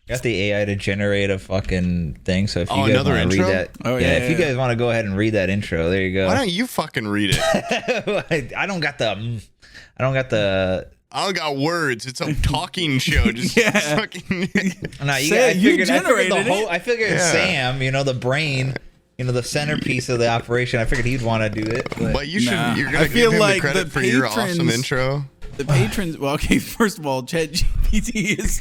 got the AI to generate a fucking thing. So if you guys another want to read intro? that, if you guys want to go ahead and read that intro, there you go. Why don't you fucking read it? I don't got words. It's a talking show. Just fucking. No, I figured Sam, the brain, the centerpiece of the operation. I figured he'd want to do it. But you should. You're gonna give him the credit for your awesome intro. The patrons. Well, okay. First of all, ChatGPT is.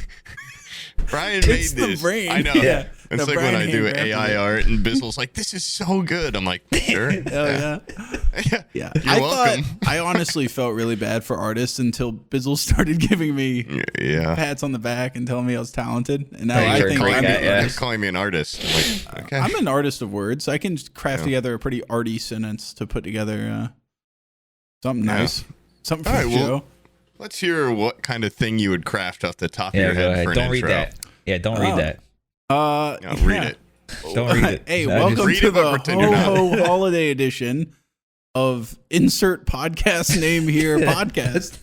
Brian made this. The brain. I know. Yeah. It's like when I do AI art and Bizzle's like, "This is so good." I'm like, "Sure." Yeah. You're welcome. I honestly felt really bad for artists until Bizzle started giving me pats on the back and telling me I was talented. And now I think you're calling me an artist. I'm like, okay. I'm an artist of words. I can craft together a pretty arty sentence to put together something nice, something for the show. Well, let's hear what kind of thing you would craft off the top of your head for an intro. Don't read that. Yeah, don't read that. Read it. Don't read it. Hey, welcome to the Ho Holiday Edition of Insert Podcast Name Here podcast.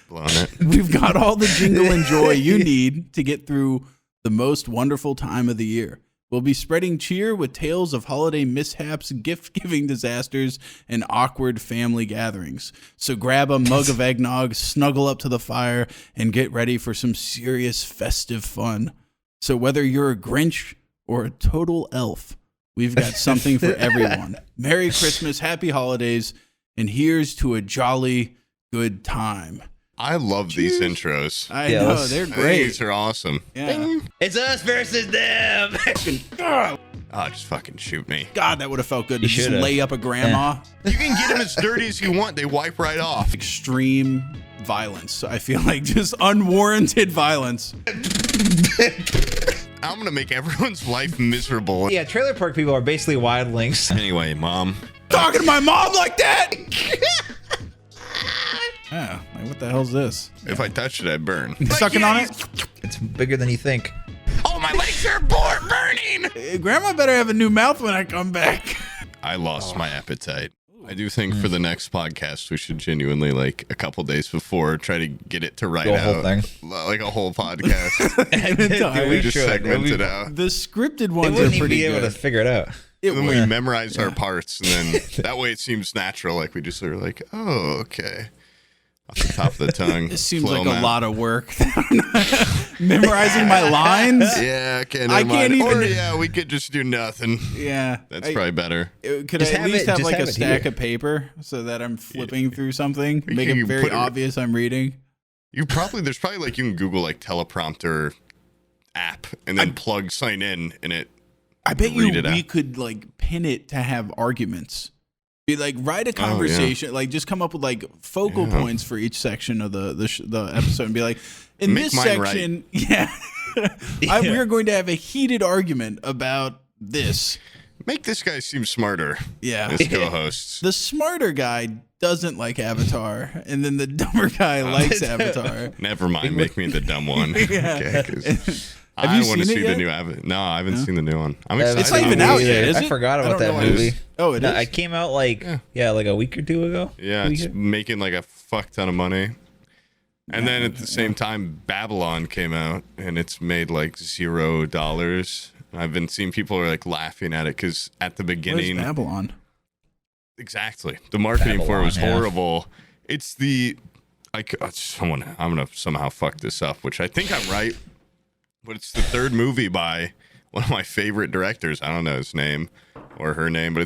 Blowing it. We've got all the jingle and joy you need to get through the most wonderful time of the year. We'll be spreading cheer with tales of holiday mishaps, gift-giving disasters, and awkward family gatherings. So grab a mug of eggnog, snuggle up to the fire, and get ready for some serious festive fun. So whether you're a Grinch or a total elf, we've got something for everyone. Merry Christmas, happy holidays, and here's to a jolly good time. I love these intros. I know, they're great. These are awesome. Yeah. It's us versus them. Just fucking shoot me. God, that would have felt good to just lay up a grandma. You can get them as dirty as you want. They wipe right off. Extreme violence. I feel like just unwarranted violence. I'm going to make everyone's life miserable. Yeah, trailer park people are basically wildlings. Anyway, Mom. Talking to my mom like that? Yeah, like what the hell's this? If I touch it, I burn. Sucking on it? It's bigger than you think. Oh, my legs are burning! Grandma better have a new mouth when I come back. I lost my appetite. I do think for the next podcast, we should genuinely, like, a couple days before, try to get it to write out. Whole thing. Like a whole podcast. We just segment it out. The scripted ones are pretty good. Be able to figure it out. Then we memorize our parts, and then that way it seems natural. Like, we just sort of like, oh, okay. Off the top of the tongue. This seems like a lot of work. Memorizing my lines? Yeah, okay, I can't even. Or, we could just do nothing. Yeah. That's probably better. Could I at least have like a stack of paper so that I'm flipping through something? Make it very obvious I'm reading? There's probably like, you can Google like teleprompter app and then plug sign in and it. I bet we could like pin it to have arguments. Be like, write a conversation, like just come up with like focal points for each section of the episode and be like, in this section, we are going to have a heated argument about this. Make this guy seem smarter. Yeah. As co-hosts. The smarter guy doesn't like Avatar, and then the dumber guy likes Avatar. Never mind. Make me the dumb one. Yeah. Okay, I want to see the new Avatar. No, I haven't seen the new one. I'm excited. It's not even out yet, is it? I forgot about that movie. Oh, it is? It came out like a week or two ago. Yeah, it's making like a fuck ton of money. And then at the same time, Babylon came out, and it's made like $0. I've been seeing people are like laughing at it because at the beginning, where's Babylon? Exactly, the marketing for it was horrible. It's I'm gonna somehow fuck this up, which I think I'm right, but it's the third movie by one of my favorite directors. I don't know his name or her name, but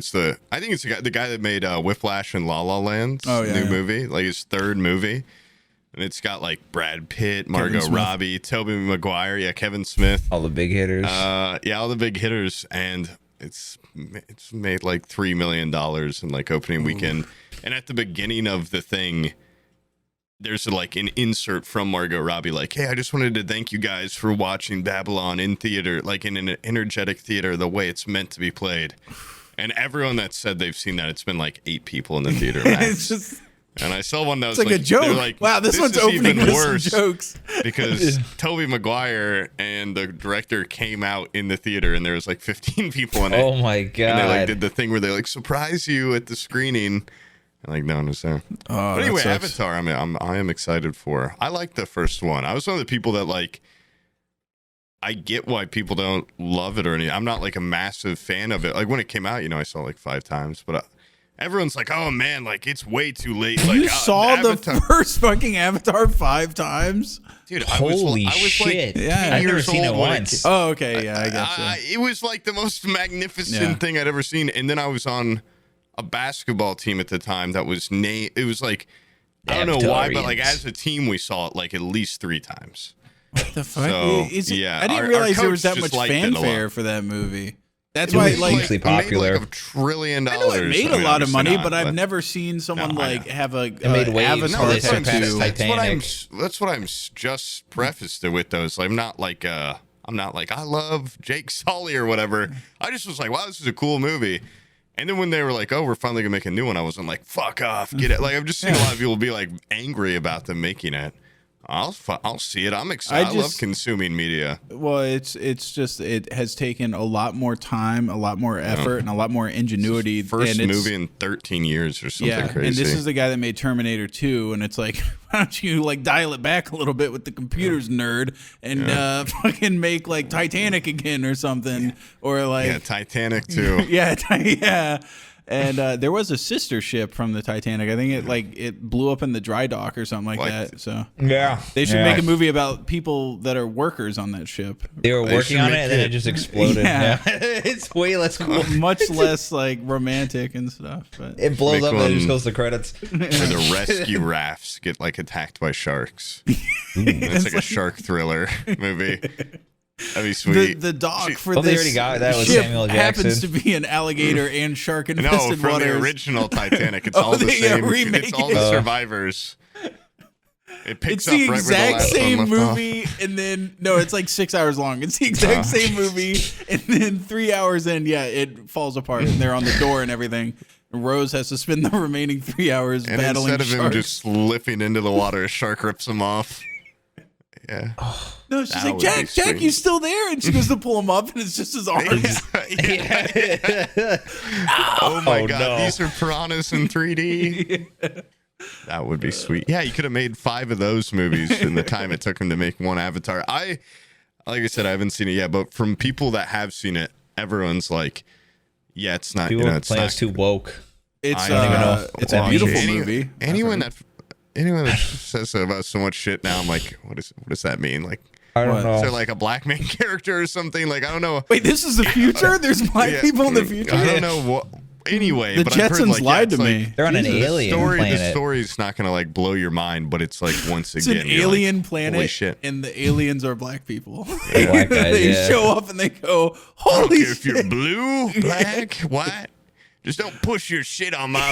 I think it's the guy that made Whiplash and La La Land's new movie, like his third movie. And it's got like Brad Pitt, Margot Robbie, Tobey Maguire, Kevin Smith. All the big hitters. All the big hitters. And it's made like $3 million in like opening weekend. And at the beginning of the thing, there's like an insert from Margot Robbie like, hey, I just wanted to thank you guys for watching Babylon in theater, like in an energetic theater, the way it's meant to be played. And everyone that said they've seen that, it's been like 8 people in the theater. It's just... And I saw one that was like a joke. Like, wow, this one's opening with some jokes. Because Tobey Maguire and the director came out in the theater, and there was like 15 people in it. Oh my god! And they like did the thing where they like surprise you at the screening, and like no one was there. But anyway, Avatar. I am excited for. I like the first one. I was one of the people that like. I get why people don't love it or anything. I'm not like a massive fan of it. Like when it came out, I saw it like 5 times, but everyone's like, "Oh man, like it's way too late." Like you saw the first fucking Avatar 5 times, dude. Holy I was shit! Like yeah, I've never seen it once. Oh, okay, yeah, I guess. It was like the most magnificent thing I'd ever seen. And then I was on a basketball team at the time that was named. It was like I don't know why, but like as a team, we saw it like at least 3 times. What the fuck? So, I didn't realize there was that much fanfare for that movie. That's why, like, hugely popular. Made like $1 trillion. I know it made a lot of money, but I've never seen someone have a made waves. Avatar tattoo. That's what I'm just prefaced it with. Though, is I'm not like I love Jake Sully or whatever. I just was like, wow, this is a cool movie. And then when they were like, oh, we're finally gonna make a new one, I wasn't like, fuck off, get it. Like I've just seen a lot of people be like angry about them making it. I'll see it. I'm excited. I love consuming media. Well, it's just it has taken a lot more time, a lot more effort, and a lot more ingenuity. First movie in 13 years or something crazy. And this is the guy that made Terminator 2, and it's like, why don't you like dial it back a little bit with the computers, nerd, and fucking make like Titanic again or something, or like Titanic 2. yeah. And there was a sister ship from the Titanic. I think it blew up in the dry dock or something like that. So they should make a movie about people that are workers on that ship. They were working on it and then it just exploded. Yeah. It's way less cool. Much less like romantic and stuff. But it blows up and it just goes to credits. Where the rescue rafts get like attacked by sharks. It's like a shark thriller movie. That'd be sweet. The dock for they this already got that with ship Samuel Jackson. happens to be an alligator and shark infested from waters. the original Titanic. It's all the same. It's all the survivors. It picks it's the up right exact where the last same one left movie, and then it's like 6 hours long. It's the exact same movie, and then 3 hours in, it falls apart, and they're on the door and everything. Rose has to spend the remaining 3 hours and battling instead of sharks. him just slipping into the water, a shark rips him off. Yeah. No, she's like, Jack, you still there? And she goes to pull him up, and it's just his arms. Oh my god, these are piranhas in 3D. That would be sweet. Yeah, you could have made 5 of those movies in the time it took him to make one Avatar. Like I said, I haven't seen it yet, but from people that have seen it, everyone's like, yeah, it's not. People it's not too woke. It's a beautiful movie. Anyone that says about so much shit now, I'm like, what does that mean? Like, I don't know. Is there like a black man character or something? Like, I don't know. Wait, this is the future? There's black people in the future? I don't know what. Anyway, the but Jetsons I've heard, lied to me. They're on an alien planet. The story's not gonna like blow your mind, but it's like once again, it's an alien planet, holy shit. And the aliens are black people. Black guys, they show up and they go, holy I don't care shit. if you're blue, black, white. Just don't push your shit on my.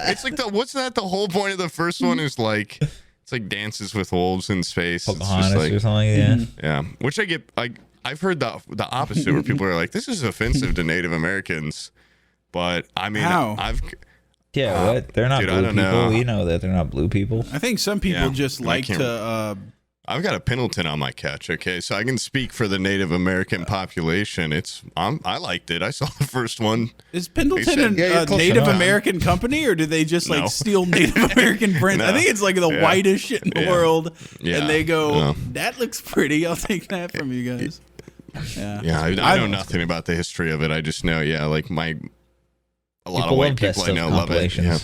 It's like what's that? The whole point of the first one is like it's like Dances with Wolves in space. Pocahontas or something, yeah. Which I get. I've heard the opposite, where people are like, "This is offensive to Native Americans," but I mean, how? What? They're not blue people. Know. We know that they're not blue people. I think some people just like to. I've got a Pendleton on my couch, okay, so I can speak for the Native American population. I liked it. I saw the first one. Is Pendleton a Native American company, or do they just like steal Native American prints? I think it's like the whitest shit in the world, and they go, "That looks pretty. I'll take that from you guys." Yeah, I know nothing about the history of it. I just know, like a lot of white people I know love it. Yeah.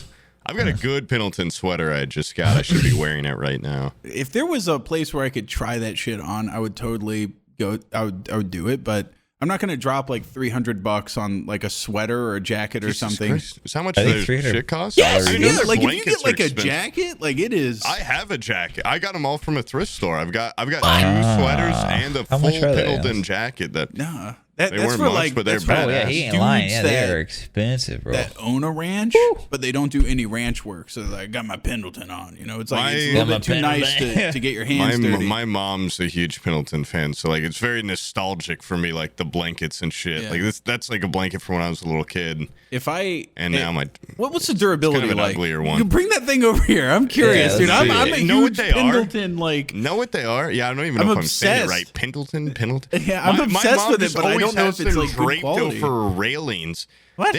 I've got a good Pendleton sweater I just got. I should be wearing it right now. If there was a place where I could try that shit on, I would totally go. I would do it, but I'm not going to drop like $300 on like a sweater or a jacket or something. Christ. Is how much the shit costs? Yes, like if you get like a jacket, like it is. I have a jacket. I got them all from a thrift store. I've got 2 sweaters and a full Pendleton jacket that. Nah. They weren't much, like, but they're badass. Oh, yeah, he ain't lying. Yeah, they're expensive, bro. That own a ranch, but they don't do any ranch work. So I got my Pendleton on. It's like it's a little bit too nice to get your hands dirty. My mom's a huge Pendleton fan, so like it's very nostalgic for me, like the blankets and shit. Yeah. Like that's like a blanket from when I was a little kid. Now what's the durability kind of an like? uglier one. You bring that thing over here. I'm curious, dude. I'm a huge Pendleton like. Know what they are? Yeah, I don't even know if I'm saying it right. Pendleton. Yeah, I'm obsessed with it, but I don't know if it's like good quality. For railings. What?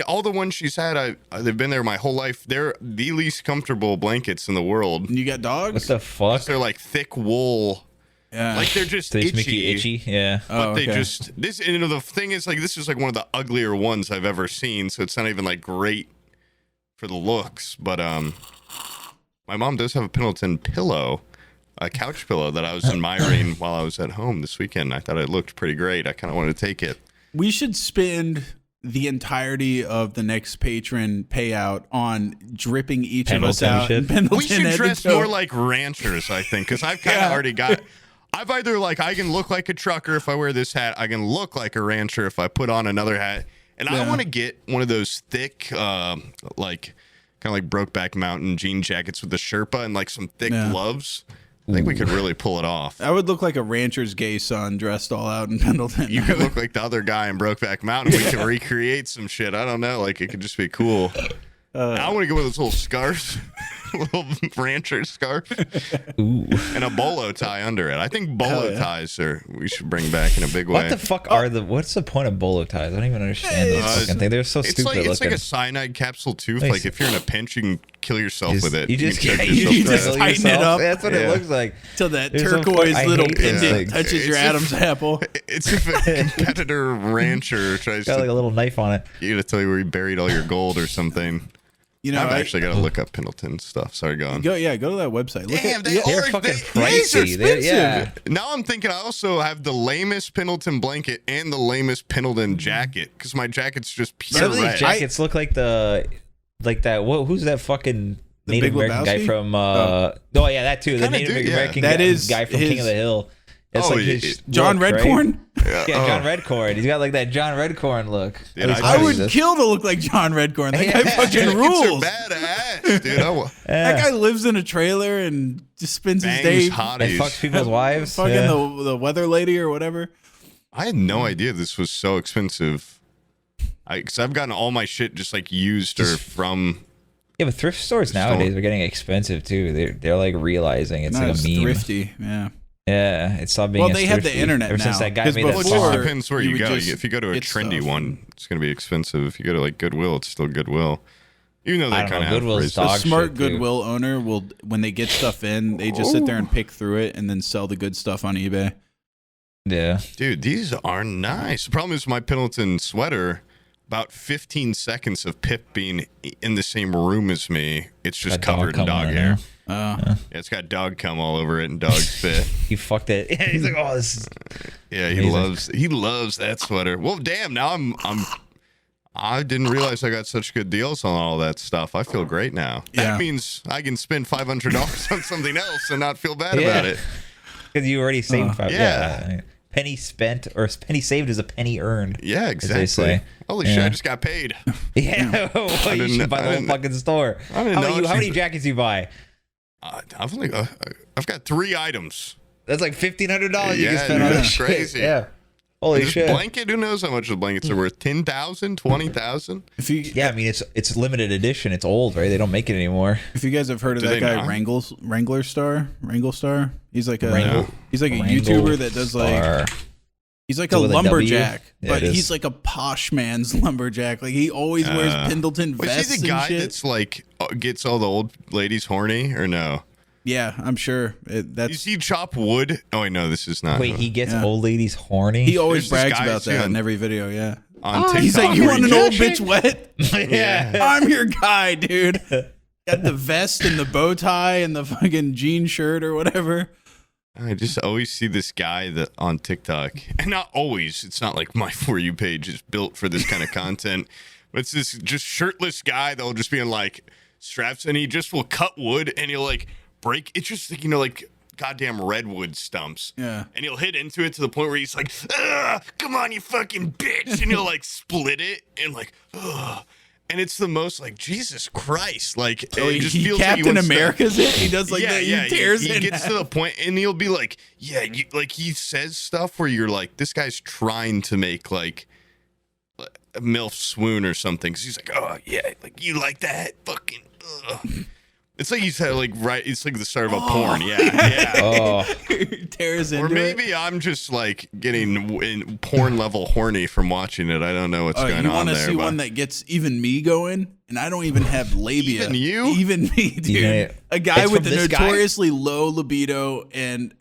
All the ones she's had, they've been there my whole life. They're the least comfortable blankets in the world. And you got dogs? What the fuck? They're like thick wool. Yeah. Like they're just They itchy. make you itchy. Yeah. But they just this. You know, the thing is, like, this is like one of the uglier ones I've ever seen. So it's not even like great for the looks. But my mom does have a Pendleton pillow, a couch pillow that I was admiring while I was at home this weekend. I thought it looked pretty great. I kind of wanted to take it. We should spend the entirety of the next patron payout on dripping each of us out. In Pendleton, we should dress more like ranchers, I think, because I've kind of already got. I've either like I can look like a trucker if I wear this hat. I can look like a rancher if I put on another hat. And I want to get one of those thick, like kind of like Brokeback Mountain jean jackets with the Sherpa and like some thick gloves. I think we could really pull it off. I would look like a rancher's gay son dressed all out in Pendleton. You could look like the other guy in Brokeback Mountain. We could recreate some shit. I don't know. Like, it could just be cool. I want to go with those little scarves. Little rancher scarf. Ooh. And a bolo tie under it. I think bolo ties we should bring back in a big way. What the fuck what's the point of bolo ties? I don't even understand those fucking things. They're so stupid looking. It's like a cyanide capsule tooth. Like if you're in a pinch, you can kill yourself with it. You just tighten it up. That's what it looks like. Till that turquoise little pendant touches your Adam's apple. It's if a competitor rancher tries got like a little knife on it. You gotta tell you where you buried all your gold or something. You know, I've actually got to look up Pendleton stuff. Sorry, go on. Go to that website. Damn, they're fucking pricey. They're Now I'm thinking I also have the lamest Pendleton blanket and the lamest Pendleton jacket because my jacket's just pure Some of these red. jackets look like that. Who's that fucking Native American guy from? That too. The Native American guy from King of the Hill. It's like his John Redcorn? Right? Yeah, John Redcorn. He's got like that John Redcorn look. Dude, I would kill to look like John Redcorn. That guy fucking rules. Badass, dude. That guy lives in a trailer and just spends his day and fucks people's wives. Fucking the weather lady or whatever. I had no idea this was so expensive. Because I've gotten all my shit just like used or from. Yeah, but thrift stores nowadays are getting expensive too. They're like realizing it's like a meme. Thrifty, yeah. Yeah, it's not being. Well, they have the internet ever now. Since that guy made that song. It depends where you go. If you go to a trendy one, it's going to be expensive. If you go to like Goodwill, it's still Goodwill. Even though they kind of have a smart Goodwill owner will, when they get stuff in, they just sit there and pick through it and then sell the good stuff on eBay. Yeah, dude, these are nice. The problem is my Pendleton sweater. About 15 seconds of Pip being in the same room as me, it's just covered in dog hair. Yeah, it's got dog cum all over it and dog spit. He fucked it. Yeah, he's like, oh, this is he loves that sweater. Well, damn, now I didn't realize I got such good deals on all that stuff. I feel great now. That means I can spend $500 on something else and not feel bad about it. Because you already saved $500. Penny spent or penny saved is a penny earned. Yeah, exactly. Holy shit, I just got paid. Yeah, well, you should buy the whole fucking store. How many jackets you buy? I've got 3 items. That's like $1,500 you can spend on that shit. Crazy. Yeah. Holy shit. Blanket, who knows how much the blankets are worth? 10,000, 20,000? Yeah, I mean it's limited edition. It's old, right? They don't make it anymore. If you guys have heard of that guy Wranglerstar, he's like a YouTuber that does like he's like a lumberjack, but he's like a posh man's lumberjack. Like he always wears Pendleton vests. Is he the guy that's like gets all the old ladies horny or no? Yeah, I'm sure. You see chop wood? Oh, wait, no, this is not. Wait, he gets old ladies horny? He always brags about that in every video, yeah. On TikTok. He's like, you want an old bitch wet? Yeah. I'm your guy, dude. Got the vest and the bow tie and the fucking jean shirt or whatever. I just always see this guy on TikTok. And not always. It's not like my For You page is built for this kind of content. But it's this just shirtless guy that'll just be in like straps and he just will cut wood and he'll like break. It's just like goddamn redwood stumps. Yeah. And he'll hit into it to the point where he's like, come on, you fucking bitch. And he'll like split it and like, ugh. And it's the most like, Jesus Christ. Like, it just feels Captain like America's it. He does like that. He tears it. He gets to the point and he'll be like, like he says stuff where you're like, this guy's trying to make like a MILF swoon or something. Cause he's like, oh yeah, like you like that? Fucking, ugh. It's like you said, like it's like the start of a porn, yeah. Oh, tears into it. Or maybe I'm just like getting porn level horny from watching it. I don't know what's going on there. You want to see one that gets even me going? and I don't even have labia. Even you? Even me, dude. Yeah. A guy with a this notoriously low libido and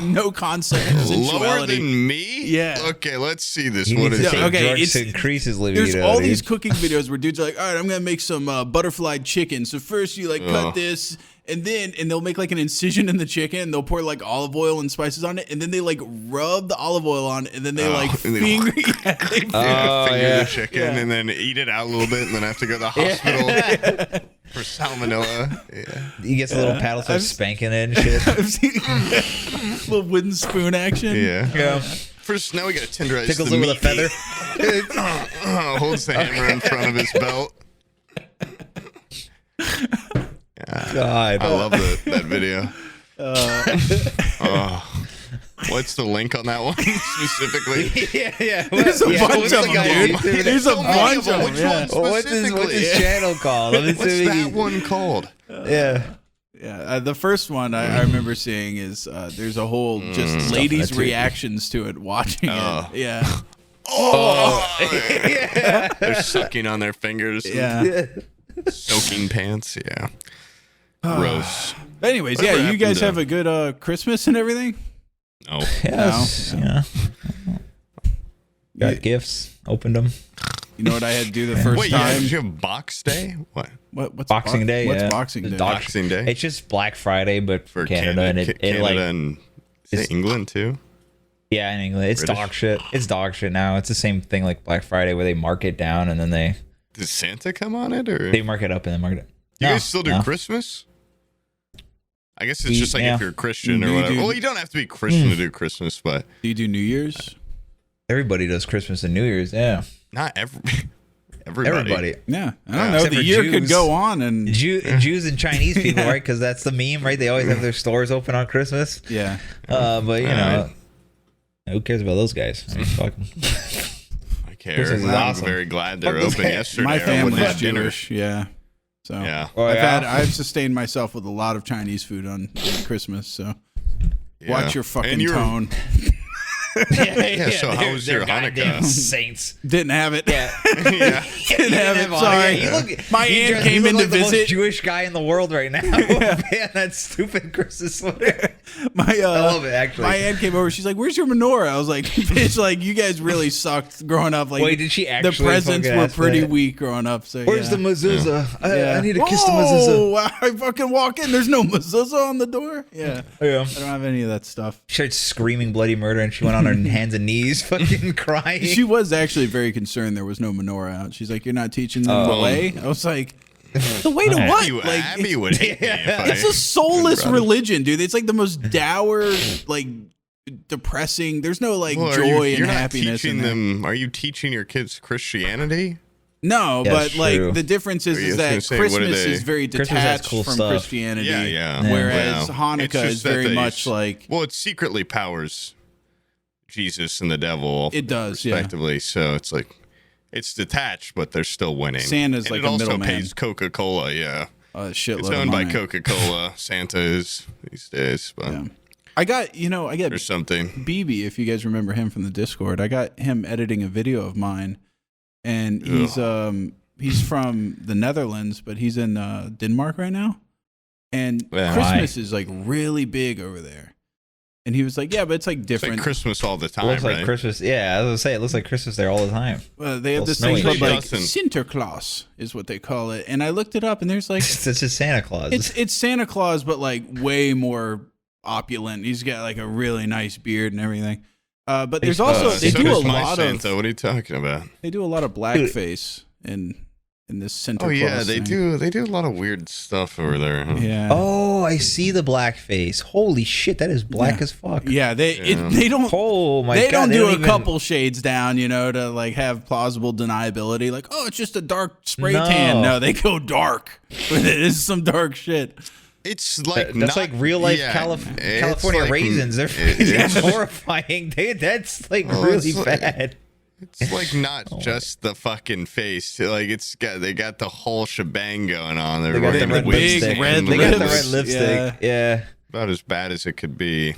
no concept of sensuality. Lower than me? Yeah. Okay, let's see this. He What needs is to it? take Okay, drugs it's- to increase his libido. There's all dude. these cooking videos where dudes are like, all right, I'm going to make some butterfly chicken. So first you like cut this and they'll make like an incision in the chicken. They'll pour like olive oil and spices on it. And then they like rub the olive oil on and then they like finger finger the chicken and then eat it out a little bit and then have to go to the hospital for salmonella. Yeah. He gets a little paddle, starts spanking it and shit. I've seen little wooden spoon action. Yeah. First, now we got to tenderize Tickles the it with meat. a feather. Holds the hammer in front of his belt. God. I love that video. What's the link on that one specifically? yeah. There's a bunch of them, dude. There's a bunch of them. Which Yeah. one What's specifically? his channel called? I'm What's assuming that one called? Yeah. Yeah, the first one I remember seeing is there's a whole just ladies' that too. reactions to it, watching it. Yeah. Yeah. They're sucking on their fingers. Yeah. Soaking pants. Yeah. Gross. But anyways, Whatever yeah, you guys happened have a good Christmas and everything? No. Yes. Yeah. Got gifts. Opened them. You know what I had to do the first Wait, yeah, time? did you have Box Day? What? What's Boxing Day. What's yeah. Boxing Day? Boxing Day? It's just Black Friday, but For Canada, and it Canada like and is it England too? yeah, in England, it's British? dog shit. It's dog shit now. It's the same thing like Black Friday where they mark it down and then they Does Santa come on it or mark it up and then mark it. you No, guys still do no. Christmas? I guess it's just like Yeah. if you're a Christian or You whatever. do- Well, you don't have to be Christian to do Christmas, but Do you do New Year's? Everybody does Christmas and New Year's. Yeah, not everybody. Yeah. I don't Yeah. know. Except The for year could Jews. go on and Jews and Chinese people, right? Because that's the meme, right? They always have their stores open on Christmas. yeah. But you know, who cares about those guys? I mean, fuck 'em. I care. Christmas is I'm awesome. very glad they're Fuck those open guys. yesterday. My I wouldn't family's have dinner. Jewish. Yeah. So Yeah. Oh, yeah. I've sustained myself with a lot of Chinese food on Christmas. So watch your fucking And you're- tone. yeah, so how was your goddamn Hanukkah? Saints? Didn't have it. Yeah. Yeah. Didn't have it. Sorry. My aunt came in to like the visit. most Jewish guy in the world right now. Man, that stupid Christmas sweater. I love it, actually. My aunt came over. She's like, "Where's your menorah?" I was like, "Bitch, like you guys really sucked growing up. Like, Wait, did she the actually presents fucking were ask pretty that? weak growing up." So Where's yeah. the mezuzah? I need to kiss the Whoa, mezuzah. I fucking walk in. There's no mezuzah on the door. Yeah, Yeah. I don't have any of that stuff. She started screaming bloody murder and she went on her hands and knees fucking crying. She was actually very concerned there was no menorah out. She's like, "You're not teaching them the way." I was like, "The way to what?" Like, Abby would hate me if I- it's a soulless religion, dude. It's like the most dour, like depressing. There's no like Well, joy you're and not happiness teaching in there. them. Are you teaching your kids Christianity? No, Yeah, but it's like true. the difference I is was that gonna say, what do Christmas they- is very Christmas has detached cool from stuff. Christianity. Yeah. Whereas It's Hanukkah just is that very they- much like Well, it secretly powers Jesus and the devil. It does, yeah. respectively. So it's like it's detached, but they're still winning. Santa's and like it a also middleman. pays Coca-Cola. Yeah, a shitload it's of owned by money. Coca-Cola. Santa is these days, but Yeah. I got there's something. BB, if you guys remember him from the Discord. I got him editing a video of mine, and he's from the Netherlands, but he's in Denmark right now. And Yeah. Christmas is like really big over there. And he was like, "Yeah, but it's like It's different. like Christmas all the It time, looks right? like Christmas. Yeah, I was gonna say it looks like Christmas there all the time. They have Well, this snowy thing called shit. like Doesn't- Sinterklaas is what they call it. And I looked it up, and there's like It's just Santa Claus. it's Santa Claus, but like way more opulent. He's got like a really nice beard and everything. But there's also they so do a does my lot Santa. of What are you talking about? they do a lot of blackface in this Santa Oh Claus yeah, they thing. do. They do a lot of weird stuff over there. Huh? Yeah. Oh, I see the black face. Holy shit, that is black as fuck. Yeah, they don't. Oh my They god. don't do a even- couple shades down, to like have plausible deniability. Like, oh, it's just a dark spray No. tan. No, they go dark. It is some dark shit. It's like That's not, like real life yeah, it's California like- raisins. They're it's- horrifying. That's like Oh, really it's like- bad. It's like not just the fucking face. Like they got the whole shebang going on. They're They got the wearing red wigs lipstick. red and They got the lips. red lipstick. Yeah. about as bad as it could be.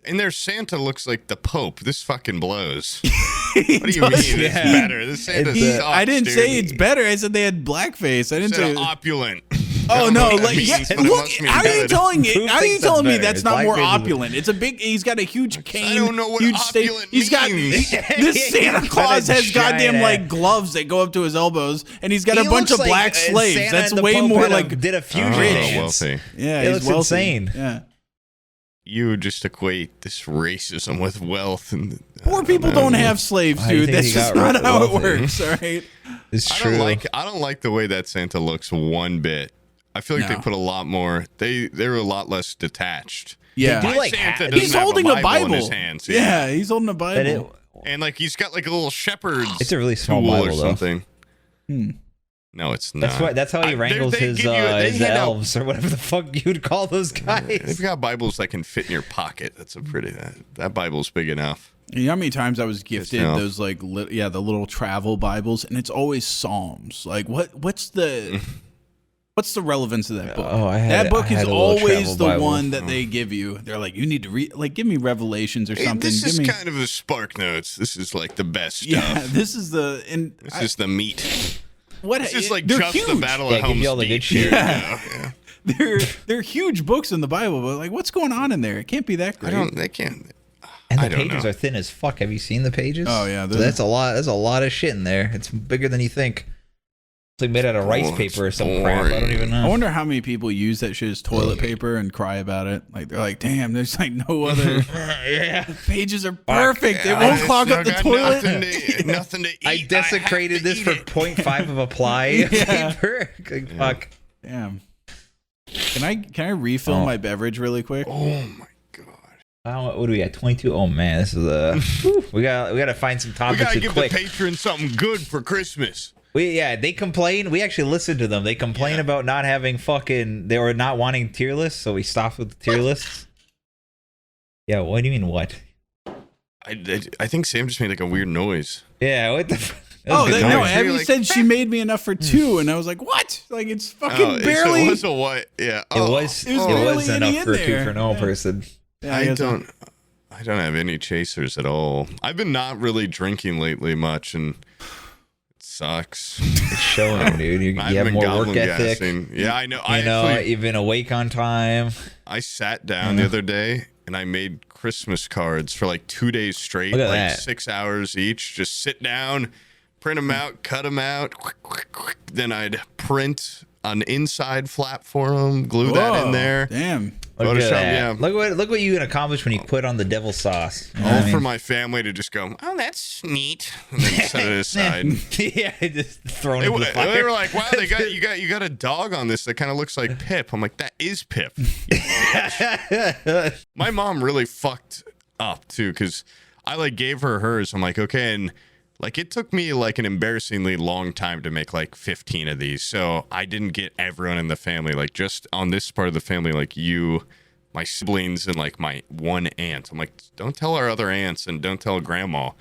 And their Santa looks like the Pope. This fucking blows. What do you mean it's better? This Santa sucks, I didn't say it's better. I said they had blackface. I didn't say opulent. Oh no! Like, look, how are you telling me? How are you telling me that's not more opulent? It's a big. He's got a huge cane. I don't know what opulent means. He's got this Santa Claus has goddamn like gloves that go up to his elbows, and he's got a bunch of black slaves. That's way more like did a fusion dance. Yeah, it looks insane. Yeah. You just equate this racism with wealth, and poor people don't have slaves, dude. That's just not how it works. All right. It's true. I don't like the way that Santa looks one bit. I feel like they put a lot more. They're a lot less detached. Yeah, like Santa he's holding a Bible in his hands. Yeah, he's holding a Bible, and like he's got like a little shepherd's. It's a really small Bible, or something. No, it's not. That's how he wrangles his elves or whatever the fuck you'd call those guys. They've got Bibles that can fit in your pocket. That's a pretty that Bible's big enough. You know how many times I was gifted those like the little travel Bibles, and it's always Psalms. Like what's the relevance of that book? That book is always the one that they give you. They're like, you need to read, like, give me Revelations or something. This is kind of the Spark Notes. This is like the best stuff. Yeah, this is the meat. It's just like just huge. The Battle of Helm's Deep. Yeah. They're huge books in the Bible, but like, what's going on in there? It can't be that great. They can't. And the pages are thin as fuck. Have you seen the pages? Oh yeah, so that's a lot. There's a lot of shit in there. It's bigger than you think. It's like made out of rice paper or some crap. I don't even know. I wonder how many people use that shit as toilet paper and cry about it. Like they're like, damn, there's like no other. The pages are perfect. They won't clog up the toilet. Nothing to eat. I desecrated this for 0.5 of apply paper. Fuck. Damn. Can I refill my beverage really quick? Oh my god. What do we got? 22. Oh man, this is we got to find some topics. We gotta give the patrons something good for Christmas. They complain. We actually listened to them. They complain about not having they were not wanting tier lists, so we stopped with the tier lists. Yeah, what do you mean what? I think Sam just made like a weird noise. Yeah, what the Abby said she made me enough for 2, and I don't what? Like it's fucking barely. It was a what? Yeah. It was enough for a 2 for no person. Yeah, I don't have any chasers at all. I've been not really drinking lately much, and sucks. It's showing, dude. You have more work ethic. Yeah, I know. You've been awake on time. I sat down the other day and I made Christmas cards for like 2 days straight, like that. 6 hours each. Just sit down, print them out, cut them out. Then I'd print an inside flap for them, glue that in there. Damn. Look what you can accomplish when you put on the devil sauce. All for my family to just go, oh, that's neat, and then set it aside. Yeah, just thrown into the fire. They were like, wow, you got a dog on this that kind of looks like Pip. I'm like, that is Pip. My mom really fucked up too, because I like gave her hers. I'm like, okay, and like it took me like an embarrassingly long time to make like 15 of these. So I didn't get everyone in the family, like just on this part of the family, like you, my siblings, and like my one aunt. I'm like, don't tell our other aunts and don't tell grandma.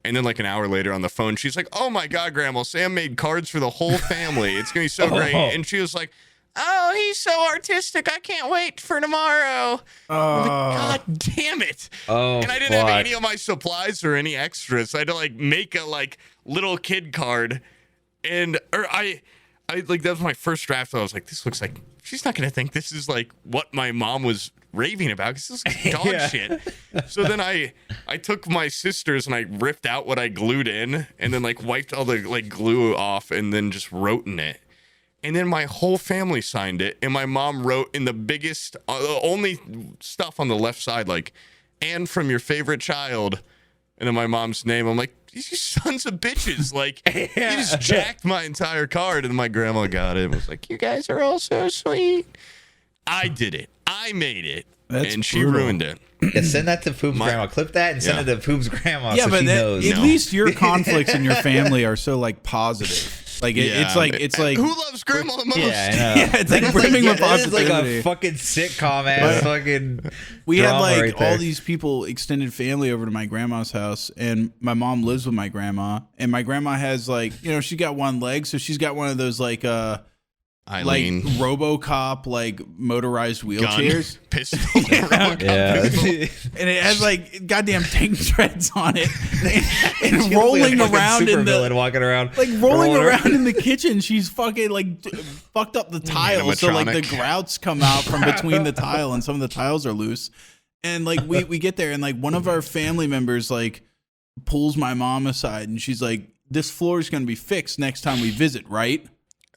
And then like an hour later on the phone, she's like, oh my God, Grandma, Sam made cards for the whole family. It's going to be so great. And she was like, oh, he's so artistic. I can't wait for tomorrow. I'm like, God damn it. And I didn't have any of my supplies or any extras. So I had to like make a like little kid card. And I like, that was my first draft. So I was like, this looks like, she's not going to think this is like what my mom was raving about, because this is like dog shit. So then I took my sister's and I ripped out what I glued in and then like wiped all the like glue off and then just wrote in it. And then my whole family signed it, and my mom wrote in the biggest, only stuff on the left side, like, and from your favorite child, and then my mom's name. I'm like, these sons of bitches, like, you just jacked my entire card, and my grandma got it and was like, you guys are all so sweet. I did it. I made it. And she ruined it. Yeah, send that to Poob's grandma. Clip that and send it to Poob's grandma so but she knows. At least your conflicts in your family are so, like, positive. Like it's like who loves grandma the most? Yeah, I know. Yeah, it's like brimming with positivity. It's like a fucking sitcom ass fucking. We had like all these people, extended family, over to my grandma's house, and my mom lives with my grandma, and my grandma has like, you know, she got one leg, so she's got one of those like Eileen. like RoboCop, like motorized wheelchairs, pistol, and it has like goddamn tank treads on it, and rolling like around in the walking around, like rolling around in the kitchen. She's fucking like fucked up the tiles, so like the grouts come out from between the tile, and some of the tiles are loose. And like we get there, and like one of our family members like pulls my mom aside, and she's like, "This floor is going to be fixed next time we visit, right?"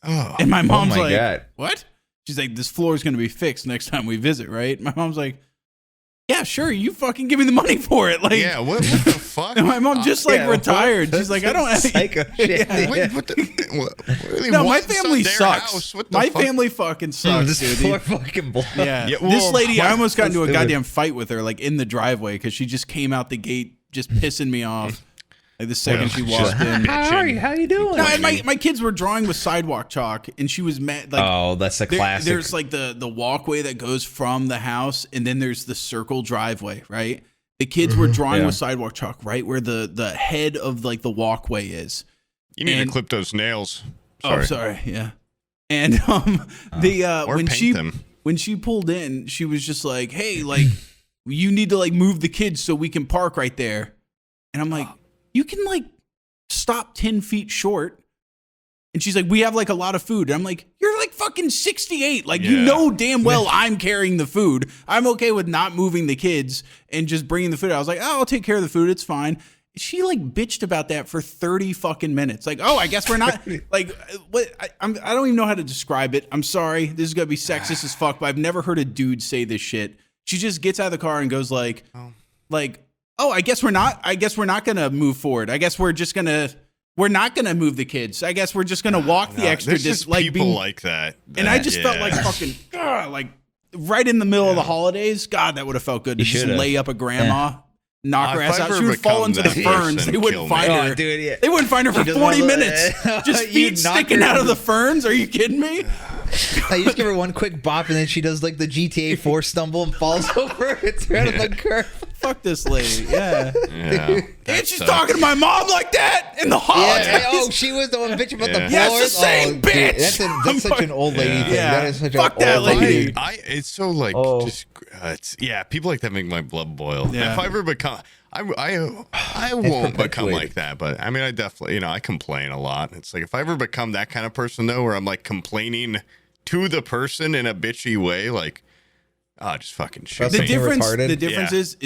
Oh, and my mom's like, God. "What?" She's like, "This floor is going to be fixed next time we visit, right?" My mom's like, "Yeah, sure. You fucking give me the money for it." Like, yeah, what the fuck? And my mom just retired. She's like, "I don't have psycho shit." Yeah. Wait, what the, no, my family sucks. My family fucking sucks, this dude. floor fucking blows. Yeah, well, this lady, I almost got into a stupid. goddamn fight with her, like in the driveway, because she just came out the gate just pissing me off. Like the second she walked in. How are you? How you doing? No, and my kids were drawing with sidewalk chalk, and she was mad. Like, oh, that's a classic. There's like the walkway that goes from the house, and then there's the circle driveway, right? The kids were drawing with sidewalk chalk right where the head of like the walkway is. You need to clip those nails. Sorry. Oh, sorry. Yeah. And when she pulled in, she was just like, "Hey, like, you need to like move the kids so we can park right there." And I'm like, "You can like stop 10 feet short." And she's like, "We have like a lot of food." And I'm like, "You're like fucking 68. Like, you know damn well I'm carrying the food. I'm okay with not moving the kids and just bringing the food." I was like, "Oh, I'll take care of the food. It's fine." She like bitched about that for 30 fucking minutes. Like, "Oh, I guess we're not like what I don't even know how to describe it. I'm sorry. This is going to be sexist as fuck, but I've never heard a dude say this shit." She just gets out of the car and goes like, "Oh, I guess we're not going to move forward. I guess we're not going to move the kids. I guess we're just going to walk the extra distance." Like people like that. And I just felt like fucking, like right in the middle of the holidays. God, that would have felt good to just lay up a grandma, knock her ass out. She would fall into the ferns. They wouldn't find her. Dude, yeah. They wouldn't find her for 40 minutes. Just feet sticking out of the ferns. Are you kidding me? I just give her one quick bop, and then she does like the GTA 4 stumble and falls over. It's right on the curve. Fuck this lady. Yeah. And she's talking to my mom like that in the holidays. Yeah. Oh, she was the one bitching about the floors. Yeah, it's the same bitch. Dude, that's such an old lady thing. Yeah. That is such Fuck an that old lady. It's so like people like that make my blood boil. Yeah. If I ever become, I won't become like that. But I mean, I definitely, I complain a lot. It's like if I ever become that kind of person though, where I'm like complaining to the person in a bitchy way, like, oh, just fucking shit. The difference is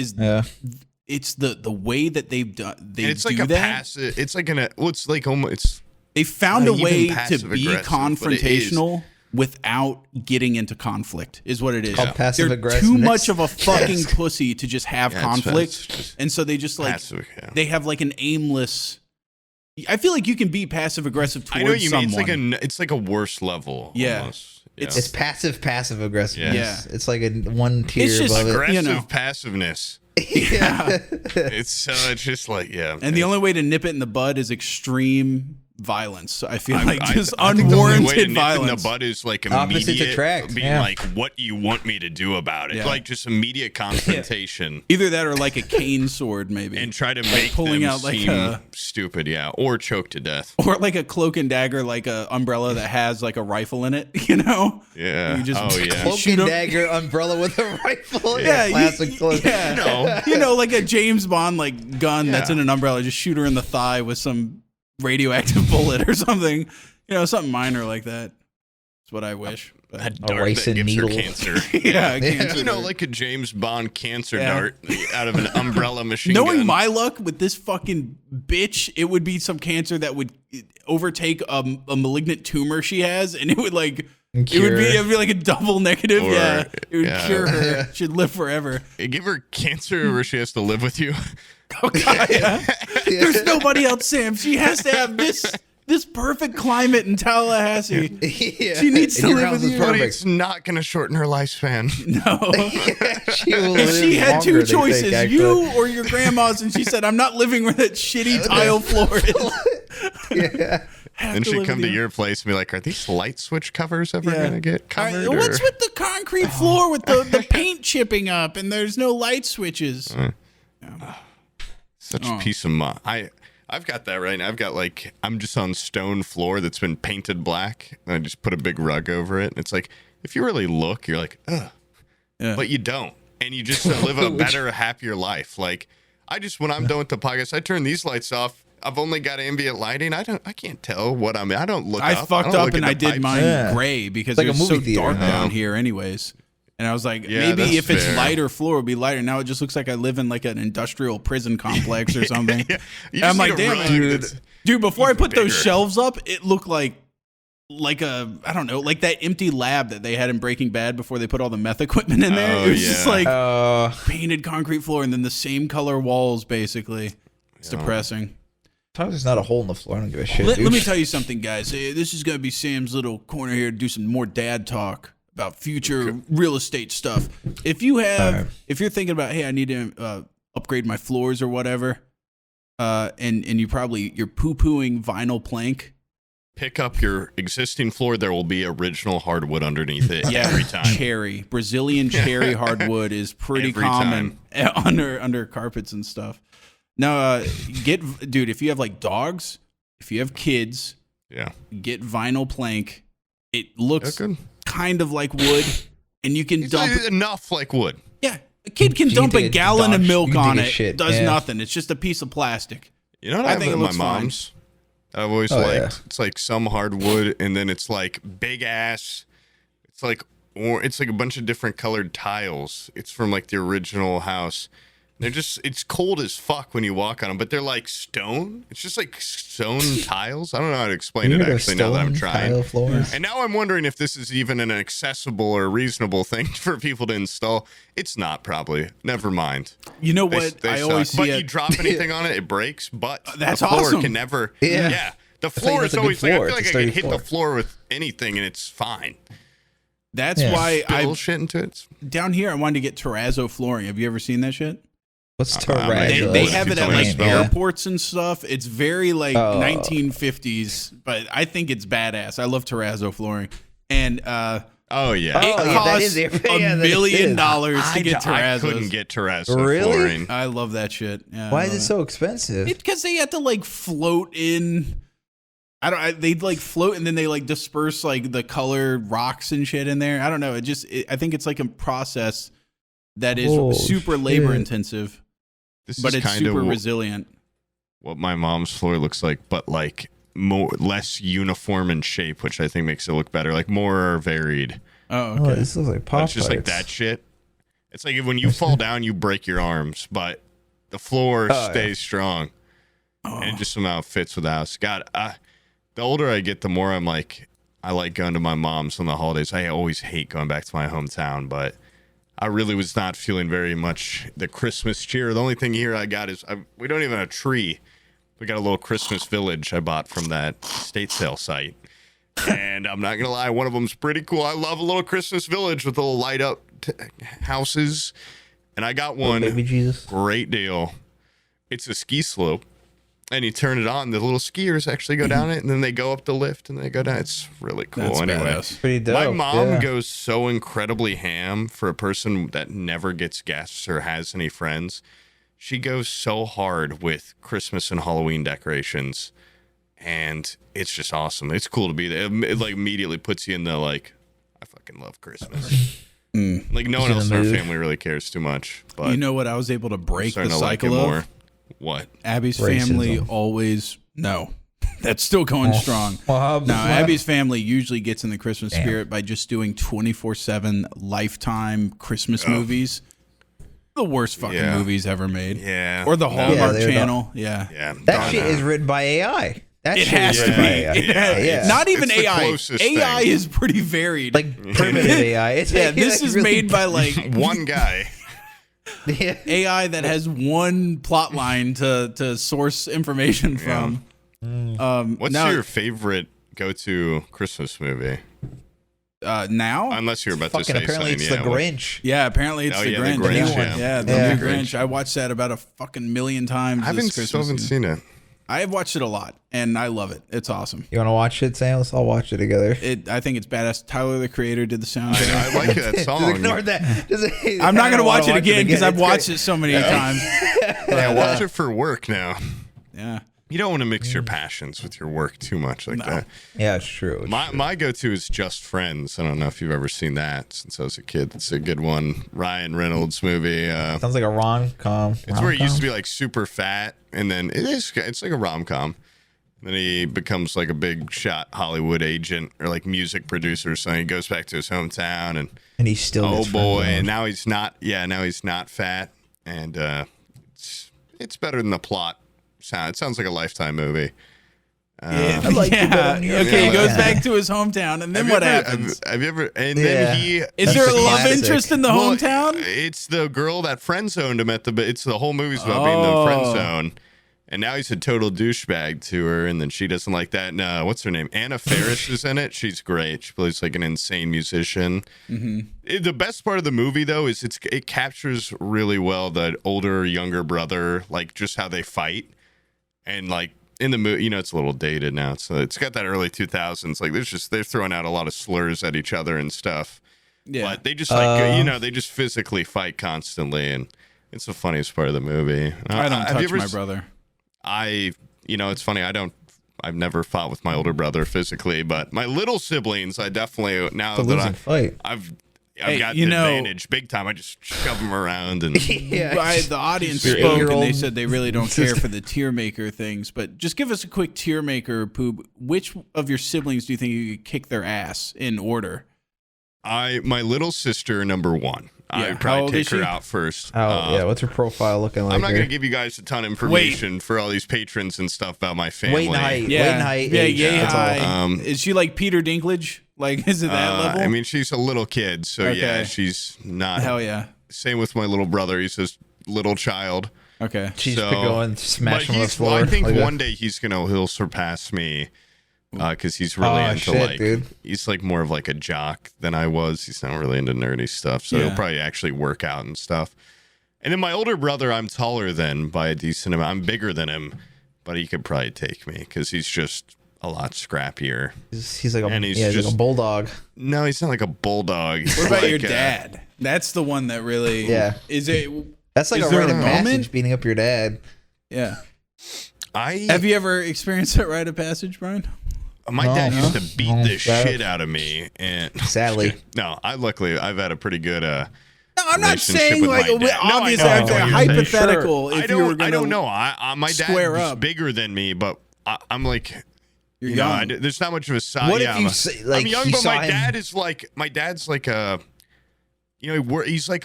it's the way that they've done. It's like a passive. It's like it's like almost. They found a way to be confrontational without getting into conflict. Is what it is. Passive They're too much of a fucking pussy to just have conflict, and so they just like they have like an aimless. I feel like you can be passive aggressive towards someone. I know what you mean. It's like a worse level. Yeah. Almost. It's passive aggressive. Yeah. It's like a one tier it's just above aggressive passiveness. Yeah. It's just like And the only way to nip it in the bud is extreme violence. I feel like just unwarranted violence. In the bud is like opposites immediate attract. Being like, what do you want me to do about it? Like just immediate confrontation. Either that or like a cane sword, maybe, and try to make pulling them out like seem stupid, or choke to death, or like a cloak and dagger, like a umbrella that has like a rifle in it. You know? Yeah. You just cloak and dagger umbrella with a rifle. Yeah. Classic cloak. Yeah. You know, like a James Bond like gun that's in an umbrella. Just shoot her in the thigh with some radioactive bullet or something, something minor like that. That's what I wish. A dart that gives her cancer. Cancer. Like a James Bond cancer dart out of an umbrella machine gun. Knowing my luck with this fucking bitch, it would be some cancer that would overtake a malignant tumor she has, and it would like it would be like a double negative. It would cure her. She'd live forever. Give her cancer, or she has to live with you. Oh God, There's nobody else, Sam. She has to have this perfect climate in Tallahassee. She needs to live with you. But it's not going to shorten her lifespan. No. If she had two choices, you or your grandma's, and she said, "I'm not living where that shitty tile floor is." And she'd come to your place and be like, "Are these light switch covers ever going to get covered?" Right, what's with the concrete floor with the paint chipping up and there's no light switches? Such a piece of mind. I've got that right now. I've got like, I'm just on stone floor that's been painted black. And I just put a big rug over it. It's like, if you really look, you're like, ugh. Yeah. But you don't. And you just live a better, happier life. Like, when I'm done with the podcast, I turn these lights off. I've only got ambient lighting. I can't tell what I don't look up. I fucked up and I did mine gray because it was so dark down here anyways. And I was like, maybe if it's lighter floor, it'll be lighter. Now it just looks like I live in like an industrial prison complex or something. I'm like, damn, dude, before I put those shelves up, it looked like I don't know, like that empty lab that they had in Breaking Bad before they put all the meth equipment in there. It was just like painted concrete floor and then the same color walls, basically. It's depressing. Sometimes there's not a hole in the floor. I don't give a shit. Let me tell you something, guys. This is going to be Sam's little corner here to do some more dad talk about future real estate stuff. If you're thinking about, hey, I need to upgrade my floors or whatever, and you're poo-pooing vinyl plank. Pick up your existing floor. There will be original hardwood underneath it every time. Brazilian cherry hardwood is pretty common under carpets and stuff. Now, dude, if you have like dogs, if you have kids, get vinyl plank. It looks kind of like wood, and you can dump enough like wood. Yeah, a kid can dump a gallon of milk on it. It does nothing. It's just a piece of plastic. You know what I think it looks my mom's? I've always liked. Yeah. It's like some hardwood, and then it's like big ass. It's like a bunch of different colored tiles. It's from like the original house. It's cold as fuck when you walk on them, but they're like stone. It's just like stone tiles. I don't know how to explain it actually now that I'm trying. And now I'm wondering if this is even an accessible or reasonable thing for people to install. It's not, probably. Never mind. You know what? I always see you drop anything on it, it breaks, but that's the floor awesome. Can never. Yeah. The floor is always like, I feel like I can hit the floor with anything and it's fine. That's why I shit into it. Down here I wanted to get terrazzo flooring. Have you ever seen that shit? What's terrazzo? They have it at like airports and stuff. It's very like 1950s, but I think it's badass. I love terrazzo flooring. And it costs $1 million to get terrazzo. I couldn't get terrazzo flooring. I love that shit. Yeah, why is it so expensive? Because they have to like float in. They'd like float and then they like disperse like the colored rocks and shit in there. I don't know. I think it's like a process that is super labor intensive. But it's super resilient. What my mom's floor looks like, but like less uniform in shape, which I think makes it look better, like more varied. Oh, okay. Oh, this looks like pop. It's just like that shit. It's like when you fall down, you break your arms, but the floor stays strong, and it just somehow fits with the house. God, the older I get, the more I'm like, I like going to my mom's on the holidays. I always hate going back to my hometown, but I really was not feeling very much the Christmas cheer. The only thing here I got is we don't even have a tree. We got a little Christmas village I bought from that estate sale site. And I'm not going to lie, one of them's pretty cool. I love a little Christmas village with little light up houses. And I got one. Baby Jesus. Great deal. It's a ski slope. And you turn it on, the little skiers actually go down it, and then they go up the lift, and they go down. It's really cool. That's anyway, badass. Pretty dope. My mom goes so incredibly ham for a person that never gets guests or has any friends. She goes so hard with Christmas and Halloween decorations, and it's just awesome. It's cool to be there. It like immediately puts you in the like, I fucking love Christmas. Like no one else in our family really cares too much. But you know what? I was able to break the cycle of. What? Abby's family always that's still going strong. Abby's family usually gets in the Christmas spirit by just doing 24/7 Lifetime Christmas movies. The worst fucking movies ever made. Yeah. Or the Hallmark Channel. Yeah. That shit is written by AI. It has to be. Yeah. Not even it's AI. AI is pretty varied. Like primitive AI. This is really made by like one guy. AI that has one plot line to source information from. What's your favorite go-to Christmas movie? Now? Unless you're about to say apparently something. It's the Grinch. Yeah, apparently it's the Grinch. The Grinch, The new Grinch. I watched that about a fucking million times. I still haven't seen it. I have watched it a lot, and I love it. It's awesome. You want to watch it, Sam? Let's all watch it together. I think it's badass. Tyler, the creator, did the soundtrack. I like that song. Just ignore that. I'm not going to watch it again because I've watched it so many times. I watch it for work now. Yeah. You don't want to mix your passions with your work too much like that. Yeah, it's true. My go-to is Just Friends. I don't know if you've ever seen that since I was a kid. It's a good one. Ryan Reynolds movie. Sounds like a rom-com. It's where he used to be like super fat, and then it's like a rom-com. Then he becomes like a big shot Hollywood agent or like music producer. So he goes back to his hometown and he's still and now he's not. Yeah, now he's not fat, and it's better than the plot. It sounds like a Lifetime movie. Okay, he goes back to his hometown, and then what happens? Have you ever? And then is there a love interest in the hometown? It's the girl that friend zoned him It's the whole movie's about being the friend zone, and now he's a total douchebag to her, and then she doesn't like that. And what's her name? Anna Faris is in it. She's great. She plays like an insane musician. Mm-hmm. The best part of the movie, though, is it captures really well the older younger brother, like just how they fight. And like in the movie, it's a little dated now, so it's got that early 2000s. Like they're throwing out a lot of slurs at each other and stuff. Yeah, but they just they just physically fight constantly, and it's the funniest part of the movie. I don't touch my brother. It's funny. I've never fought with my older brother phically, but my little siblings, I definitely I've got the advantage big time. I just shove them around and the audience spoke and they said they really don't care for the tier maker things. But just give us a quick tier maker, Poob. Which of your siblings do you think you could kick their ass in order? My little sister, number one. I would probably take her out first. What's her profile looking like? I'm not going to give you guys a ton of information for all these patrons and stuff about my family. Weight and height. Is she like Peter Dinklage? Like, is it that level? I mean, she's a little kid, so she's not. Hell yeah. Same with my little brother. He's this little child. Okay. She's going smash him on the floor. I think one day he'll surpass me. Because he's really into he's like more of like a jock than I was. He's not really into nerdy stuff, so he'll probably actually work out and stuff. And then my older brother, I'm taller than by a decent amount. I'm bigger than him, but he could probably take me because he's just a lot scrappier. He's like like a bulldog. No, he's not like a bulldog. What about your dad? That's the one that really is it. That's like a rite of passage, beating up your dad. Yeah. Have you ever experienced that rite of passage, Brian? My dad used to beat the shit out of me, and sadly, no. I've had a pretty good. No, I'm not saying like obviously hypothetical. Sure. I don't know. My dad was bigger than me, but I'm like, you're young. There's not much of a size. What if you say, like, I'm young, but my dad's like a, he's like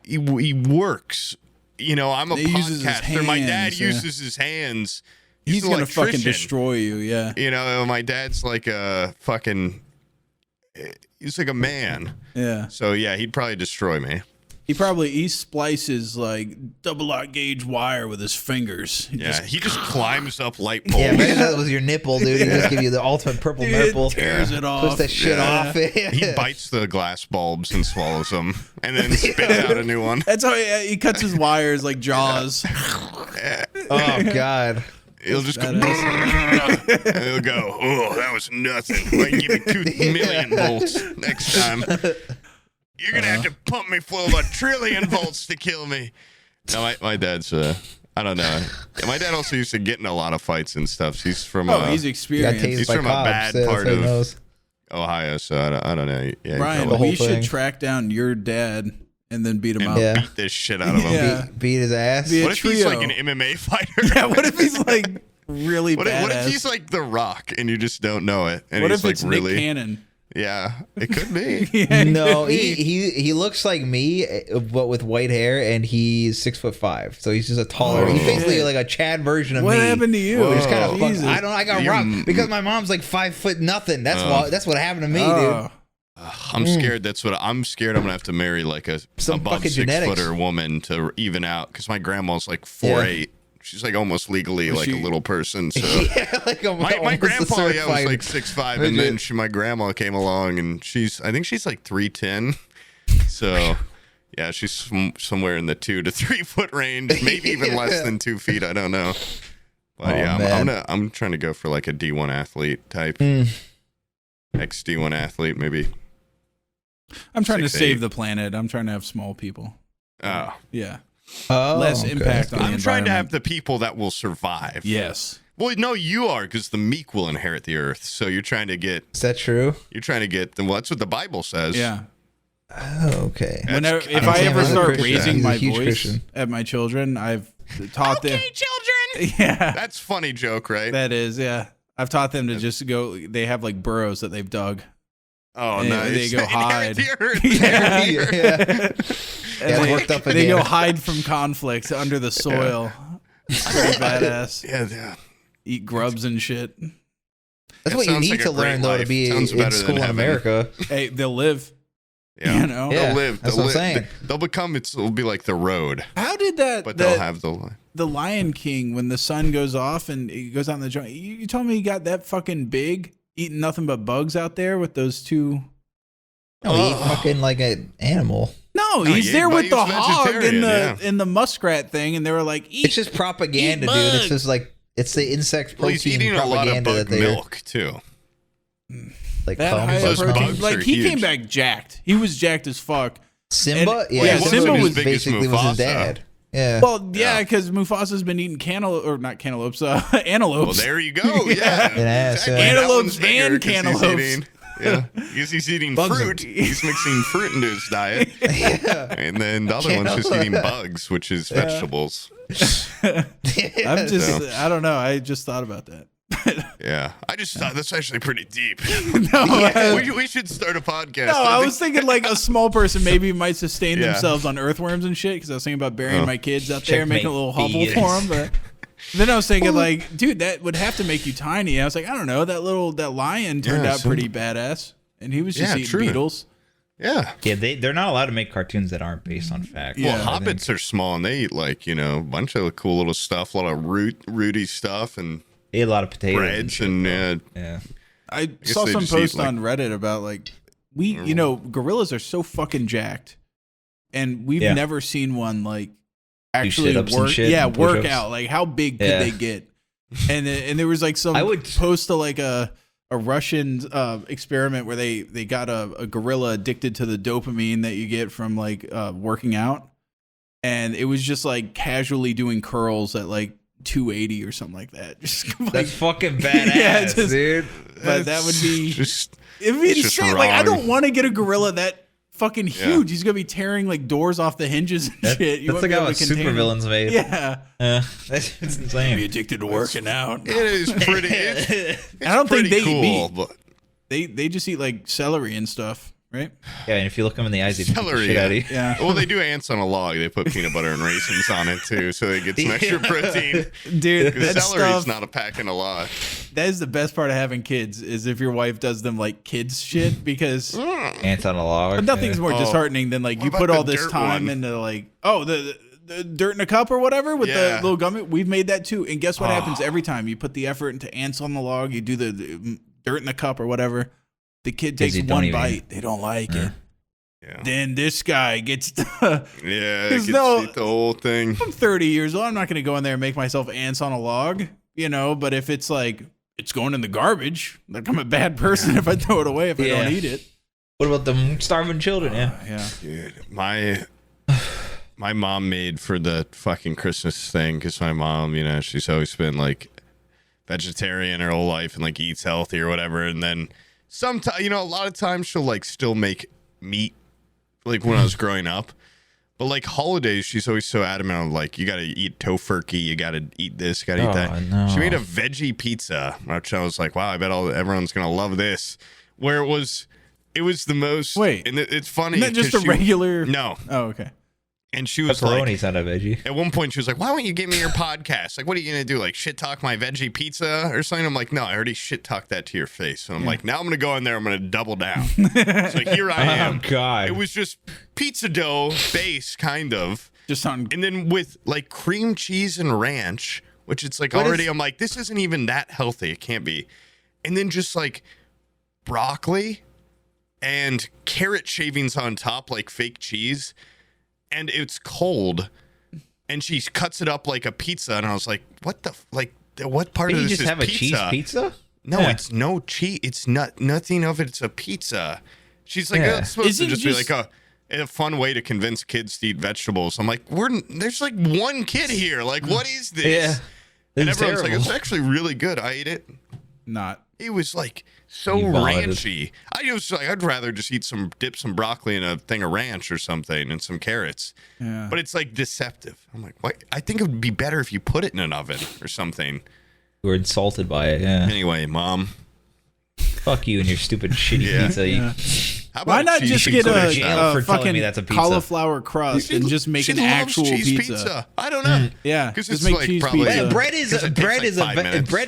he works. I'm a podcaster. My dad uses his hands. He's gonna fucking destroy you, yeah. My dad's like a fucking. He's like a man. Yeah. So yeah, he'd probably destroy me. He splices like double-aught gauge wire with his fingers. He just climbs up light poles. Yeah, maybe that was your nipple, dude. He just give you the ultimate purple nipple. Tears it off. Puts that shit off. He bites the glass bulbs and swallows them, and then spits out a new one. That's how he cuts his wires like Jaws. Oh God. He'll just go, and he'll go, oh, that was nothing. Like, give me 2 million volts next time. You're going to have to pump me full of 1 trillion volts to kill me. No, my dad's, I don't know. My dad also used to get in a lot of fights and stuff. He's from, he's experienced. He's from a bad part of Ohio, so I don't know. Yeah, Brian, we should track down your dad and then beat him up. Beat this shit out of him. Beat his ass. What if he's like an MMA fighter? Yeah, what if he's like really badass? What if he's like The Rock and you just don't know it? And what he's if it's like really Nick Cannon? Yeah, it could be. No, he looks like me, but with white hair, and he's 6'5", so he's just a taller. He's basically like a Chad version of me. What happened to you? It's kind of fucked. I got robbed because my mom's like 5 foot nothing. That's what happened to me, dude. I'm scared. I'm scared. I'm gonna have to marry like a above 6 footer woman to even out because my grandma's like 4'8". She's like almost legally like a little person. So my grandpa was like 6'5", and then my grandma came along and I think she's like 3'10". So yeah, she's somewhere in the 2 to 3 foot range, maybe even less than 2 feet. I don't know. But I'm trying to go for like a D1 athlete type, ex D1 athlete maybe. I'm trying to save the planet. I'm trying to have small people. Oh. Yeah. Less impact on the I'm trying to have the people that will survive. Yes. Well, no, you are, because the meek will inherit the earth. So you're trying to get. Is that true? You're trying to get. Well, that's what the Bible says. Yeah. Oh, okay. Whenever, if I ever start raising my voice at my children, I've taught them. Okay, children. Yeah. That's a funny joke, right? That is, yeah. I've taught them to just go. They have like burrows that they've dug. Oh, and nice. They go hide. They go hide from conflict under the soil. It's pretty badass. Yeah. Eat grubs and shit. That's what you need to learn, though, to be in school in America. Hey, they'll live. Yeah. You know? They'll live. That's what I'm saying. They'll become, it'll be like the road. How did that? But they'll have the Lion King, when the sun goes off and he goes out in the jungle. You told me he got that fucking big, eating nothing but bugs out there with those two. No, he ate fucking like an animal. No, he's there with the hog and the muskrat thing, and they were like, it's just propaganda, dude. It's just like, it's the insect protein he's eating propaganda a lot of bug that milk too. Like that high protein. Like he came back jacked. He was jacked as fuck. Simba, Simba was basically was his dad. Yeah. Well, yeah, because Mufasa's been eating antelopes. Well, there you go. Yeah. Exactly. Antelopes and cantaloupes. Yeah, because he's eating fruit. He's mixing fruit into his diet. And then the other one's just eating bugs, which is vegetables. I don't know. I just thought about that. Yeah, I just thought that's actually pretty deep. We should start a podcast. No, I was thinking like a small person maybe might sustain themselves on earthworms and shit, because I was thinking about burying my kids out there and making a little hovel for them. But then I was thinking like, dude, that would have to make you tiny. I was like, I don't know, that lion turned out pretty badass, and he was just eating beetles. Yeah, they're not allowed to make cartoons that aren't based on fact. Well, hobbits are small and they eat like a bunch of cool little stuff, a lot of rooty stuff, and they eat a lot of potatoes breads and yeah. I saw some post on Reddit about like gorillas are so fucking jacked, and we've never seen one like actually work. Work out. Like how big could they get? And there was like some post to like a Russian experiment where they got a gorilla addicted to the dopamine that you get from like working out, and it was just like casually doing curls at like 280 or something like that. Just like, that's fucking badass, dude. But that would be it'd be insane. Like I don't want to get a gorilla that fucking huge. He's gonna be tearing like doors off the hinges and shit. That's like how supervillains made. Yeah, that's insane. Be addicted to working out. It is pretty. I don't think they eat meat. But they just eat like celery and stuff. Right? Yeah, and if you look them in the eyes, they celery. Shit out of you. Yeah. Well, they do ants on a log. They put peanut butter and raisins on it too, so they get some extra protein. Dude, celery's not a pack in a log. That is the best part of having kids, is if your wife does them like kids shit, because ants on a log. Nothing's more disheartening than like you put all this time into like the dirt in a cup or whatever with the little gummy. We've made that too, and guess what happens every time you put the effort into ants on the log? You do the dirt in the cup or whatever. The kid takes one bite. They don't like it. Yeah. Then this guy gets to gets to eat the whole thing. I'm 30 years old. I'm not going to go in there and make myself ants on a log, but if it's like, it's going in the garbage, like I'm a bad person if I throw it away if I don't eat it. What about the starving children? Yeah. Dude, my mom made for the fucking Christmas thing, because my mom, she's always been like vegetarian her whole life and like eats healthy or whatever. And then sometimes, a lot of times she'll like still make meat, like when I was growing up. But like holidays, she's always so adamant on like, you got to eat tofurkey, you got to eat this, you got to eat that. No. She made a veggie pizza, which I was like, wow, I bet everyone's going to love this. Where it was the most. Wait. And it's funny. Isn't that just a regular? No. Oh, okay. And she was Pepperoni's not a veggie. At one point, she was like, why don't you give me your podcast? Like, what are you going to do? Like, shit talk my veggie pizza or something? I'm like, no, I already shit talked that to your face. So I'm like, now I'm going to go in there. I'm going to double down. So here I am. Oh, God. It was just pizza dough base, kind of. And then with like cream cheese and ranch, which it's like I'm like, this isn't even that healthy. It can't be. And then just like broccoli and carrot shavings on top, like fake cheese. And it's cold, and she cuts it up like a pizza, and I was like, "What what part of this is pizza?" You just have a cheese pizza? No, it's no cheese. It's nothing of it. It's a pizza. She's like, it's supposed to just be like a fun way to convince kids to eat vegetables. I'm like, there's like one kid here. Like, what is this? Yeah. And everyone's like, it's actually really good. I ate it. Not. It was like so ranchy. I'd rather just dip some broccoli in a thing of ranch or something and some carrots. Yeah. But it's like deceptive. I'm like, what? I think it would be better if you put it in an oven or something. You were insulted by it, yeah. Anyway, Mom. Fuck you and your stupid shitty pizza. Yeah. Why not just get a fucking cauliflower crust and just make an actual pizza? I don't know. Yeah, because just it's make like cheese probably pizza. Bread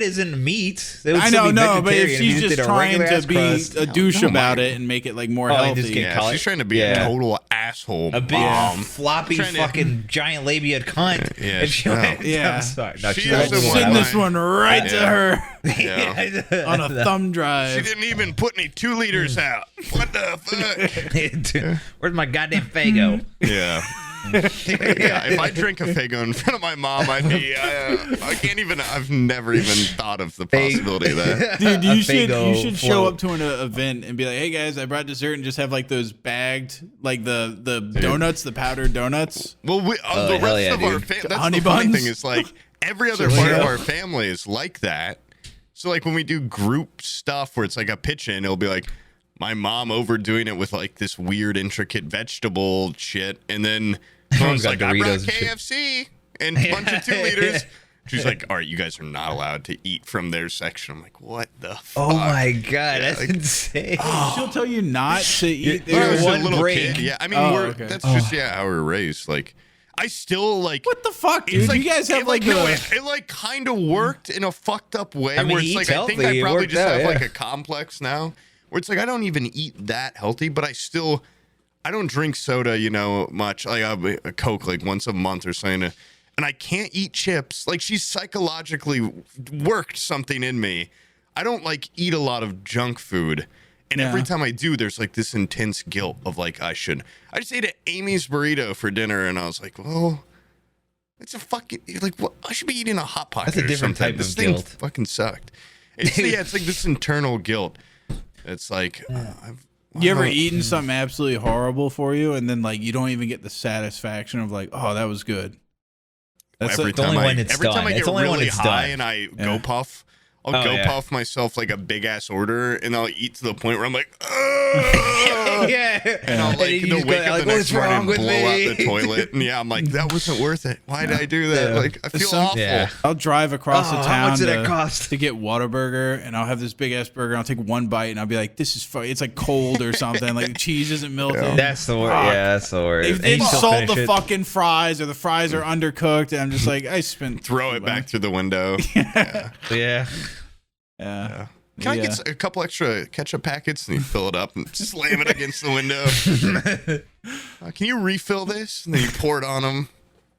isn't meat. I know, but if she's just trying to be a douche about it and make it like more healthy, she's trying to be a total asshole, a big floppy fucking giant labia cunt. Yeah, I'm sorry. No, send this one right to her on a thumb drive. She didn't even put any 2 liters out. What the fuck? Where's my goddamn Faygo? Yeah. If I drink a Faygo in front of my mom, I'd be. I can't even. I've never even thought of the possibility of that. Dude, you should show up to an event and be like, "Hey guys, I brought dessert," and just have like those bagged, like the donuts, the powdered donuts. Well, the rest of our family. That's honey the funny buns? thing is like every other part of our family is like that. So like when we do group stuff where it's like a pitch-in, it'll be like. My mom overdoing it with like this weird intricate vegetable shit, and then someone's like, I brought KFC and a bunch of 2 liters. She's like, all right, you guys are not allowed to eat from their section. I'm like, what the fuck? Oh my god, that's insane. She'll tell you not to eat. There's one little kid. Yeah, I mean, that's just how we were raised. Like, I still like. What the fuck, dude? Like, you guys have it like kind of worked in a fucked up way. I mean, where it's like healthy. I think I probably just have like a complex now. Where it's like I don't even eat that healthy, but I don't drink soda, much. Like a Coke like once a month or something, and I can't eat chips. Like she's psychologically worked something in me. I don't like eat a lot of junk food, and every time I do, there's like this intense guilt of like I just ate an Amy's burrito for dinner, and I was like, well, it's a fucking like what? I should be eating a Hot Pocket. That's a different type this of thing guilt. Fucking sucked. It's like this internal guilt. It's like, you ever eaten something absolutely horrible for you, and then like you don't even get the satisfaction of like, oh, that was good. That's every time I get really high and I go puff, I'll puff myself like a big ass order, and I'll eat to the point where I'm like, and I'll wake up the next morning and blow out the toilet, and I'm like, that wasn't worth it. Why did I do that? Like, I feel awful. Yeah. I'll drive across the town how much did it cost? to get Whataburger, and I'll have this big ass burger, and I'll take one bite, and I'll be like, this is it's like cold or something, like the cheese isn't melted. That's the word. That's the word. They didn't salt the fucking fries, or the fries are undercooked, and I'm just like, throw it back through the window. Yeah. Can I get a couple extra ketchup packets and you fill it up and slam it against the window? Can you refill this? And then you pour it on them.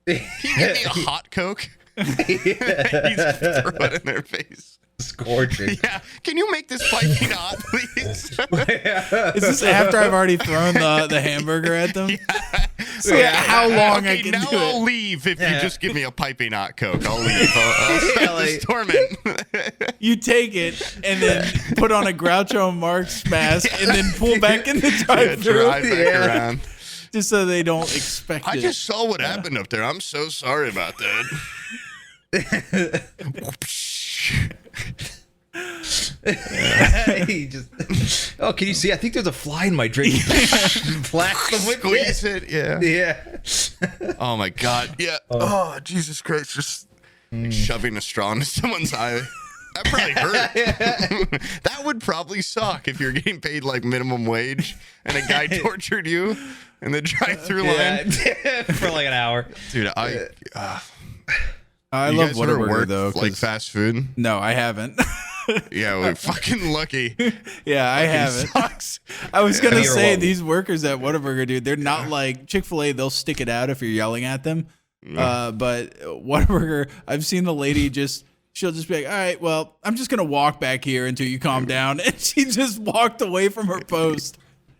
Can you get me a hot Coke? You just throw it in their face. Scorching. Yeah. Can you make this piping hot, please? Is this after I've already thrown the hamburger at them? Yeah. So how long I can now do I'll it? leave if you just give me a piping hot Coke. I'll leave. I'll stop this torment. You take it and then put on a Groucho Marx mask and then pull back in the drive-thru. Drive back around. Just so they don't expect it. I just saw what happened up there. I'm so sorry about that. He just, can you see? I think there's a fly in my drink. Blast the whip. Squeeze it. Yeah. Oh my god. Yeah. Oh Jesus Christ! Just shoving a straw into someone's eye. That probably hurt. That would probably suck if you're getting paid like minimum wage and a guy tortured you in the drive-through line for like an hour. Dude, I love Whataburger though. Like fast food? No, I haven't. Yeah, we're fucking lucky. Yeah, I haven't. Sucks. I was gonna say these workers at Whataburger, dude, they're not like Chick-fil-A. They'll stick it out if you're yelling at them. But Whataburger, I've seen the lady she'll just be like, all right, well, I'm just gonna walk back here until you calm down, and she just walked away from her post.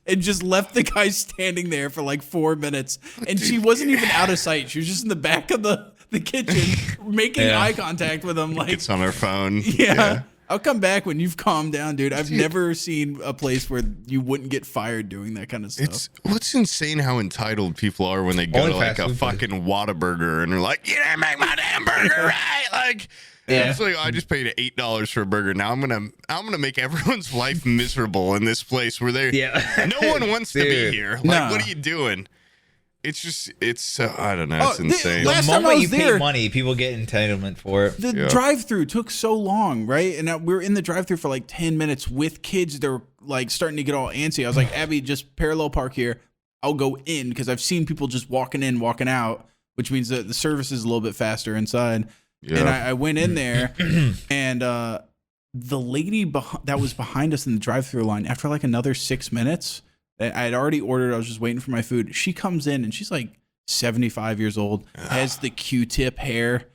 And just left the guy standing there for like 4 minutes. And she wasn't even out of sight. She was just in the back of the kitchen making eye contact with him. Like, it's on her phone. Yeah. I'll come back when you've calmed down, dude. I've never seen a place where you wouldn't get fired doing that kind of stuff. It's insane how entitled people are when they go to like a fucking Whataburger and they're like, you didn't make my damn burger right. Like, Yeah. It's like, I just paid $8 for a burger. Now I'm gonna make everyone's life miserable in this place where no one wants to be here. Like, what are you doing? It's just, I don't know. It's insane. The moment you pay money, people get entitlement for it. The drive-through took so long, right? And we were in the drive-through for like 10 minutes with kids. They're like starting to get all antsy. I was like, Abby, just parallel park here. I'll go in because I've seen people just walking in, walking out, which means that the service is a little bit faster inside. Yeah. And I went in there, and the lady that was behind us in the drive-through line, after like another 6 minutes, I had already ordered. I was just waiting for my food. She comes in, and she's like 75 years old, has the Q-tip hair,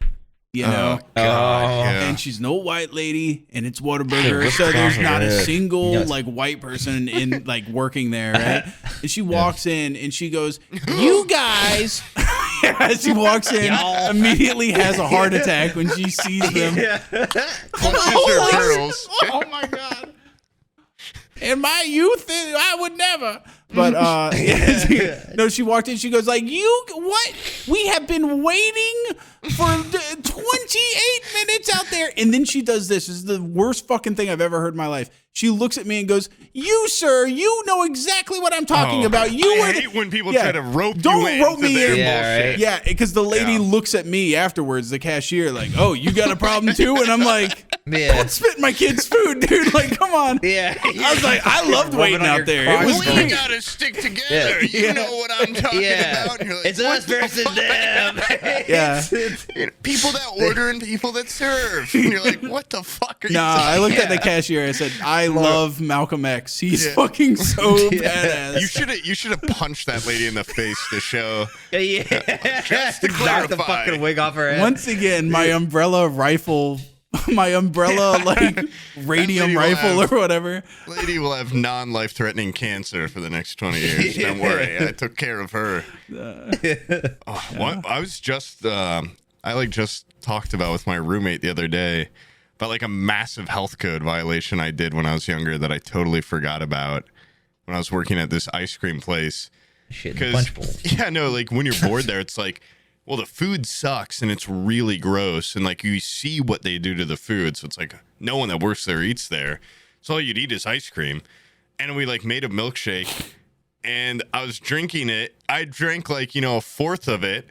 you know, and she's an old white lady, and it's Whataburger, so there's not a single like white person in like working there, right? And she walks in, and she goes, "You guys." As she walks in, immediately has a heart attack when she sees them. Oh my God. In my youth, I would never. But no, she walked in. She goes like, what? We have been waiting for 28 minutes out there. And then she does this. This is the worst fucking thing I've ever heard in my life. She looks at me and goes, "You, sir, you know exactly what I'm talking about. I hate when people try to rope you in. Don't rope me in. Bullshit. Yeah, because the lady looks at me afterwards, the cashier, like, "Oh, you got a problem too?" And I'm like, "Don't spit my kid's food, dude. Like, come on." Yeah. I was like, I loved waiting out there. It was great. We gotta stick together. You know what I'm talking about. And you're like, it's us versus them. Yeah. People that order and people that serve. And you're like, what the fuck are you talking about? I looked at the cashier. I said, I love Malcolm X. He's fucking so badass. You should have punched that lady in the face to show. Just to knock the fucking wig off her head. Once again, my umbrella rifle. My umbrella, like, radium rifle or whatever. Lady will have non-life-threatening cancer for the next 20 years. Don't worry. I took care of her. I was just, I just talked about with my roommate the other day about, like, a massive health code violation I did when I was younger that I totally forgot about when I was working at this ice cream place. Shit, in the punch bowl. Yeah, no, like, when you're bored there, it's like, well, the food sucks and it's really gross. And like you see what they do to the food. So it's like no one that works there eats there. So all you'd eat is ice cream. And we like made a milkshake and I was drinking it. I drank like, a fourth of it.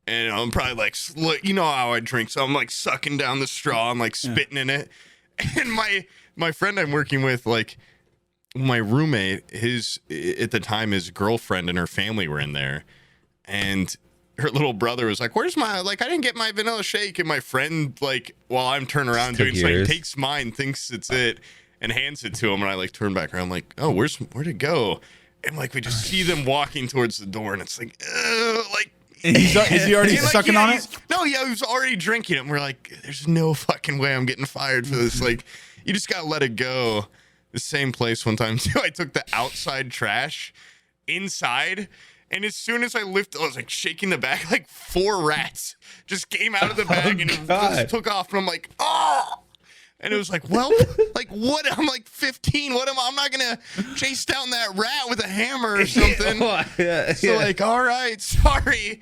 And I'm probably like, you know how I drink. So I'm like sucking down the straw. I'm like spitting in it. And my friend I'm working with, like my roommate, at the time, his girlfriend and her family were in there. And her little brother was like, "Where's my, I didn't get my vanilla shake." And my friend, like, while I'm turning around doing something, takes mine, thinks it's it, and hands it to him. And I, like, turn back around, like, "Oh, where'd it go?" And, like, we just see them walking towards the door, and it's like, like. Is he already sucking on it? No, he was already drinking it. And we're like, there's no fucking way I'm getting fired for this. Like, you just got to let it go. The same place one time, too, I took the outside trash inside. And as soon as I lifted, I was like shaking the bag, like 4 rats just came out of the bag and it just took off. And I'm like, oh. And it was like, well, like what? I'm like 15. What am I? I'm not going to chase down that rat with a hammer or something. So like, all right, sorry.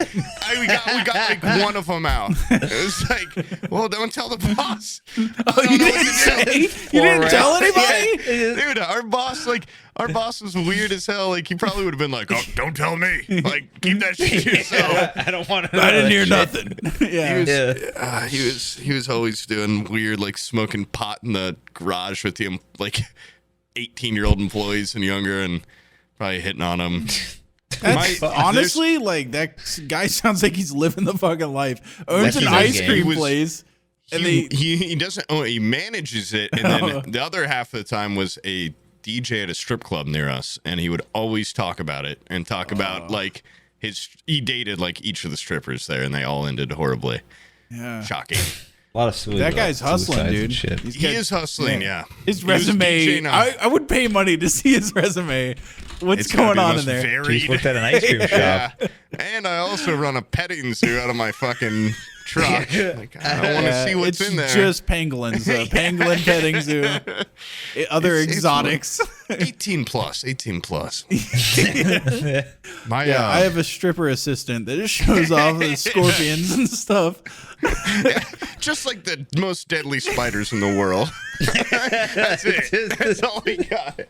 We got like one of them out. It was like, well, don't tell the boss. You didn't tell anybody? Dude, our boss was weird as hell. Like he probably would have been like, "Oh, don't tell me. Like keep that shit to yourself." I don't want to. I didn't hear nothing. He was always doing weird, like smoking pot in the garage with him, like 18-year-old employees and younger, and probably hitting on them. Honestly, like that guy sounds like he's living the fucking life. Owns an ice cream place. And he doesn't own it. He manages it, and then the other half of the time was a DJ at a strip club near us, and he would always talk about it and talk about like he dated like each of the strippers there, and they all ended horribly. Yeah, shocking. A lot of that guy's hustling, dude. He is hustling. Yeah, his resume. I would pay money to see his resume. What's going on in there? He's worked at an ice cream shop. Yeah. And I also run a petting zoo out of my fucking truck. Like, I don't want to see what's in there. It's just pangolins. Pangolin petting zoo. Other exotics. 18 plus. I have a stripper assistant that just shows off the scorpions and stuff. Just like the most deadly spiders in the world. That's it. That's all we got.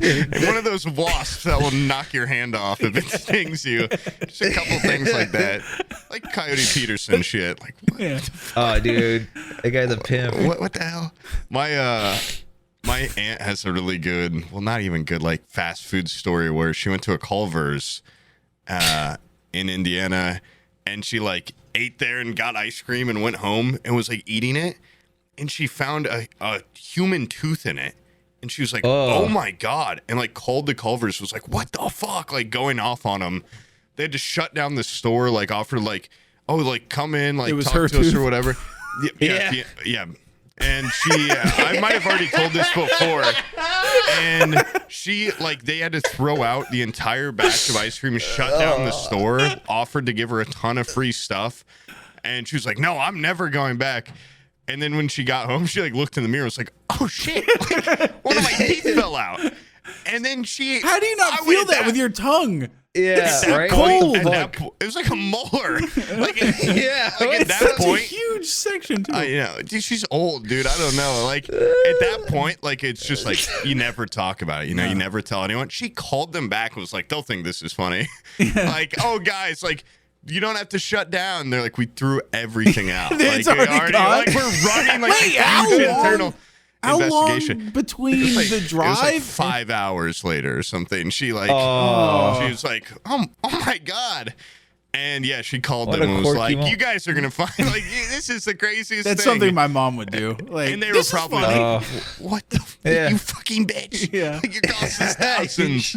And one of those wasps that will knock your hand off if it stings you. Just a couple things like that. Like Coyote Peterson shit. Like, what? Yeah. Oh, dude. That guy's a pimp. What the hell? My aunt has a really good, well, not even good, like fast food story where she went to a Culver's in Indiana, and she like ate there and got ice cream and went home and was like eating it, and she found a human tooth in it, and she was like, oh my God, and like called the Culver's, was like, what the fuck, like going off on them. They had to shut down the store, like offer like, oh, like come in, like talk to us or whatever. Yeah. And she, I might have already told this before, and she, like, they had to throw out the entire batch of ice cream, shut down the store, offered to give her a ton of free stuff, and she was like, no, I'm never going back. And then when she got home, she, like, looked in the mirror and was like, oh, shit, like, one of my teeth fell out. And then she... How do you not feel that with your tongue? Yeah, right. Cold. It was like a molar. Like, yeah, like at that point, a huge section too. You know, dude, she's old, dude. I don't know. Like at that point, like it's just like you never talk about it. You know, you never tell anyone. She called them back and was like, "They'll think this is funny." Like, oh, guys, like. You don't have to shut down. They're like, we threw everything out. It's like, already gone. Like we're running like a huge internal investigation. How long between like, the drive? It was like 5 hours later or something. She like, she was like, oh my God. And yeah, she called them and was like, you guys are going to find, like, this is the craziest That's thing. something my mom would do. Like, and they were probably like, what the you fucking bitch. Yeah. Like, your cost is thousands.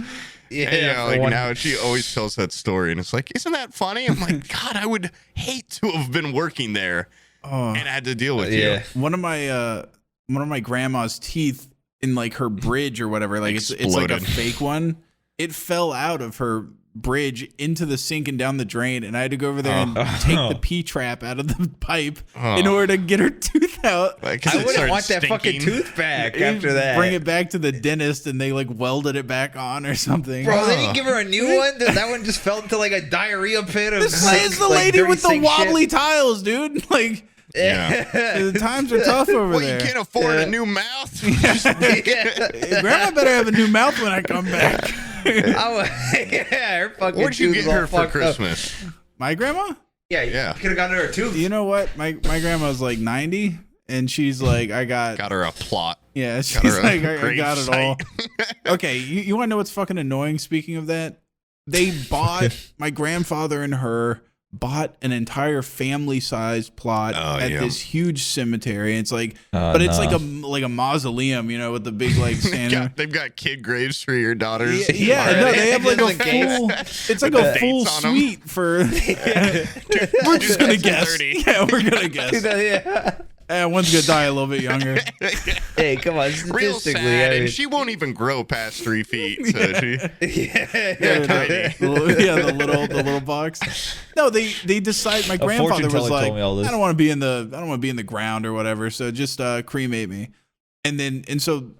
Yeah, and, you know, like now she always tells that story, and it's like, isn't that funny? I'm like, God, I would hate to have been working there and had to deal with you. One of my grandma's teeth in like her bridge or whatever, like it's like a fake one. It fell out of her bridge into the sink and down the drain, and I had to go over there and take the P-trap out of the pipe in order to get her tooth out. Like, I wouldn't want that fucking tooth back after that. Bring it back to the dentist, and they like welded it back on or something. Bro, they didn't give her a new one? That one just fell into like a diarrhea pit of This is the lady with the wobbly tiles, dude. Like, the times are tough over there. You can't afford a new mouth? Grandma better have a new mouth when I come back. Her fucking What'd you get her for Christmas? My grandma? Yeah. Could have gotten her a tooth. You know what? My grandma's like 90, and she's like, I got her a plot. Yeah, she's like, I got it all. Okay, you want to know what's fucking annoying? Speaking of that, they bought my grandfather and her bought an entire family-sized plot at this huge cemetery. It's like, but it's like a mausoleum, you know, with the big like standing. They've got kid graves for your daughters. Yeah, no, they have like a full. It's like a full suite for. We're just gonna guess. 30. Yeah, we're gonna guess. One's gonna die a little bit younger. Hey, come on, real sad, and she won't even grow past 3 feet. So she, the little box. No, they decide. My grandfather was like, I don't want to be in the ground or whatever. So just cremate me. And so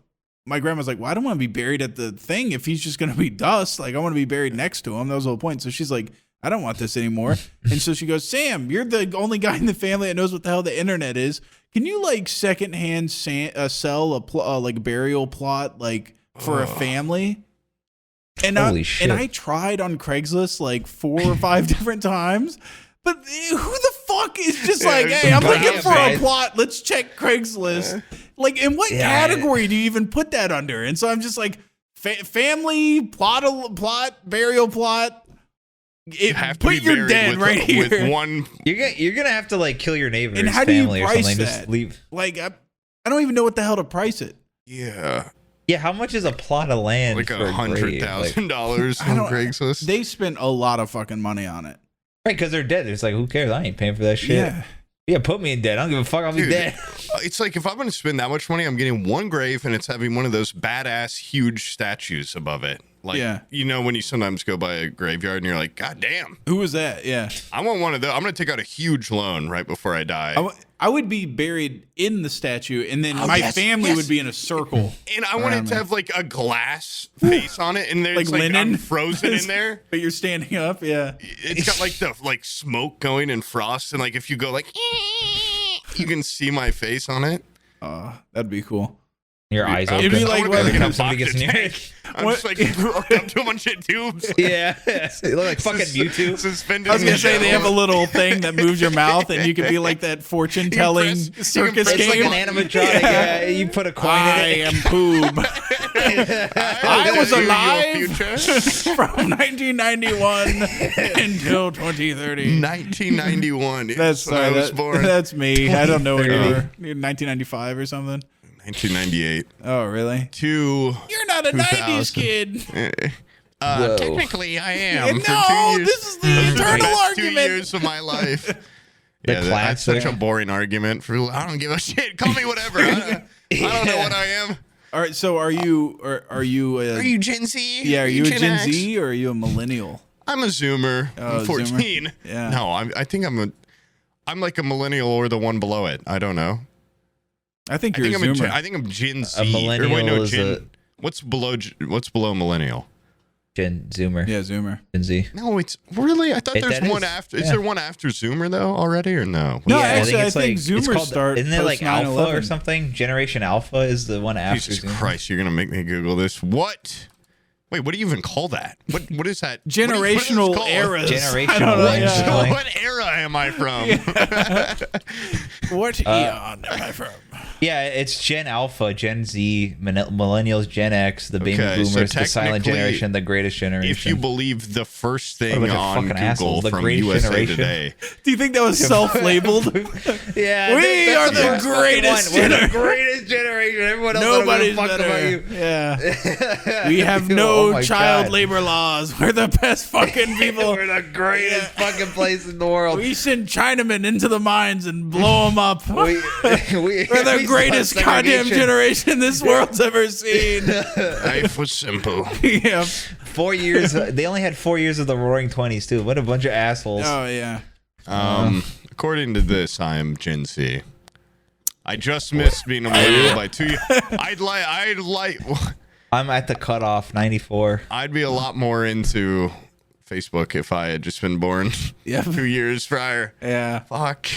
my grandma's like, well, I don't want to be buried at the thing if he's just gonna be dust. Like I want to be buried next to him. That was the whole point. So she's like, I don't want this anymore. And so she goes, Sam, you're the only guy in the family that knows what the hell the internet is. Can you like secondhand sell a like burial plot like for a family? And I tried on Craigslist like 4 or 5 different times, but who the fuck is just like, hey, I'm looking for a plot. Let's check Craigslist. Like, in what category do you even put that under? And so I'm just like, family plot, burial plot. Put your dead right here. With one, you're gonna have to like kill your neighbor's and how do family you or price something. That? Just leave. Like I don't even know what the hell to price it. Yeah. How much is a plot of land? Like $100,000 on Craigslist. They spent a lot of fucking money on it. Right, because they're dead. It's like, who cares? I ain't paying for that shit. Yeah, put me in dead. I don't give a fuck. I'll be dead. It's like if I'm going to spend that much money, I'm getting one grave and it's having one of those badass huge statues above it. Like, when you sometimes go by a graveyard and you're like, God damn. Who was that? Yeah. I want one of those. I'm going to take out a huge loan right before I die. I would be buried in the statue, and then my family would be in a circle. And I want it to have like a glass face on it, and there's like linen? I'm frozen in there. But you're standing up, yeah. It's got like the smoke going and frost, and like if you go like, you can see my face on it. That'd be cool. Your eyes open. It'd be like when somebody gets near it. I'm just like hooked up to a bunch of tubes. Yeah. They look like fucking Mewtwo. Suspended. I was going to say they have a little thing that moves your mouth and you can be like that fortune telling circus game. It's like an animatronic. Yeah. You put a coin in it. I am Poob. I was alive from 1991 until 2030. 1991. That's when I was born. That's me. I don't know when you were. 1995 or something. 1998. Oh, really? You're not a 90s kid. Technically, I am. No, this is the eternal argument. 2 years of my life. That's such a boring argument. I don't give a shit. Call me whatever. I don't know what I am. All right. So, are you Gen Z? Yeah. Are you a Gen Z or are you a millennial? I'm a Zoomer. I'm 14. Zoomer? Yeah. No, I think I'm like a millennial or the one below it. I don't know. I think you're a Zoomer. I think I'm Gen Z. A millennial is what's below millennial? Zoomer. Yeah, Zoomer. Gen Z. No, it's really. I thought there's one after. Is there one after Zoomer though already or no? No, actually, I think Zoomer started. Isn't it like Alpha or something? Generation Alpha is the one after. Jesus Christ, you're gonna make me Google this. What? Wait, what do you even call that? What is that? Generational eras. Generational. What era am I from? What eon am I from? Yeah, it's Gen Alpha, Gen Z, Millennials, Gen X, the baby boomers, the silent generation, the greatest generation. If you believe the first thing on Google from USA Today. Do you think that was self-labeled? Yeah. We are the greatest generation. We're the greatest generation. Everyone else Nobody's fuck better. About you. Yeah. We have no child labor laws. We're the best fucking people. We're the greatest fucking place in the world. We send Chinamen into the mines and blow them up. We're the greatest goddamn generation this world's ever seen. Life was simple. Yeah. 4 years. They only had 4 years of the Roaring 20s too. What a bunch of assholes. Oh yeah. According to this, I am Gen Z. I just missed being a millennial by 2 years. I'd like. I'm at the cutoff, 94. I'd be a lot more into Facebook if I had just been born 2 years prior. Yeah. Fuck.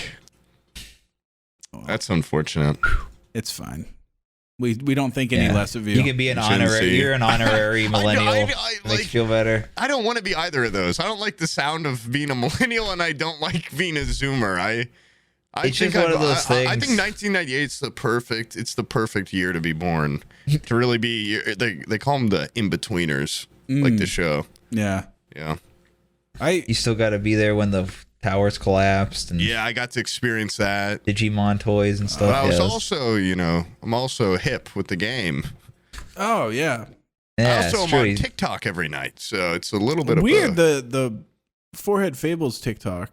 That's unfortunate. It's fine. We don't think any less of you. You can be an honorary. You're an honorary millennial. Makes you feel better. I don't want to be either of those. I don't like the sound of being a millennial, and I don't like being a Zoomer. It's just one of those things. I think 1998 is the perfect year to be born. To really be, they call them the in-betweeners, like the show. Yeah. Yeah. You still got to be there when the towers collapsed. And I got to experience that. Digimon toys and stuff. I was also, I'm also hip with the game. Oh, yeah. I also am on TikTok every night, so it's a little bit weird. Of the Forehead Fables TikTok.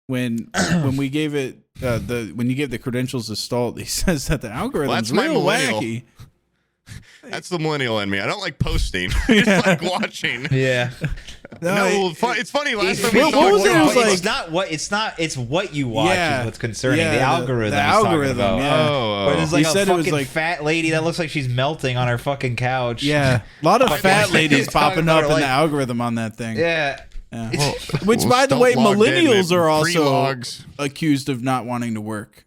When we gave it when you gave the credentials to Stalt, he says that the algorithm's real wacky. That's the millennial in me. I don't like posting. I just like watching. Yeah. It's funny. Last time we talked, it's what you watch is what's concerning. The algorithm. The algorithm. Yeah. Where there's like a fucking fat lady that looks like she's melting on her fucking couch. Yeah. A lot of fat ladies popping up in the algorithm on that thing. Yeah. Well, which, by the way, millennials are also accused of not wanting to work.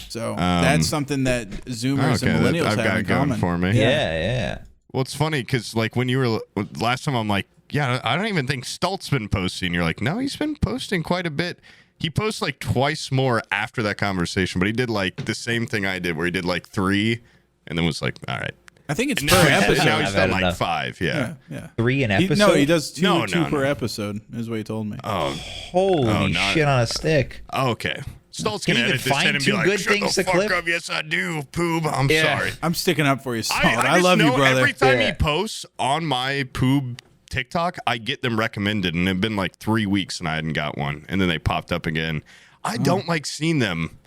So that's something that Zoomers and millennials have in common. For me. Yeah. Well, it's funny because like when you were last time, I'm like, I don't even think Stalt's been posting. You're like, no, he's been posting quite a bit. He posts like twice more after that conversation, but he did like the same thing I did, where he did like 3, and then was like, all right. I think it's per episode. Now he's done like 5, yeah. 3 an episode? No, he does two per episode, is what he told me. Oh, holy shit on a stick. Okay. Stalt's going to edit this in and be like, shut the fuck up. Yes, I do, Poob. I'm sorry. I'm sticking up for you, Stalt. I love you, brother. Every time he posts on my Poob TikTok, I get them recommended, and it's been like 3 weeks and I hadn't got one, and then they popped up again. I don't like seeing them,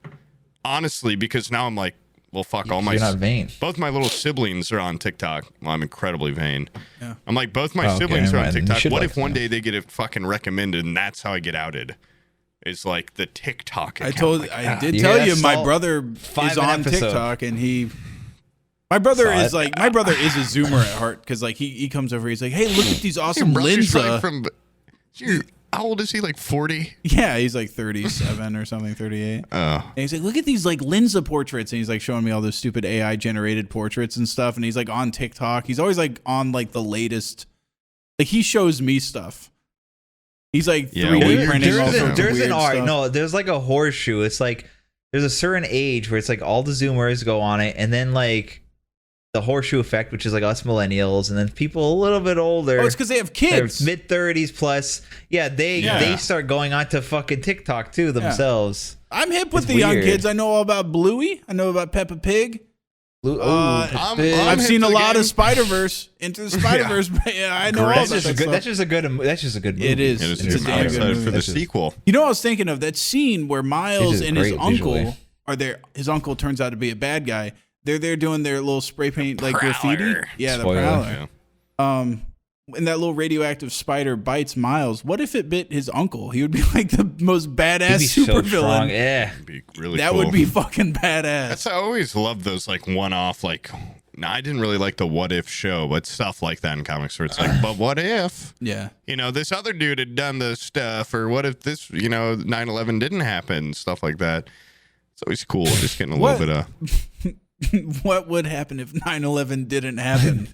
honestly, because now I'm like, well, fuck, all my... You're not vain. Both my little siblings are on TikTok. Well, I'm incredibly vain. Yeah. I'm like, both my siblings are on TikTok. What like if one day they get it fucking recommended and that's how I get outed? It's like the TikTok account. I did tell you my brother is on TikTok, and my brother is a Zoomer at heart, because like he comes over, he's like, hey, look at these awesome Linza. How old is he? Like 40? Yeah, he's like 37 or something, 38. Oh. And he's like, look at these like Linza portraits, and he's like showing me all those stupid AI generated portraits and stuff. And he's like on TikTok. He's always like on like the latest. Like he shows me stuff. He's like 3D printing all sorts of weird stuff. No, there's like a horseshoe. It's like there's a certain age where it's like all the Zoomers go on it, and then like the horseshoe effect, which is like us millennials, and then people a little bit older. Oh, it's because they have kids. Mid 30s plus. Yeah, they start going on to fucking TikTok too themselves. I'm hip with the young kids. I know all about Bluey. I know about Peppa Pig. I've seen a lot of Spider-Verse, Into the Spider-Verse. Yeah, I know all about that stuff. That's just a good movie. It is. It's a damn good movie. For the sequel. You know what I was thinking of? That scene where Miles and his uncle are there. His uncle turns out to be a bad guy. They're there doing their little spray paint like graffiti. Yeah, the Prowler. Yeah. And that little radioactive spider bites Miles. What if it bit his uncle? He would be like the most badass supervillain. Yeah, that'd be really that cool. Would be fucking badass. I always loved those like one-off like. No, I didn't really like the What If show, but stuff like that in comics where it's like, but what if? Yeah. You know, this other dude had done the stuff, or what if this, 9/11 didn't happen, stuff like that. It's always cool, just getting a little bit of. What would happen if 9/11 didn't happen?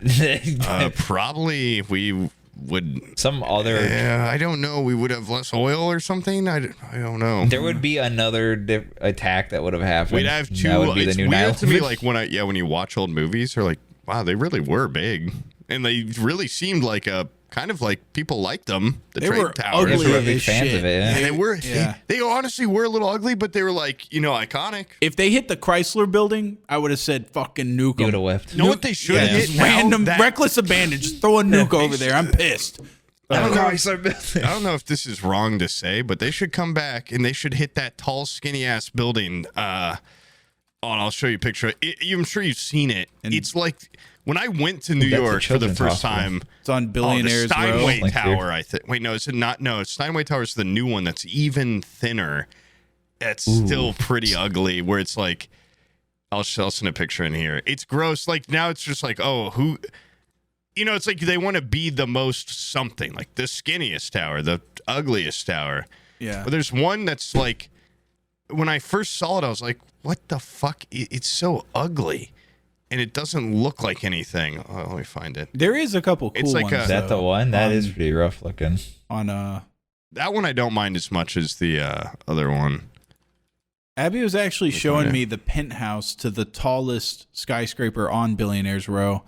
Probably we would some other. I don't know. We would have less oil or something. I don't know. There would be another attack that would have happened. We'd have two. That would be the new 9/11. To me, like when you watch old movies, they're like, wow, they really were big, and they really seemed like a. Kind of like people liked them. The trade towers. Ugly were big fans of it. Yeah. And they were. Yeah. They honestly were a little ugly, but they were like iconic. If they hit the Chrysler building, I would have said fucking nuke them. You would have whipped. Know what they should have hit? Random reckless abandon. Just throw a nuke over there. I'm pissed. I don't know if this is wrong to say, but they should come back and they should hit that tall, skinny ass building. I'll show you a picture. I'm sure you've seen it. And it's like. When I went to New York for the first time, it's on Billionaires the Steinway Tower. I think. Wait, no, is it not? No, Steinway Tower is the new one that's even thinner. That's still pretty ugly. Where it's like, I'll send a picture in here. It's gross. Like now, it's just like, who? It's like they want to be the most something, like the skinniest tower, the ugliest tower. Yeah. But there's one that's like, when I first saw it, I was like, what the fuck? It's so ugly. And it doesn't look like anything. Oh, let me find it. There is a couple cool ones. Is that the one? That is pretty rough looking. That one I don't mind as much as the other one. Abby was actually showing me the penthouse to the tallest skyscraper on Billionaires Row.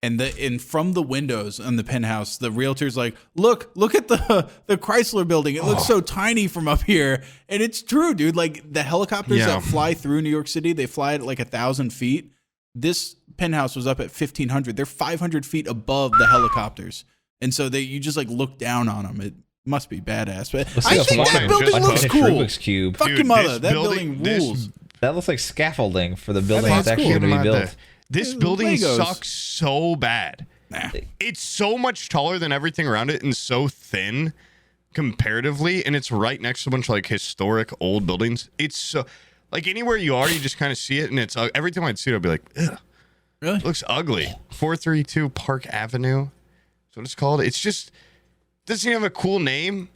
And from the windows on the penthouse, the realtor's like, look at the Chrysler building. It looks so tiny from up here. And it's true, dude. Like the helicopters that fly through New York City, they fly at like 1,000 feet. This penthouse was up at 1,500. They're 500 feet above the helicopters, and so you just like look down on them. It must be badass. But I think that building looks cool. Rubik's Cube. Fuck your mother. That building rules. That looks like scaffolding for the building that's actually going to be built. This building sucks so bad. Nah. It's so much taller than everything around it, and so thin comparatively, and it's right next to a bunch of like historic old buildings. It's so. Like anywhere you are, you just kind of see it, and it's every time I'd see it, I'd be like, ugh. Really? It looks ugly. 432 Park Avenue. That's what it's called. It's just doesn't even have a cool name.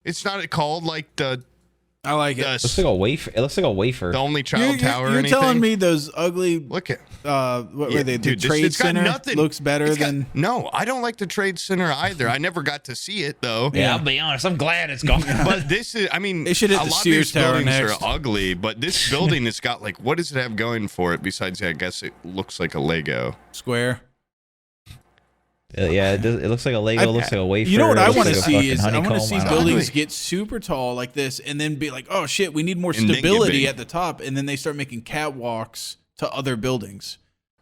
It's not called like the. I like it. It looks like a wafer. It looks like a wafer. The Only Child Tower. You're or anything. telling me those ugly. Look at. What were they? The Trade Center looks better than. No, I don't like the Trade Center either. I never got to see it though. Yeah, I'll be honest. I'm glad it's gone. But this is. I mean, they should hit the Sears Tower next. Are ugly, but this building has got like, what does it have going for it besides? I guess it looks like a Lego square. Yeah, it looks like a Lego. It looks like a wafer. You know what I want to see is I want to see buildings get super tall like this, and then be like, oh shit, we need more stability at the top, and then they start making catwalks to other buildings.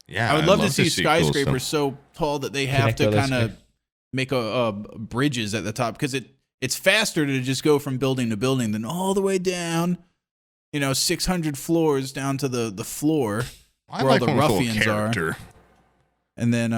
Yeah, I would love to see skyscrapers so tall that they have to kind of make bridges at the top, because it's faster to just go from building to building than all the way down. 600 floors down to the floor I where like all the ruffians are. And then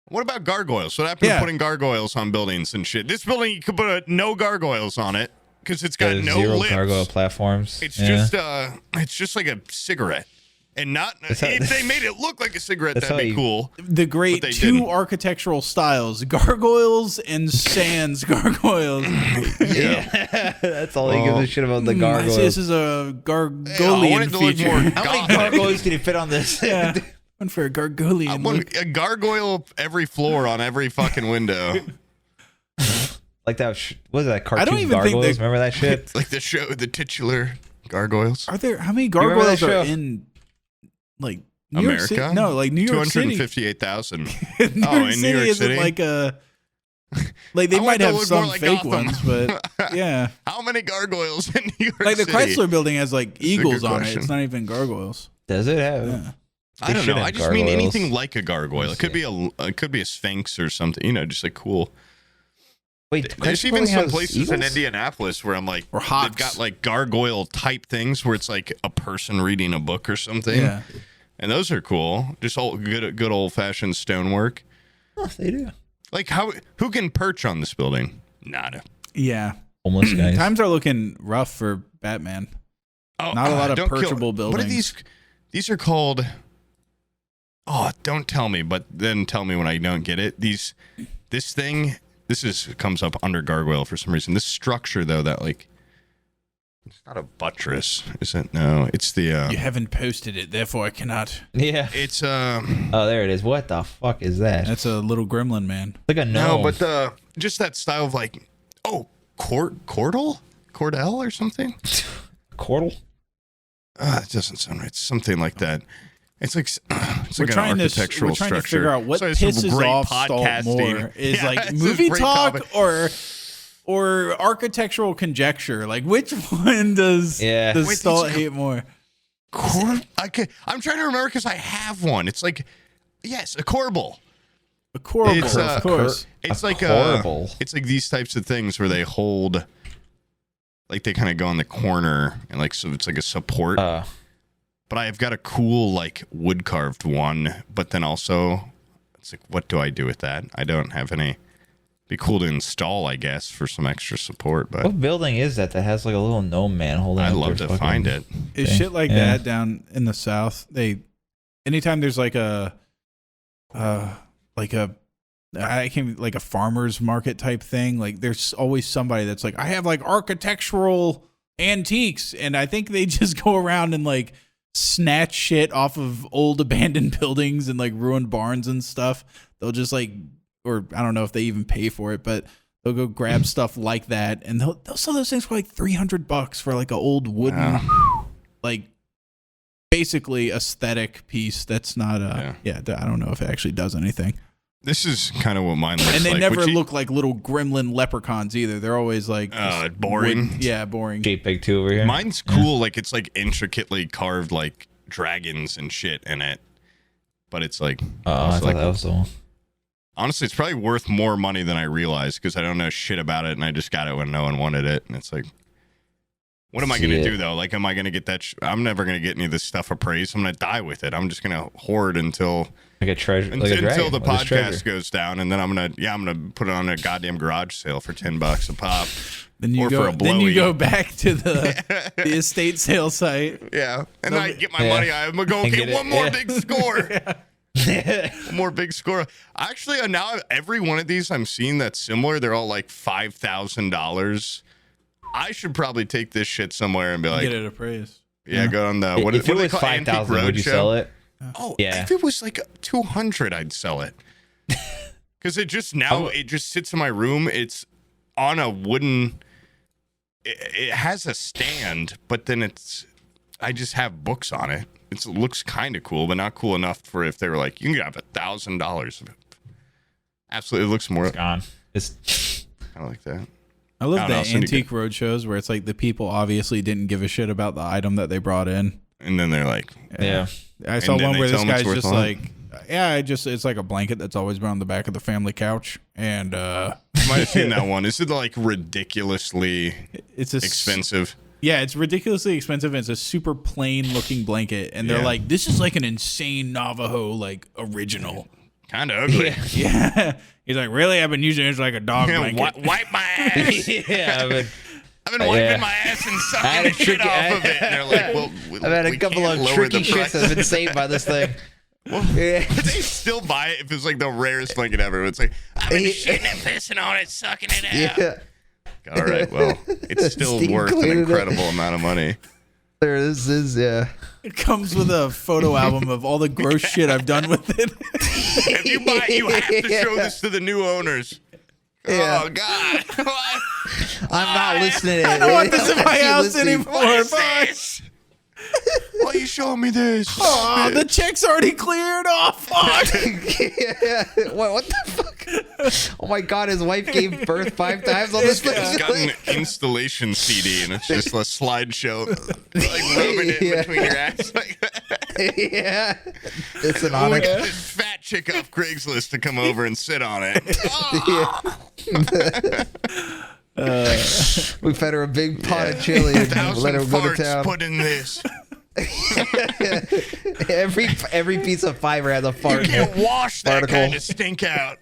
what about gargoyles? What happened to putting gargoyles on buildings and shit? This building, you could put no gargoyles on it because it's got no zero lips. gargoyle platforms. It's just like a cigarette. And not if they made it look like a cigarette, that'd be cool. The great two architectural styles: gargoyles and sans gargoyles. Yeah, that's all he gives a shit about the gargoyles. This is a gargoylian feature. How many gargoyles can you fit on this? Yeah. One for a gargoylian. I want a gargoyle every floor on every fucking window. Like that. What was that cartoon? I don't even gargoyles? think remember that shit? Like the show, the titular gargoyles. Are there? How many gargoyles are in? Like New America? York City? No, like New York City. 258,000. In New York City? Like they might have some like fake Gotham. Ones, but yeah. How many gargoyles in New York Like the City? Chrysler building has like eagles on it. It's not even gargoyles. Does it have? Yeah. I don't know. I just mean anything like a gargoyle. It could be a sphinx or something. Just like cool. Wait, there's even some places in Indianapolis where I'm like, or they've got like gargoyle type things where it's like a person reading a book or something. Yeah. And those are cool. Just good old fashioned stonework. Oh, they do. Like who can perch on this building? Nada. Yeah. Homeless guys. Times are looking rough for Batman. Oh, not a lot of perchable buildings. What are these? These are called. Oh, don't tell me, but then tell me when I don't get it. This thing. Comes up under gargoyle for some reason. This structure though, that like, it's not a buttress, is it? No, it's the. You haven't posted it, therefore I cannot. Yeah, it's Oh, there it is. What the fuck is that? That's a little gremlin man. Like a gnome. No, but just that style of like, cordell or something. Cordell. It doesn't sound right. It's something like that. It's like we're an trying architectural to structure. Figure out what pisses off Stalt more is like movie talk or architectural conjecture. Like which one does Stalt hate more? I'm trying to remember because I have one. It's like a corbel. A corbel, of course. It's like it's like these types of things where they hold, like they kind of go in the corner and like so it's like a support. But I've got a cool, like, wood-carved one, but then also, it's like, what do I do with that? I don't have any. Be cool to install, I guess, for some extra support. But what building is that has, like, a little gnome man holding I'd love to find it. It's shit like that down in the South. Anytime there's, like a farmer's market type thing, like, there's always somebody that's like, I have, like, architectural antiques, and I think they just go around and, like, snatch shit off of old abandoned buildings and like ruined barns and stuff. They'll just like, or I don't know if they even pay for it, but they'll go grab stuff like that and they'll sell those things for like $300 for like an old wooden, like basically aesthetic piece. That's not I don't know if it actually does anything. This is kind of what mine looks like. And they never look like little gremlin leprechauns either. They're always like boring. Boring. JPEG 2 over here. Mine's cool. Like it's like intricately carved like dragons and shit in it. But it's like I thought that was the one. Honestly, it's probably worth more money than I realized because I don't know shit about it and I just got it when no one wanted it. And it's like, what am I going to do though? Like, am I going to get that? I'm never going to get any of this stuff appraised. I'm going to die with it. I'm just going to hoard until. Like a treasure, until the podcast goes down, and then I'm gonna put it on a goddamn garage sale for $10 a pop. Then you go back to the estate sale site. Yeah, and then I get my money. I'm gonna go get one more big score. One more big score. Actually, now every one of these I'm seeing that's similar. They're all like $5,000. I should probably take this shit somewhere and be like, get it appraised. Yeah, go on the if it was 5,000, would you sell it? Oh, yeah. If it was like 200, I'd sell it. Because it just sits in my room. It's on a wooden. It has a stand, but then I just have books on it. It looks kind of cool, but not cool enough for if they were like, you can have $1,000. Absolutely, it looks more. It's gone. I like that. I love the antique roadshows where it's like the people obviously didn't give a shit about the item that they brought in. And then they're like, yeah. I saw one where this guy's just like, it's like a blanket that's always been on the back of the family couch. And I might have seen that one. Is it like ridiculously expensive? Yeah, it's ridiculously expensive. And it's a super plain looking blanket, and they're like, "This is like an insane Navajo like original." Kind of ugly. Yeah. He's like, "Really? I've been using it as like a dog blanket." Wipe my ass. Yeah, I've been wiping my ass and sucking the shit off of it. And they're like, well, I've had a couple of tricky shits that have been saved by this thing. Well, they still buy it if it's like the rarest blanket ever. It's like, I've been shitting and pissing on it, sucking it out. Yeah. All right, well, it's still worth an incredible amount of money. There, this is, It comes with a photo album of all the gross shit I've done with it. If you buy it, you have to show this to the new owners. Yeah. Oh, God. What? I'm not listening to it. I don't want this in my house anymore. What is this? Why are you showing me this? Oh, the check's already cleared off. Fuck. Yeah. What the fuck? Oh my God, his wife gave birth 5 times on this thing. It's got an installation CD, and it's just a slideshow, like rubbing it between your ass. Yeah. It's an honor. We got this fat chick off Craigslist to come over and sit on it. We fed her a big pot of chili and let her go to town. Put in this. Every piece of fiber has a fart. You can't wash that kind of stink out.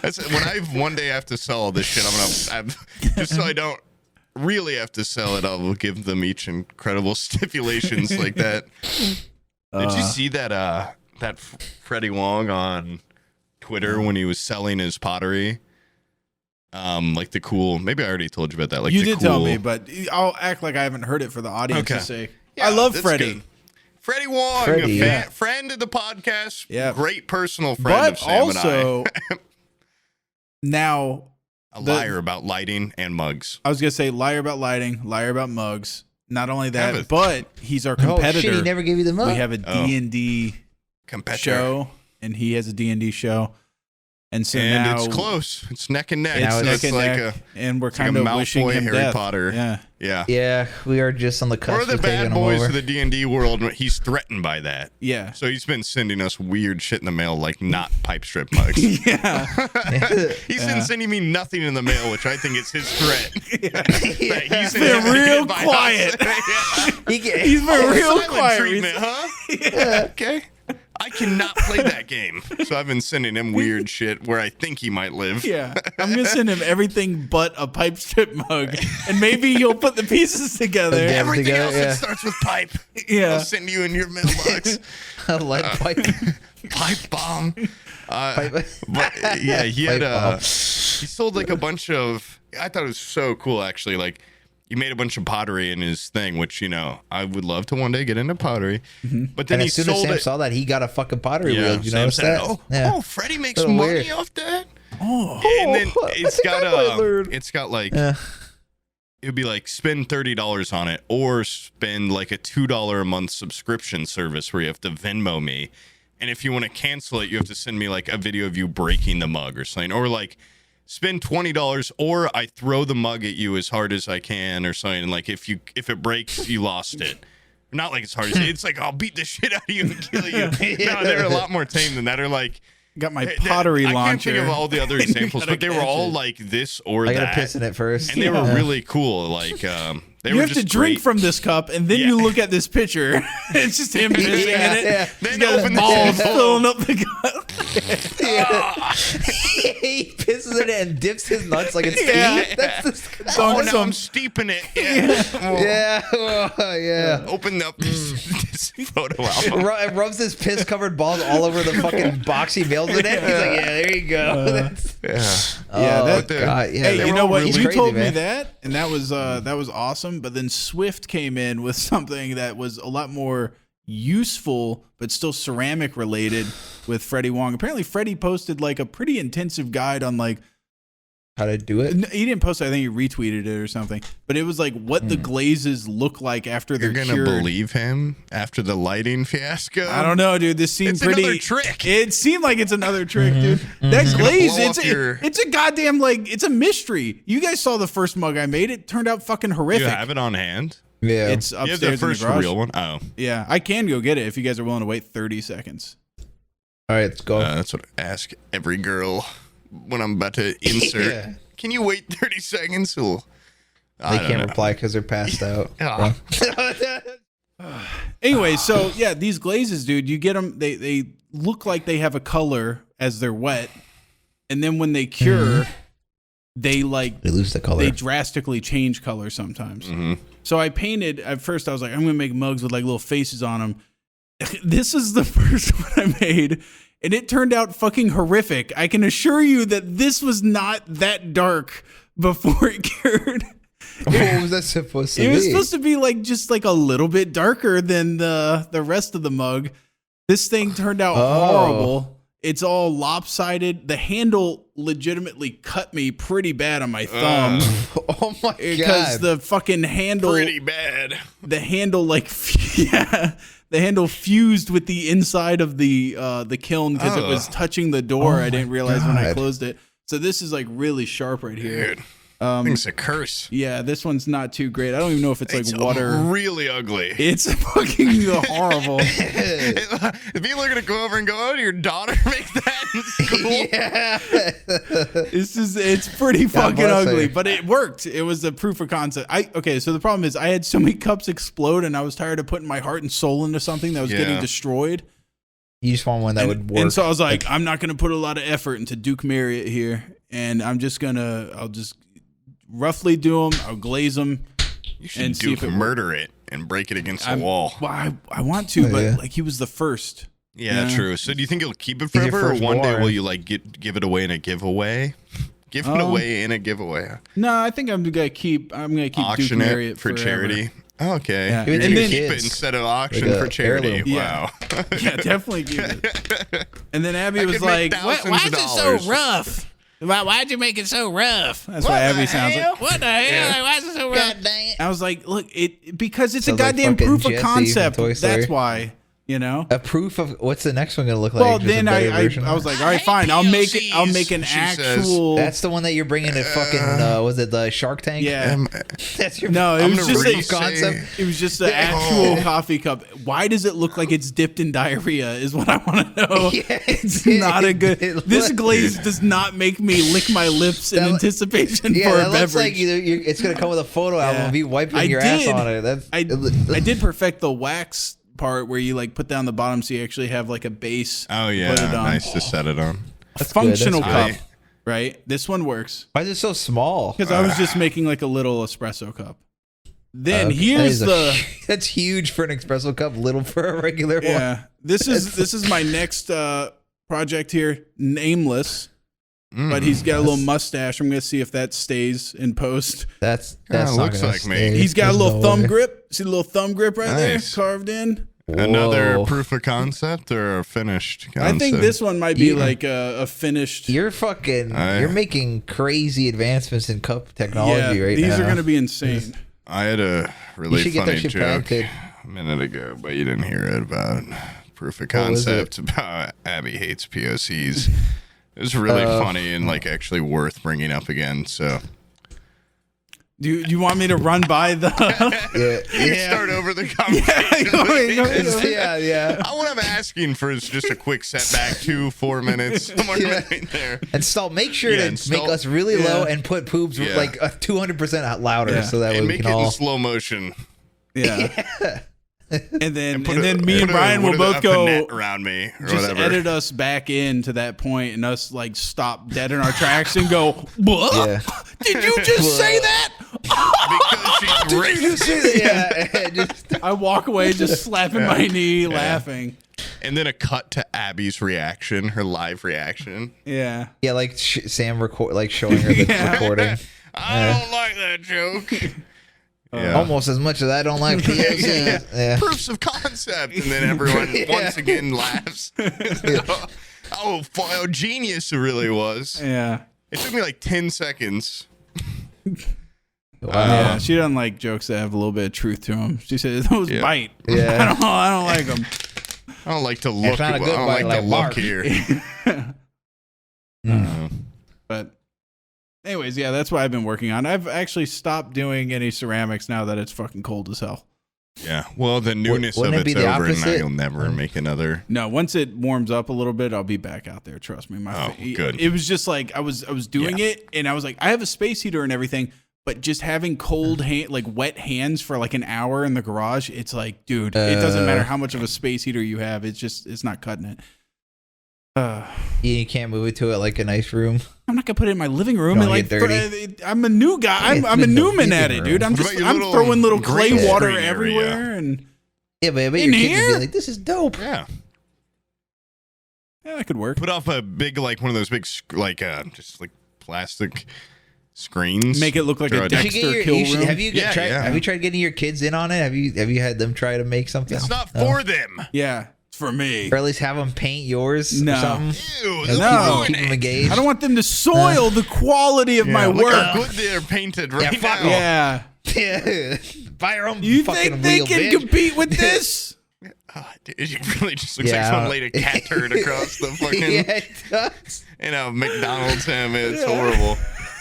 That's when I one day have to sell all this shit. I'm just so I don't really have to sell it. I'll give them each incredible stipulations like that. Did you see that Freddie Wong on Twitter when he was selling his pottery? Like the cool. Maybe I already told you about that. Like you did tell me, but I'll act like I haven't heard it for the audience's sake. Yeah, I love Freddie. Good. Freddie Wong, friend of the podcast. Yeah, great personal friend of Sam also, and I. Now, a liar about lighting and mugs. I was gonna say liar about lighting, liar about mugs. Not only that, but he's our competitor. Oh shit! He never gave you the mug. We have a D&D show, and he has a D&D show. And so now it's close. It's neck and neck. It's neck and neck, and we're kind of wishing him Harry death. Potter. Yeah. We are just on the cusp. We're the bad boys of the D&D world. He's threatened by that. Yeah. So he's been sending us weird shit in the mail, like not pipe strip mugs. He's been sending me nothing in the mail, which I think is his threat. He's been real quiet. He's been real quiet. Treatment, huh? Yeah. Okay. I cannot play that game. So I've been sending him weird shit where I think he might live. Yeah. I'm going to send him everything but a pipe strip mug. And maybe you'll put the pieces together. Everything else that starts with pipe. Yeah. I'll send you in your mailbox. A lead pipe. Pipe bomb. But yeah, he had he sold like a bunch of, I thought it was so cool actually. Like, he made a bunch of pottery in his thing, which, you know, I would love to one day get into pottery. Mm-hmm. But then as soon as Sam saw that, he got a fucking pottery wheel. You know that? Freddie makes money off that? And then it's got like, it would be like spend $30 on it or spend like a $2 a month subscription service where you have to Venmo me. And if you want to cancel it, you have to send me like a video of you breaking the mug or something. Or like, spend $20 or I throw the mug at you as hard as I can or something. And like if it breaks, you lost it. Not like it's hard as it's like I'll beat the shit out of you and kill you. No, they're a lot more tame than that. They're like got my pottery launcher. I can't think of all the other examples, but they were all like this or that. I gotta piss in it first. And they were really cool. Like you have to drink from this cup, and then you look at this picture. It's just him pissing in it. Yeah. He's got his balls filling up the cup. He pisses in it and dips his nuts like it's tea. That's disgusting. I'm steeping it. Yeah. Open up this photo album. Rubs his piss-covered balls all over the fucking box he mails it in. He's like, yeah, there you go. God. Hey, you know what? You told me that, and that was awesome. But then Swift came in with something that was a lot more useful, but still ceramic related with Freddie Wong. Apparently, Freddie posted like a pretty intensive guide on like how to do it. He didn't post it. I think he retweeted it or something. But it was like what the glazes look like after they're cured. You're gonna believe him after the lighting fiasco? I don't know, dude. This seemed pretty. Another trick. It seemed like it's another trick, dude. That glaze, it's a goddamn like it's a mystery. You guys saw the first mug I made. It turned out fucking horrific. You have it on hand? Yeah, it's upstairs. You have the first in the garage. real one? Oh, yeah. I can go get it if you guys are willing to wait 30 seconds. All right, let's go. That's what I ask every girl when I'm about to insert Can you wait 30 seconds? They can't reply because they're passed out. Anyway, so yeah, these glazes, dude, you get them. They look like they have a color as they're wet, and then when they cure, they lose the color. They drastically change color sometimes. So I painted at first. I was like, I'm gonna make mugs with like little faces on them. This is the first one I made, and it turned out fucking horrific. I can assure you that this was not that dark before it cured. What was that supposed to be? It was supposed to be like just like a little bit darker than the rest of the mug. This thing turned out horrible. It's all lopsided. The handle legitimately cut me pretty bad on my thumb. Oh my god! Because the fucking handle, pretty bad. The handle, the handle fused with the inside of the kiln because it was touching the door. I didn't realize when I closed it. So this is like really sharp right here. Dude. I think it's a curse. Yeah, this one's not too great. I don't even know if it's like water. Really ugly. It's fucking horrible. If people are gonna go over and go, "Oh, did your daughter make that in school?" Yeah. It's pretty fucking ugly, but it worked. It was a proof of concept. So the problem is I had so many cups explode, and I was tired of putting my heart and soul into something that was getting destroyed. You just want one that would work. And so I was like, I'm not gonna put a lot of effort into Duke Marriott here, and I'll just roughly do them. I'll glaze them. You should murder it and break it against the wall. Well, I want to, but like he was the first. Yeah, true. So do you think you'll keep it forever, or one day will you like give it away in a giveaway? Give it away in a giveaway. No, I think I'm gonna keep auction Duke Marriott it for forever. charity. Oh, okay. Yeah. And then keep it instead of auction for charity. Yeah. Wow. Yeah, definitely keep it. And then Abby was like, "Why is it so rough? Why'd you make it so rough?" That's what Abby sounds like. What the hell? Yeah. Why is it so rough? God dang it. I was like, look, because it's Sounds a goddamn like proof of Jesse concept. from Toy Story. That's why, a proof of what's the next one gonna look like? Well, Just then a better version I of was it? like, all right, fine. I'll make an actual. That's the one that you're bringing to fucking. Was it the Shark Tank? Yeah. That's your. No, it was just a concept. It was just an actual coffee cup. Why does it look like it's dipped in diarrhea? Is what I want to know. Yeah, it's not a good. This glaze does not make me lick my lips in anticipation for a that beverage. looks like it's gonna come with a photo album of you wiping your ass on it. I did perfect the wax part where you like put down the bottom so you actually have like a base. Oh yeah, put it on. nice to set it on. A functional cup, right? This one works. Why is it so small? Because I was just making like a little espresso cup. Then here's that's huge for an espresso cup, little for a regular one. Yeah, this is my next project here, nameless. But he's got a little mustache. I'm gonna see if that stays in post. That's looks like me. He's got a little thumb grip. See the little thumb grip right there, carved in. Another proof of concept or a finished concept? I think this one might be like a finished. You're making crazy advancements in cup technology right now. These are gonna be insane. I had a really funny joke a minute ago, but you didn't hear it about proof of concept about Abby hates POCs. It was really funny and like actually worth bringing up again. So, do you want me to run by the? Start over the conversation. Yeah. What I'm asking for is just a quick setback, 2-4 minutes, somewhere right there. And make sure to make us really low and put Poobs like 200% louder, so that way we make can it all in slow motion. Yeah. And then me and Brian will both go net around me or just whatever. edit us back in to that point and us like stop dead in our tracks and go, what? Did you just say that? Because she's racist. Yeah. I walk away just slapping my knee, laughing. And then a cut to Abby's reaction, her live reaction. Yeah. Yeah, like Sam showing her the recording. I don't like that joke. Almost as much as I don't like POCs. Proofs of concept. And then everyone once again laughs. How genius it really was. Yeah. It took me like 10 seconds. Yeah, she doesn't like jokes that have a little bit of truth to them. She says those bite. Yeah. I don't like them. I don't like to look. I don't like to look here. But anyways, yeah, that's what I've been working on. I've actually stopped doing any ceramics now that it's fucking cold as hell. Yeah. Well, the newness of it's over, and now you'll never make another. No, once it warms up a little bit, I'll be back out there. Trust me. Good. It was just like I was doing it, and I was like, I have a space heater and everything, but just having cold wet hands for like an hour in the garage, it's like, dude, it doesn't matter how much of a space heater you have. It's not cutting it. You can't move it to like a nice room. I'm not gonna put it in my living room. And I'm a new guy. I'm a Newman at it, dude. I'm throwing little clay water everywhere, and but your kids would be like, this is dope. Yeah, that could work. Put off a big one of those big just like plastic screens. Make it look like a Dexter kill room. Have you tried getting your kids in on it? Have you had them try to make something? It's not for them. Yeah. For me, or at least have them paint yours. No, or something. Ew, keep them engaged. I don't want them to soil the quality of my work. Look how good they're painted right now. Yeah. Buy your own. You think they can compete with this? Dude, it really just looks like someone laid a cat turd across the fucking. It does. McDonald's ham. It's horrible.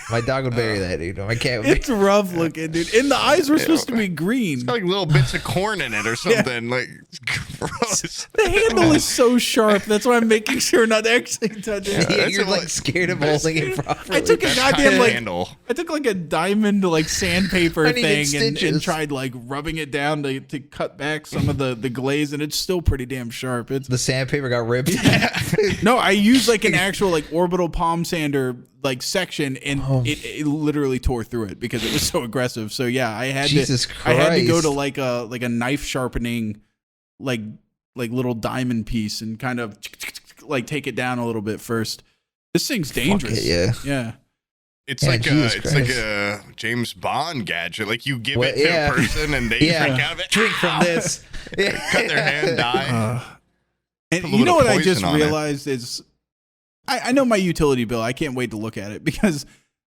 My dog would bury that, dude. My cat would. It's rough looking, dude. And the eyes were supposed to be green. It's got like little bits of corn in it or something. Like, it's gross. The handle is so sharp. That's why I'm making sure not to actually touch it. Yeah, you're like scared of holding it properly. I took a goddamn handle. I took like a diamond sandpaper thing and tried like rubbing it down to cut back some of the glaze, and it's still pretty damn sharp. The sandpaper got ripped. No, I used like an actual like orbital palm sander section, and it literally tore through it because it was so aggressive. So yeah, I had to go to like a knife sharpening like little diamond piece and kind of like take it down a little bit first. This thing's dangerous. Yeah. It's like a James Bond gadget. Like you give it to a person and they drink out of it. Drink from this. Cut their hand, die. And you know what I just realized is I know my utility bill. I can't wait to look at it because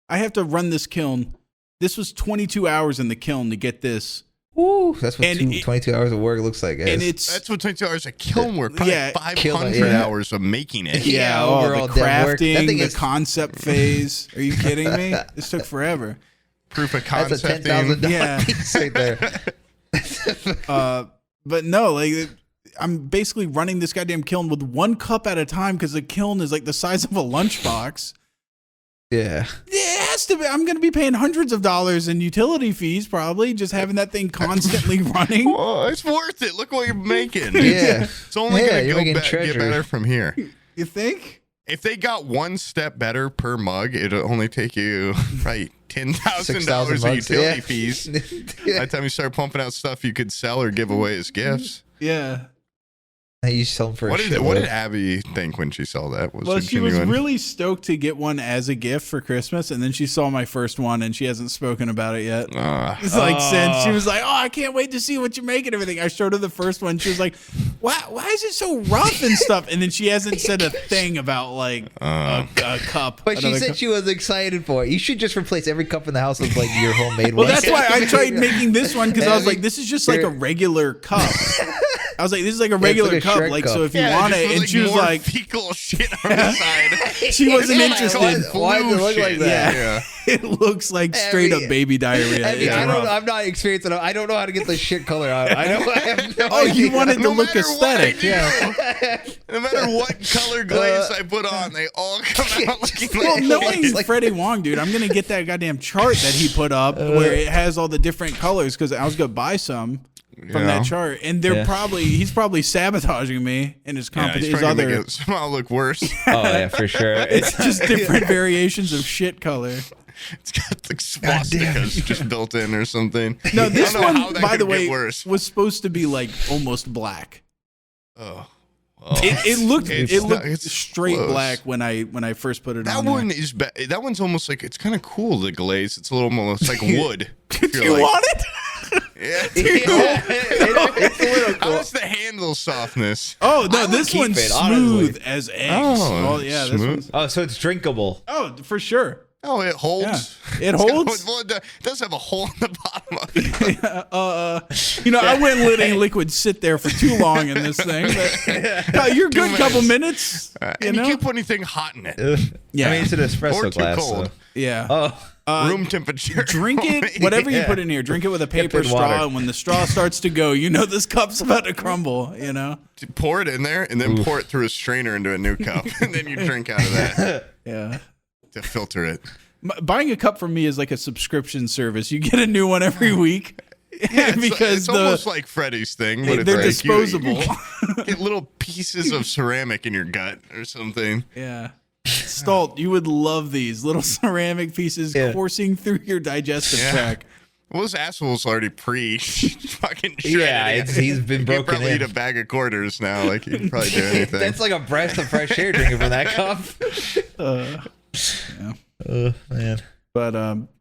I have to run this kiln. This was 22 hours in the kiln to get this. Ooh, that's what 22 hours of work looks like. And that's what 22 hours of kiln work. Probably 500 hours of making it. Yeah, overall the crafting, the concept phase. Are you kidding me? This took forever. Proof of concept. That's a $10,000 piece right there. But no, I'm basically running this goddamn kiln with one cup at a time because the kiln is like the size of a lunchbox. Yeah. It has to be. I'm going to be paying hundreds of dollars in utility fees probably just having that thing constantly running. Oh, it's worth it. Look what you're making. Yeah. It's only going to get better from here. You think? If they got one step better per mug, it'll only take you $10,000 in utility fees. By the time you start pumping out stuff you could sell or give away as gifts. Yeah. You sell them for what did Abby think when she saw that? She was really stoked to get one as a gift for Christmas, and then she saw my first one, and she hasn't spoken about it yet. Since she was like, "Oh, I can't wait to see what you make and everything." I showed her the first one. She was like, "Why is it so rough and stuff?" And then she hasn't said a thing about like a cup. But she said she was excited for it. You should just replace every cup in the house with like your homemade one. Well, that's why I tried making this one because I was like, "This is just like a regular cup." I was like, "This is like a regular cup." Like, so if you want it, and she was like, fecal shit on the side. She wasn't interested. Why does it look like that? Yeah. It looks like straight up baby diarrhea. I'm not experienced enough. I don't know how to get the shit color out. I have no idea. You want it to look aesthetic. No matter what color glaze I put on, they all come out looking like knowing Freddie Wong, dude, I'm going to get that goddamn chart that he put up where it has all the different colors because I was going to buy some from that chart, and he's probably sabotaging me in his competition. He's make it somehow look worse. Oh yeah, for sure. It's just different variations of shit color. It's got like swastikas just built in or something. No, this one, by the way, was supposed to be like almost black. Oh. It looked straight close. Black when I first put it on. That one's almost like it's kind of cool. The glaze, it's a little almost like wood. Do you want it? Yeah, it's a little cool. How's the handle softness? Oh no, this one's smooth as eggs. Oh yeah, smooth. So it's drinkable. Oh, for sure. Oh, it holds. Yeah. It holds. It does have a hole in the bottom of it. I wouldn't let any liquid sit there for too long in this thing. But, you're good. Couple minutes. And you can't put anything hot in it. Yeah, I mean it's an espresso glass. Cold. So. Yeah. Oh. Room temperature. Drink it, whatever you put in here. Drink it with a paper straw, and when the straw starts to go, you know this cup's about to crumble. You know. Pour it in there, and then pour it through a strainer into a new cup, and then you drink out of that. Yeah. To filter it. Buying a cup from me is like a subscription service. You get a new one every week. Yeah, because it's almost like Freddie's thing, but they're it's disposable. You get little pieces of ceramic in your gut or something. Yeah. Stolt, you would love these little ceramic pieces coursing through your digestive tract. Well, this asshole's already fucking shredded. Yeah, he's been broken in. He probably eat a bag of quarters now. Like, he can probably do anything. That's like a breath of fresh air drinking from that cup. Yeah. Oh, man. But,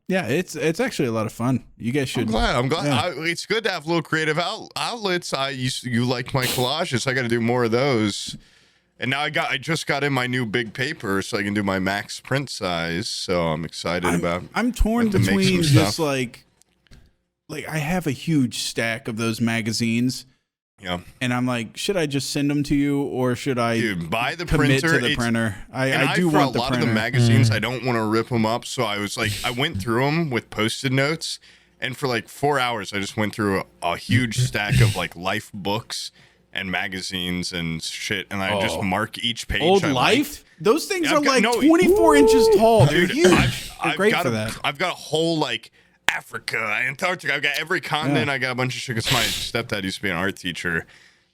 yeah, it's actually a lot of fun. You guys should. I'm glad. Yeah. It's good to have little creative outlets. You like my collages. I got to do more of those. And now I just got in my new big paper, so I can do my max print size. So I'm excited about. I'm torn between just like I have a huge stack of those magazines. Yeah. And I'm like, should I just send them to you, or should I buy the commit printer to the printer? I do for want a lot of the magazines. I don't want to rip them up, so I was like, I went through them with Post-it notes, and for like 4 hours, I just went through a huge stack of like Life books and magazines and shit, and I just mark each page. Old Life? Those things are like 24 inches tall. They're huge. They're great for that. I've got a whole like Africa, Antarctica. I've got every continent. I got a bunch of shit because my stepdad used to be an art teacher.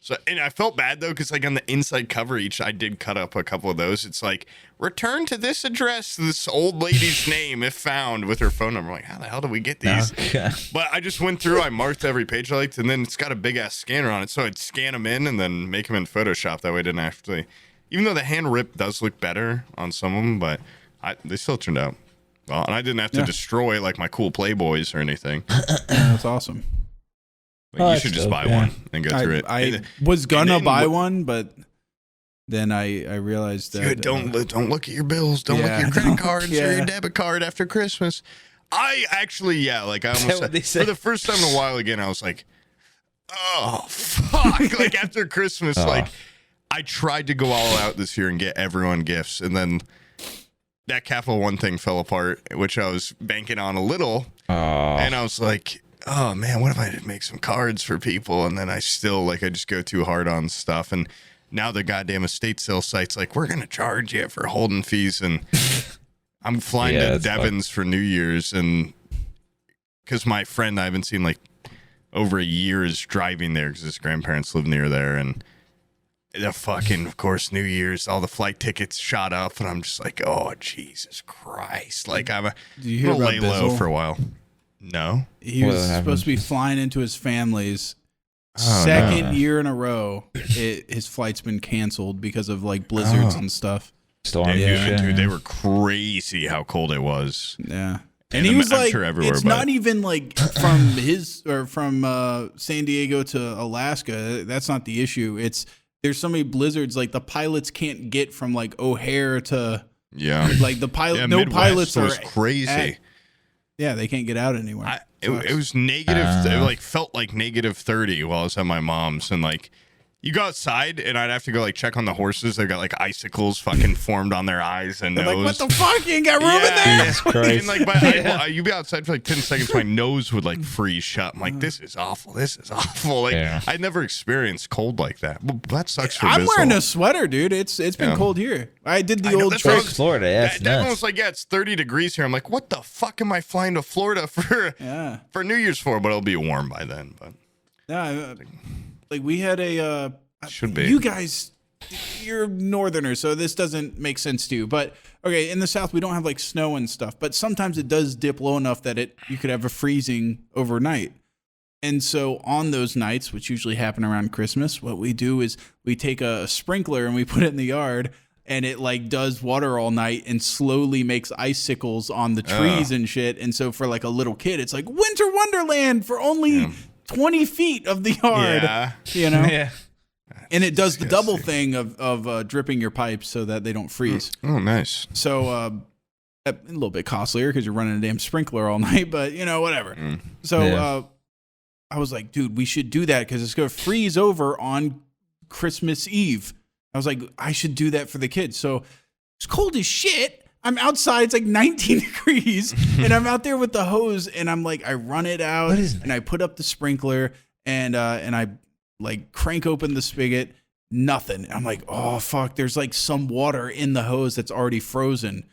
So, and I felt bad though, because like on the inside cover, I did cut up a couple of those. It's like, return to this address, this old lady's name if found, with her phone number. I'm like, how the hell do we get these? Okay. But I just went through, I marked every page I liked, and then it's got a big ass scanner on it. So I'd scan them in and then make them in Photoshop. That way I didn't actually, even though the hand rip does look better on some of them, but they still turned out well. And I didn't have to destroy like my cool Playboys or anything. That's awesome. Like, you should just buy one and go through it. I was gonna buy one, but then I realized that don't look at your bills. Don't look at your credit cards or your debit card after Christmas. I actually, like I almost said, for the first time in a while again, I was like, oh fuck! Like after Christmas, like I tried to go all out this year and get everyone gifts, and then that Capital One thing fell apart, which I was banking on a little, and I was like, oh man, what if I did make some cards for people? And then I still I just go too hard on stuff. And now the goddamn estate sale site's like, we're going to charge you for holding fees. And I'm flying to Devon's for New Year's. And because my friend I haven't seen like over a year is driving there because his grandparents live near there. And the fucking, of course, New Year's, all the flight tickets shot up. And I'm just like, oh, Jesus Christ. Like I'm going to lay low for a while. No. He was supposed to be flying into his family's second year in a row. His flight's been canceled because of like blizzards and stuff. Storm. Dude, they were crazy how cold it was. Yeah. And he was like, it's not even like from from San Diego to Alaska. That's not the issue. There's so many blizzards, like the pilots can't get from like O'Hare to like the pilot. No Midwest pilots was crazy. Yeah, they can't get out anywhere. It was negative. It felt like negative 30 while I was at my mom's, and like you go outside, and I'd have to go like check on the horses. They've got like icicles fucking formed on their eyes and nose. Like, what the fuck? You ain't got room in there? Jesus Christ. And like, you'd be outside for like 10 seconds, my nose would like freeze shut. I'm like, this is awful. This is awful. Like, I'd never experienced cold like that. Well, that sucks for I'm wearing a sweater, dude. It's been cold here. I did the old trick. Florida. Everyone was like, it's 30 degrees here. I'm like, what the fuck am I flying to Florida for New Year's for? But it'll be warm by then. But like we had a should be. You guys, you're northerners, so this doesn't make sense to you. But okay, in the South we don't have like snow and stuff, but sometimes it does dip low enough that you could have a freezing overnight. And so on those nights, which usually happen around Christmas, what we do is we take a sprinkler and we put it in the yard, and it like does water all night and slowly makes icicles on the trees and shit. And so for like a little kid, it's like winter wonderland for only 20 feet of the yard. Yeah. You know? Yeah. And it does the double thing of dripping your pipes so that they don't freeze. Oh, nice. So a little bit costlier because you're running a damn sprinkler all night, but whatever. So I was like, dude, we should do that because it's going to freeze over on Christmas Eve. I was like, I should do that for the kids. So it's cold as shit, I'm outside. It's like 19 degrees, and I'm out there with the hose, and I'm like, I run it out, and I put up the sprinkler, and I like crank open the spigot. Nothing. I'm like, oh fuck, there's like some water in the hose that's already frozen.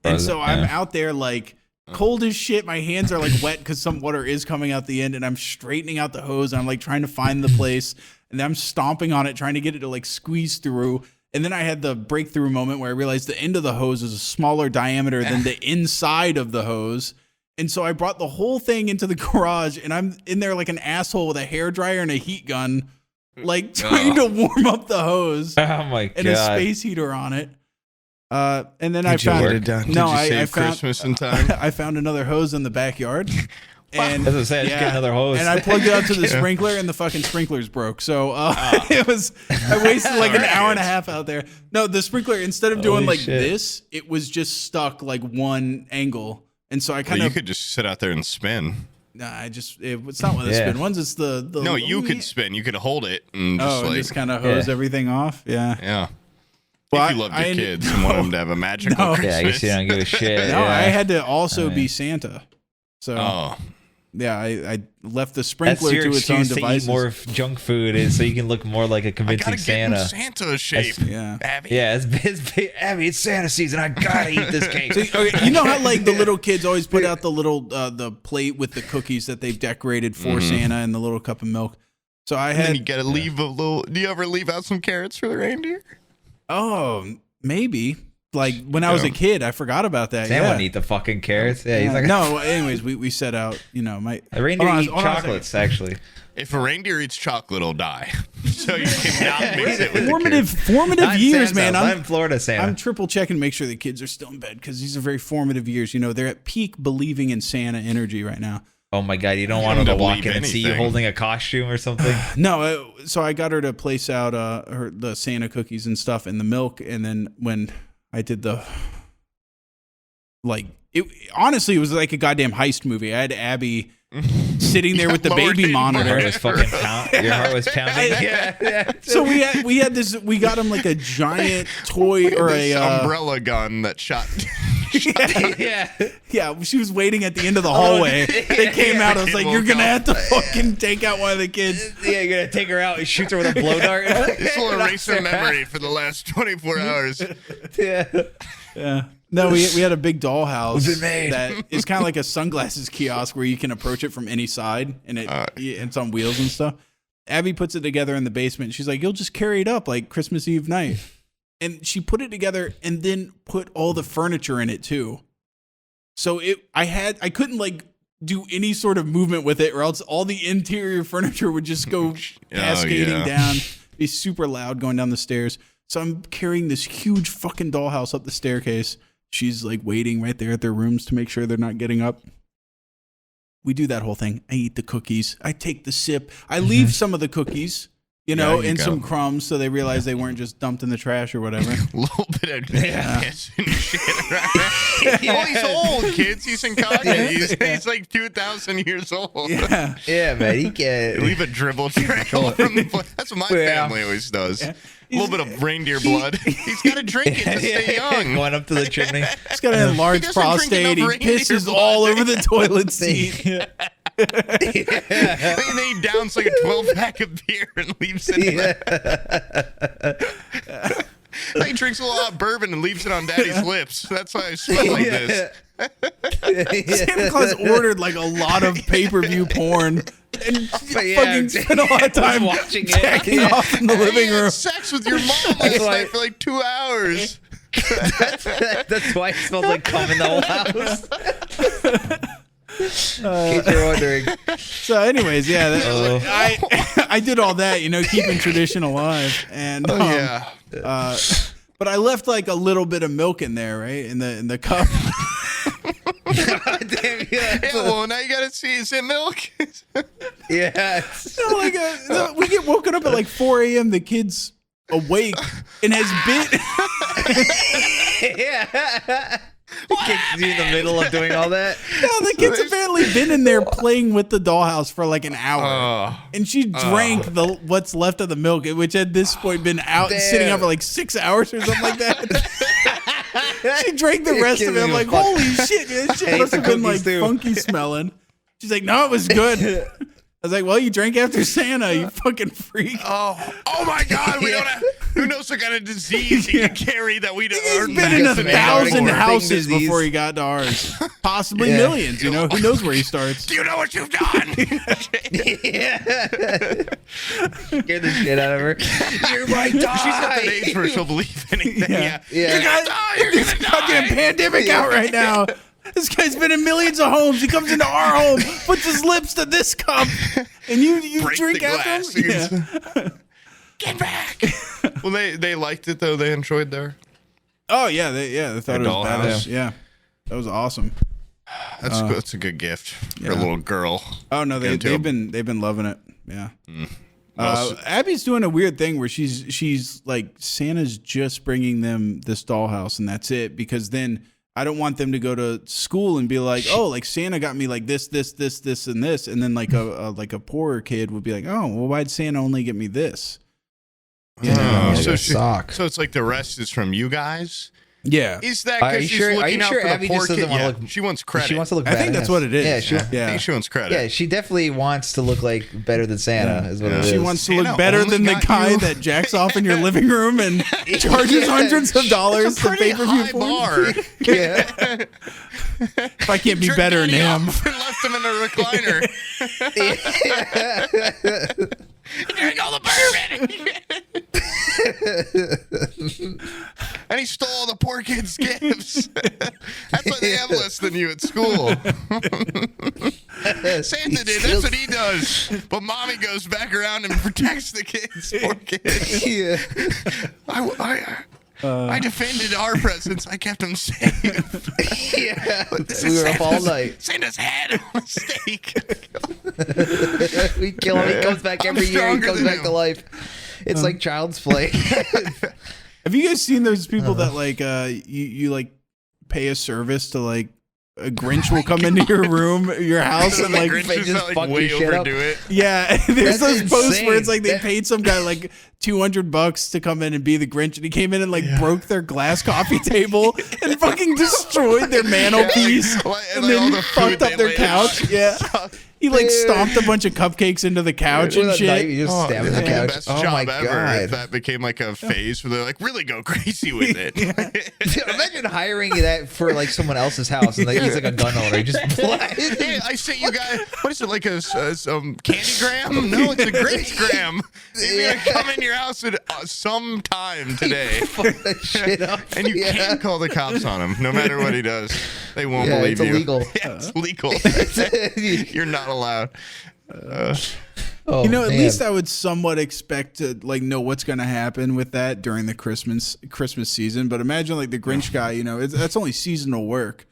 And so I'm out there like cold as shit. My hands are like wet because some water is coming out the end, and I'm straightening out the hose, and I'm like trying to find the place, and I'm stomping on it, trying to get it to like squeeze through. And then I had the breakthrough moment where I realized the end of the hose is a smaller diameter than the inside of the hose. And so I brought the whole thing into the garage, and I'm in there like an asshole with a hairdryer and a heat gun, like trying to warm up the hose. Oh my God. And a space heater on it. And then I found Christmas in time? I found another hose in the backyard. And as I said, just get another hose. And I plugged it up to the sprinkler, and the fucking sprinklers broke. So I wasted like an hour and a half out there. No, the sprinkler, instead of doing like this, it was just stuck like one angle. And so I kind of... You could just sit out there and spin. Nah, it's not one of the spin ones. It's the no, you could spin. You could hold it and just kind of hose everything off. Yeah. Yeah. Well, if you love your kids and want them to have a magical Christmas. Yeah, I guess you don't give a shit. No, I had to also be Santa. So... Yeah, I left the sprinkler to its own devices. Eat more junk food is so you can look more like a convincing Santa. Get in Santa shape. Abby. Yeah, Abby, it's Santa season. I gotta eat this cake. So, okay, you know how like the little kids always put out the little the plate with the cookies that they've decorated for Santa and the little cup of milk. So I had. And then you gotta leave a little. Do you ever leave out some carrots for the reindeer? Oh, maybe. Like when I was a kid, I forgot about that. Sam wouldn't eat the fucking carrots. Yeah, he's like, no. Anyways, we set out. You know, the reindeer eat chocolates. Actually, if a reindeer eats chocolate, it'll die. So you cannot mix it with formative years, Santa's man. I'm Florida Santa. I'm triple checking to make sure the kids are still in bed because these are very formative years. You know, they're at peak believing in Santa energy right now. Oh my God, you don't want them to walk in and see you holding a costume or something? No, so I got her to place out the Santa cookies and stuff and the milk, and then when I did honestly, it was like a goddamn heist movie. I had Abby sitting there with the baby monitor. Your heart was pounding. Yeah. So we had this. We got him like a giant toy or a umbrella gun that shot. Yeah. She was waiting at the end of the hallway. They came out. I was like, "You're gonna have to fucking take out one of the kids." Yeah, you're gonna take her out and shoot her with a blow dart. This will erase her memory for the last 24 hours. Yeah. No, we had a big dollhouse that is kind of like a sunglasses kiosk where you can approach it from any side, and it's on wheels and stuff. Abby puts it together in the basement. She's like, "You'll just carry it up like Christmas Eve night." And she put it together and then put all the furniture in it too. So I couldn't like do any sort of movement with it, or else all the interior furniture would just go cascading down, be super loud going down the stairs. So I'm carrying this huge fucking dollhouse up the staircase. She's like waiting right there at their rooms to make sure they're not getting up. We do that whole thing. I eat the cookies. I take the sip. I leave some of the cookies. And some crumbs, so they realized they weren't just dumped in the trash or whatever. A little bit of piss and shit, right? Well, he's old, kids. He's incognito. He's like 2,000 years old. Yeah, man. He can leave a dribble trail from the place. That's what my family always does. Yeah. A little bit of reindeer blood. He's got to drink it to stay young. Going up to the chimney. He's got an enlarged prostate. He pisses all over the toilet seat. And then he downs like a 12-pack of beer and leaves it in there. He drinks a lot of bourbon and leaves it on Daddy's lips. That's why I smell like this. Santa Claus ordered like a lot of pay-per-view porn and fucking spent a lot of time watching it, jacking off in the living room. Had sex with your mom last night for like 2 hours. That's why it smells like cum in the whole house. In case you're wondering. So anyways, I did all that, keeping tradition alive. And but I left like a little bit of milk in there, right? In the cup. God damn, well, now you gotta see, is it milk? Yeah. We get woken up at like 4 a.m. The kid's awake and has been Yeah. Kicks you in the middle of doing all that. No, the kid's apparently been in there playing with the dollhouse for like an hour, and she drank what's left of the milk, which at this point been sitting out for like 6 hours or something like that. She drank the rest of it. I'm like, holy shit, this shit must have been like funky smelling. She's like, no, it was good. I was like, well, you drank after Santa, you fucking freak. Oh my God, we don't have. Who knows what kind of disease he can carry that we don't. He's been in 1,000 houses before he got to ours. Possibly millions, you know? Who knows where he starts? Do you know what you've done? Scared the shit out of her. You might die. She's at that age where she'll believe anything. Yeah. You're gonna die. You're gonna die. Fucking pandemic out right now. This guy's been in millions of homes. He comes into our home, puts his lips to this cup, and you drink after him? Yeah. Get back. Well, they liked it, though. They enjoyed their... Oh, yeah. They thought it was badass. Yeah. That was awesome. That's a good gift for a little girl. Oh, no, they've been loving it. Yeah. Abby's doing a weird thing where she's like, Santa's just bringing them this dollhouse, and that's it, because then... I don't want them to go to school and be like, oh, like Santa got me like this, and this, and then like a poorer kid would be like, oh, well, why'd Santa only get me this? Yeah, so it's like the rest is from you guys. Yeah, is that because she's looking out for the poor kid? She wants credit. She wants to look. I think that's what it is. I think she wants credit. Yeah, she definitely wants to look like better than Santa. Is what it is. She wants to look better than the guy that jacks off in your living room and charges hundreds of dollars to pay-per-view porn. Yeah. If I can't be better than him, and left him in a recliner. Drink all the bourbon. And he stole all the poor kids' gifts. That's why they have less than you at school. Santa did. That's what he does. But mommy goes back around and protects the kids. Poor kids. Yeah. I defended our presents. I kept them safe. Yeah. We were up all night. Santa's head on a stake. We kill him. He comes back every year. He comes back to life. It's like child's play. Have you guys seen those people that like you like pay a service to like a Grinch will come into your room, your house, and like just fuck way shit overdo it. Yeah, there's those posts where it's like they paid some guy like $200 to come in and be the Grinch, and he came in and like broke their glass coffee table and fucking destroyed their mantelpiece, and then fucked up their couch. Yeah. He like stomped a bunch of cupcakes into the couch and shit. You just stabbed the couch. Best job ever. If that became like a phase where they're like, really go crazy with it. Dude, imagine hiring that for like someone else's house and like he's like a gun owner. He just hey, I sent you guys. What is it, like a candy gram? No, it's a Grinch gram. He's gonna come in your house at some time today. Fuck that shit up. And you can't call the cops on him, no matter what he does. They won't believe it's you. Illegal. Yeah, it's legal. You're not allowed. At least I would somewhat expect to like know what's going to happen with that during the Christmas season. But imagine like the Grinch guy, that's only seasonal work.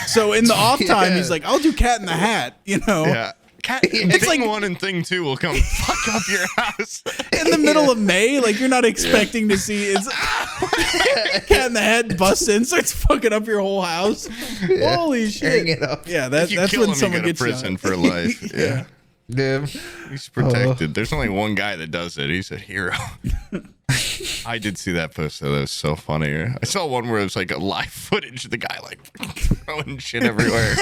So in the off time, he's like, I'll do Cat in the Hat, Yeah. It's like 1 and Thing 2 will come fuck up your house in the middle of May. Like you're not expecting to see it's Cat in the Hat busts in, starts fucking up your whole house. Yeah. Holy shit! Yeah, that's when someone gets prison for life. Yeah. Damn. He's protected. There's only one guy that does it. He's a hero. I did see that post, though. That was so funny. I saw one where it was like a live footage of the guy like throwing shit everywhere.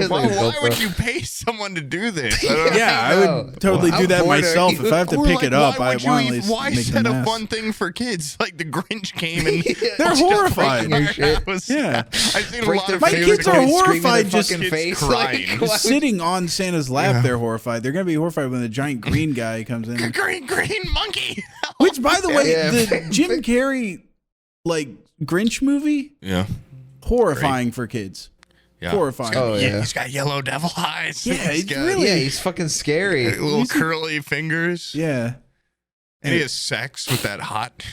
Why would you pay someone to do this? I would totally do that myself. If I have to pick it up, I want at least why set a fun thing for kids? Like the Grinch came and they're horrified. I've seen a lot of my kids are horrified just crying. Sitting on Santa's lap. They're horrified. They're gonna be horrified when the giant green guy comes in. Green monkey. Which, by the way, the Jim Carrey like Grinch movie, horrifying for kids. Yeah. Horrifying. Oh yeah, he's got yellow devil eyes. Yeah, he's fucking scary. Little curly fingers. Yeah, and he has sex with that hot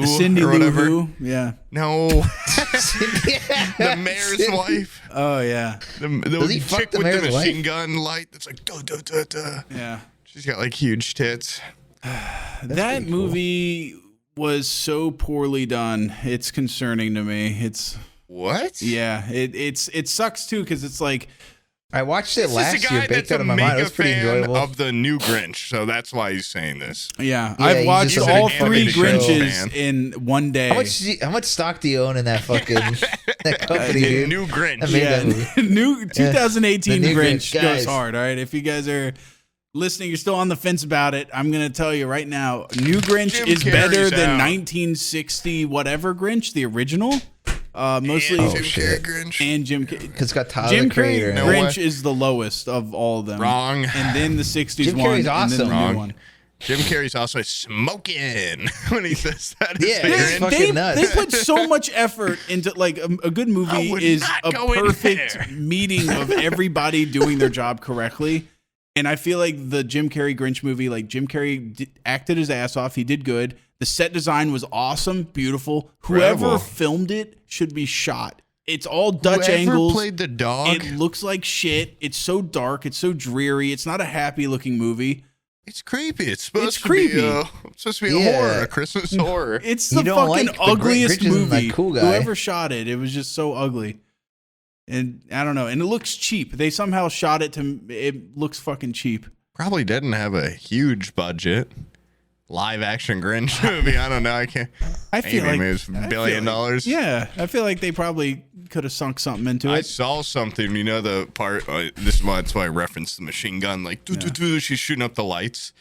Cindy or whatever. Lou Who. Yeah. No. The mayor's wife. Oh yeah. The chick with the machine gun light that's like duh, duh, duh, duh. Yeah. She's got like huge tits. That movie was so poorly done. It's concerning to me. It's what? Yeah, it sucks too because it's like I watched it last year, baked out of my mind. It was pretty enjoyable. Of the new Grinch, so that's why he's saying this. Yeah, I've watched all 3 Grinches in one day. How much stock do you own in that fucking that company, dude? New Grinch. New 2018 Grinch goes hard. All right, if you guys are listening, you're still on the fence about it, I'm gonna tell you right now, New Grinch is better than 1960 whatever Grinch, the original. Mostly Jim Carrey Grinch and Jim Carrey. Because it's got Tyler Jim the Creator. Carrey Grinch is the lowest of all of them. Wrong. And then the 60s Jim one, Carrey's awesome. and then the new one. Jim Carrey's also smoking when he says that. They put so much effort into like a good movie is a perfect meeting of everybody doing their job correctly. And I feel like the Jim Carrey Grinch movie, like Jim Carrey acted his ass off. He did good. The set design was awesome, beautiful. Whoever filmed it should be shot. It's all Dutch angles. Played the dog. It looks like shit. It's so dark. It's so dreary. It's not a happy looking movie. It's creepy. It's supposed to be a horror, a Christmas horror. It's the fucking ugliest movie. Cool guy. Whoever shot it, it was just so ugly. And I don't know. And it looks cheap. They somehow shot it it looks fucking cheap. Probably didn't have a huge budget. Live action Grinch movie. I don't know. I feel like it was $1 billion. Yeah. I feel like they probably could have sunk something into it. I saw something, you know, the part, that's why I referenced the machine gun, like, she's shooting up the lights.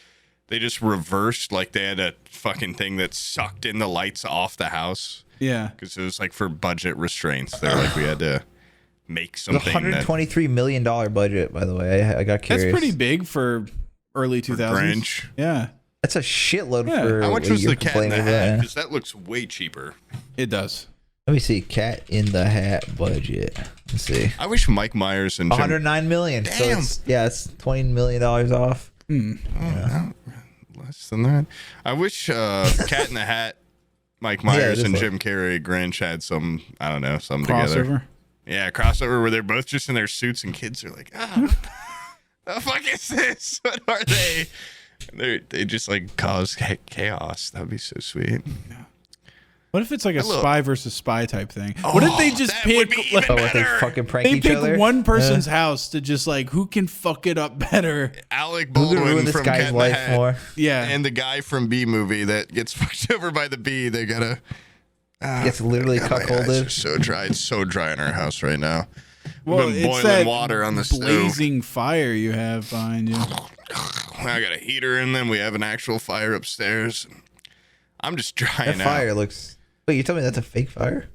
They just reversed, like they had a fucking thing that sucked in the lights off the house. Yeah. Because it was like for budget restraints. They're like, we had to make something. $123 million budget, by the way. I got curious. That's pretty big for early 2000s. Grinch. Yeah. That's a shitload for how much was the Cat in the Hat? Because that looks way cheaper. It does. Let me see. Cat in the Hat budget. Let's see. I wish Mike Myers and $109 million. Damn. So it's $20 million off. Less than that. I wish Cat in the Hat, Mike Myers and Jim Carrey, Grinch had some, I don't know, some together. Yeah, crossover where they're both just in their suits and kids are like, the fuck is this? What are they? They just like cause chaos. That'd be so sweet. Yeah. What if it's like a spy versus spy type thing? What if they just pick what they fucking prank each other? They pick one person's house to just like who can fuck it up better. Alec Baldwin from guy's life more. Yeah, and the guy from Bee Movie that gets fucked over by the bee. They gotta gets literally cuckolded. So dry. It's so dry in our house right now. Well, We've been boiling water on the blazing fire you have behind you. I got a heater in them. We have an actual fire upstairs. I'm just drying out. That fire looks. Wait, you told me that's a fake fire?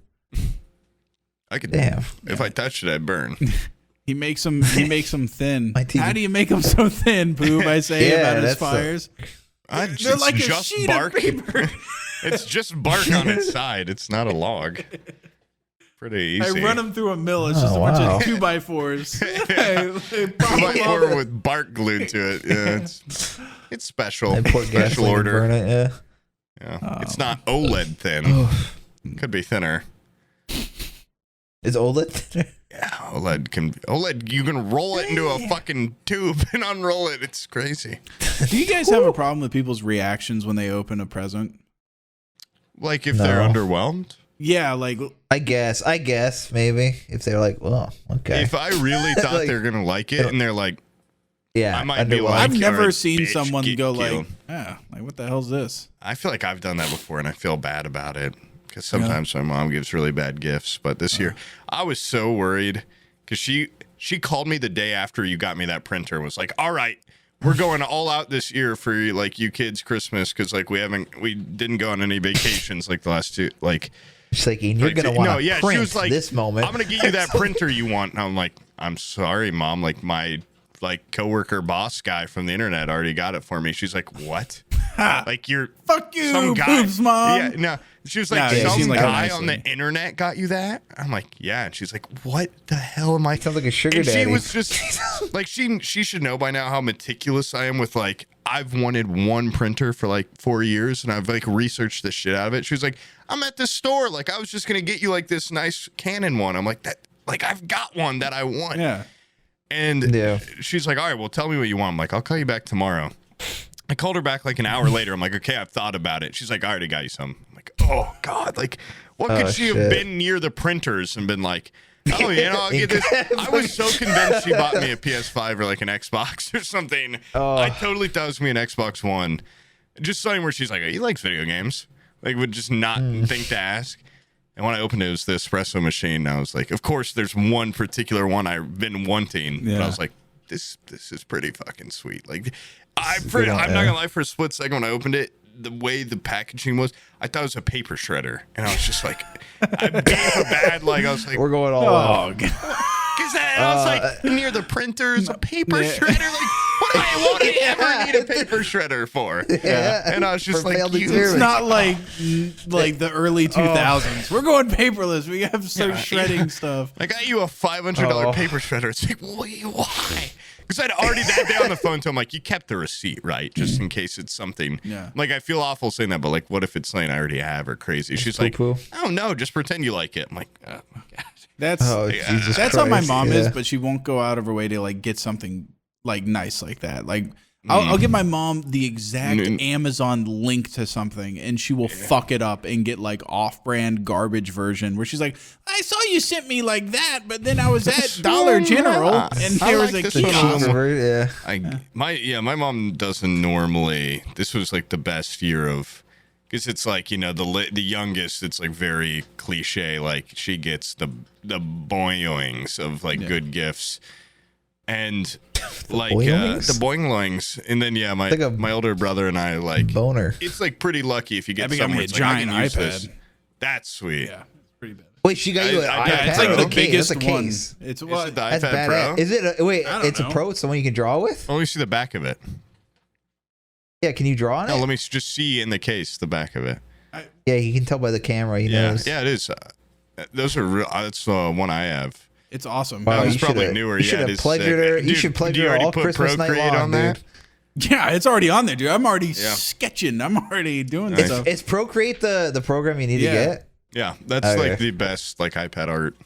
I could. Damn. If I touched it, I'd burn. He makes them thin. How do you make them so thin, Poob? I say about his fires. They're like a sheet bark. Of paper. It's just bark on its side. It's not a log. Pretty easy. I run them through a mill. It's just a bunch of 2x4s. 2x4 with bark glued to it. Yeah, it's special. Special order. Burn it, yeah. It's not OLED thin. Could be thinner. Is OLED thinner? Yeah, OLED. You can roll it into a fucking tube and unroll it. It's crazy. Do you guys have a problem with people's reactions when they open a present? Like if they're underwhelmed? Yeah, like I guess maybe if they're like, well, okay. If I really thought like, they're gonna like it, and they're like, yeah, I might be like, I've never seen someone go like, like what the hell's this? I feel like I've done that before, and I feel bad about it because sometimes my mom gives really bad gifts. But this year, I was so worried because she called me the day after you got me that printer and was like, all right, we're going all out this year for like you kids' Christmas because like we didn't go on any vacations like the last two like. She's like, you're going to want to print she was like, this moment. I'm going to get you that printer you want. And I'm like, I'm sorry, Mom. Like, my coworker boss guy from the internet already got it for me. She's like, what? Like, you're... Fuck you, some guy. Boobs, Mom. Yeah, no. She was like, some guy on the internet got you that? I'm like, yeah. And she's like, what the hell am I... Sounds like a sugar daddy. She was just... like, she should know by now how meticulous I am with, like... I've wanted one printer for like 4 years and I've like researched the shit out of it. She was like, I'm at the store. Like, I was just going to get you like this nice Canon one. I'm like, I've got one that I want. Yeah. And she's like, all right, well, tell me what you want. I'm like, I'll call you back tomorrow. I called her back like an hour later. I'm like, okay, I've thought about it. She's like, I already got you some. I'm like, oh God, like what could she have been near the printers and been like, Oh, I'll get this. I was so convinced she bought me a PS5 or like an Xbox or something. I totally thought it was me an Xbox One. Just something where she's like, he likes video games. Like, would just not think to ask. And when I opened it, it was the espresso machine. And I was like, of course, there's one particular one I've been wanting. Yeah. But I was like, this is pretty fucking sweet. Like, I'm not gonna lie, for a split second when I opened it, the way the packaging was, I thought it was a paper shredder, and I was just like, I gave a bad like. I was like, we're going all out. Because I was like, near the printer is a paper shredder. Like, what do I ever need a paper shredder for? Yeah. And I was just like, it's not like the early 2000s. We're going paperless. We have to start shredding stuff. I got you a $500 paper shredder. It's like, why? Because I'd already that day on the phone to him, like, you kept the receipt, right? Just in case it's something. Yeah. Like, I feel awful saying that, but like, what if it's something I already have or crazy? She's like, oh no, just pretend you like it. I'm like, oh my God. That's how my mom is, but she won't go out of her way to like get something like nice like that. Like, I'll give my mom the exact Amazon link to something, and she will fuck it up and get like off-brand garbage version where she's like, I saw you sent me like that, but then I was at Dollar General and there was a kiosk. My mom doesn't normally. This was like the best year of, because it's like, the youngest. It's like very cliche. Like, she gets the boingings of like good gifts. And like the boinglings, and then my older brother and I like boner. It's like pretty lucky if you get somewhere. It's giant like, iPad. That's sweet. Yeah, it's pretty bad. Wait, she got you an iPad? It's like the biggest that's a case. One. It's what? Is it the that's iPad Pro? Is it? It's a Pro. It's the one you can draw with. Let me see the back of it. Yeah, can you draw on it? No, let me just see in the case the back of it. Yeah, you can tell by the camera. He knows. Yeah, it is. Those are real. That's one I have. It's awesome. Wow, it's probably newer. You should have pleasured her. You should pleasure her all Christmas night long, on that? Yeah, it's already on there, dude. I'm already sketching. I'm already doing stuff. Is Procreate the program you need to get? Yeah, that's like the best like iPad art.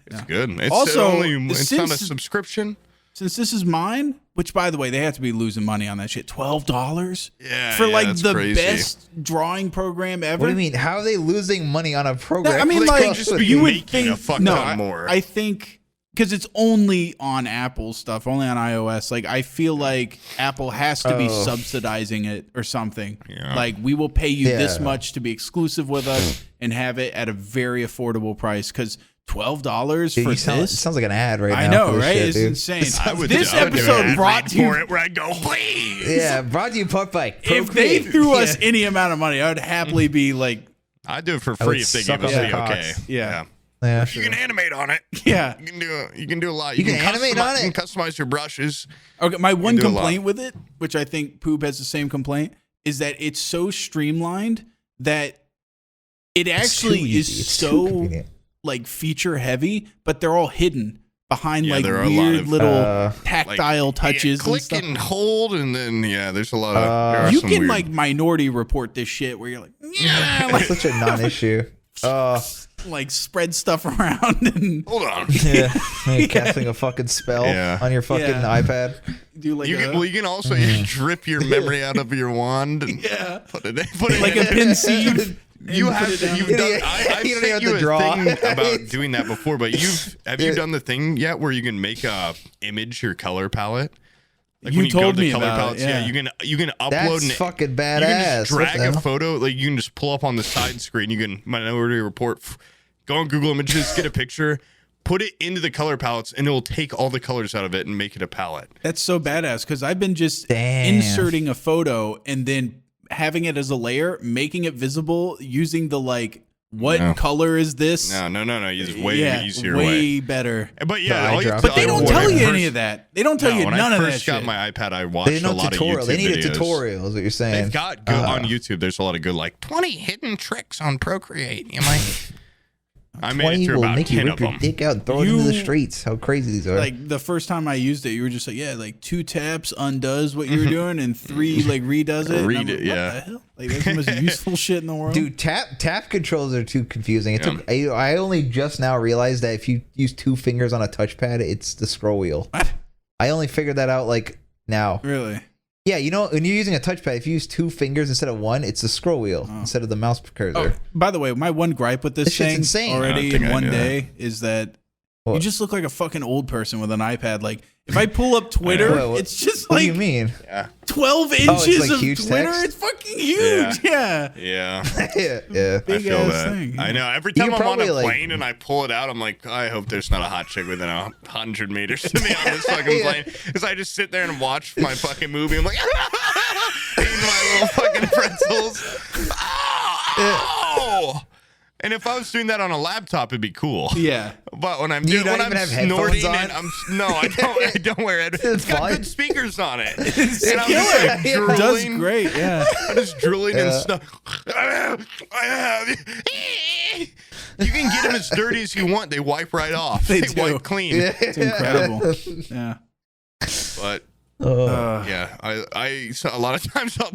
It's good. It's also, it's not a subscription. Since this is mine, which by the way, they have to be losing money on that shit. $12 for like the crazy. Best drawing program ever. What do you mean? How are they losing money on a program? I mean, like you would think a fuck ton more. I think because it's only on Apple stuff, only on iOS. Like, I feel like Apple has to be subsidizing it or something. Yeah. Like, we will pay you this much to be exclusive with us and have it at a very affordable price. Because $12 for this? It sounds like an ad right now. I know, right? It's insane. This episode brought to you where I go, please. Yeah, brought to you by Procreate. If they threw us any amount of money, I would happily be like, I'd do it for free if they give us the okay. Yeah. Yeah, you can animate on it. Yeah, you can do a lot. You can animate on it. You can customize your brushes. Okay, my one complaint with it, which I think Poob has the same complaint, is that it's so streamlined that it actually is so like feature heavy, but they're all hidden behind like weird little tactile touches. Click and hold, and then there's a lot of. You can like Minority Report this shit where you're like, like such a non-issue. Like spread stuff around and hold on. Casting a fucking spell on your fucking iPad. Do like you can also drip your memory out of your wand and put it like a pin seed. You have to. You've done. I've sent you a thing about doing that before, but have you done the thing yet where you can make a image your color palette? Like you told me about it. You can upload. That's fucking badass. You can just drag a photo. Like, you can just pull up on the side screen. You can Minority Report. Go on Google Images, get a picture, put it into the color palettes, and it will take all the colors out of it and make it a palette. That's so badass because I've been just inserting a photo and then having it as a layer, making it visible using the what color is this? No. It's way easier way better. But but they don't tell you any of that. They don't tell you none of that shit. When I first got my iPad, I watched a lot of YouTube videos. They need a tutorial, is what you're saying. They've got good on YouTube. There's a lot of good 20 hidden tricks on Procreate. You might. I made it through about 10 of them. Your dick out and throw it into the streets. How crazy these are. Like, the first time I used it, you were just like, 2 taps undoes what you were doing, and 3 redoes it. What the hell? Like, that's the most useful shit in the world. Dude, tap controls are too confusing. I only just now realized that if you use 2 fingers on a touchpad, it's the scroll wheel. What? I only figured that out now. Really? Yeah, when you're using a touchpad, if you use 2 fingers instead of 1, it's the scroll wheel instead of the mouse cursor. By the way, my one gripe with this thing already in one day is that You just look like a fucking old person with an iPad. Like, if I pull up Twitter, it's just what like... do you mean? 12 inches of huge Twitter? text? It's fucking huge. Yeah. Yeah. Yeah. Big I feel ass that. thing. I know. Every time I'm on a plane and I pull it out, I'm like, I hope there's not a hot chick within 100 meters to me on this fucking plane. Because I just sit there and watch my fucking movie. I'm like, eating my little fucking pretzels. Oh! And if I was doing that on a laptop, it'd be cool. Yeah. But when I'm doing, when I'm snorting and I don't wear it. It's got good speakers on it. And I'm just like drooling. It does great, yeah. I'm just drooling and stuff. You can get them as dirty as you want. They wipe right off. They wipe clean. It's incredible. Yeah. But yeah, I so a lot of times I'll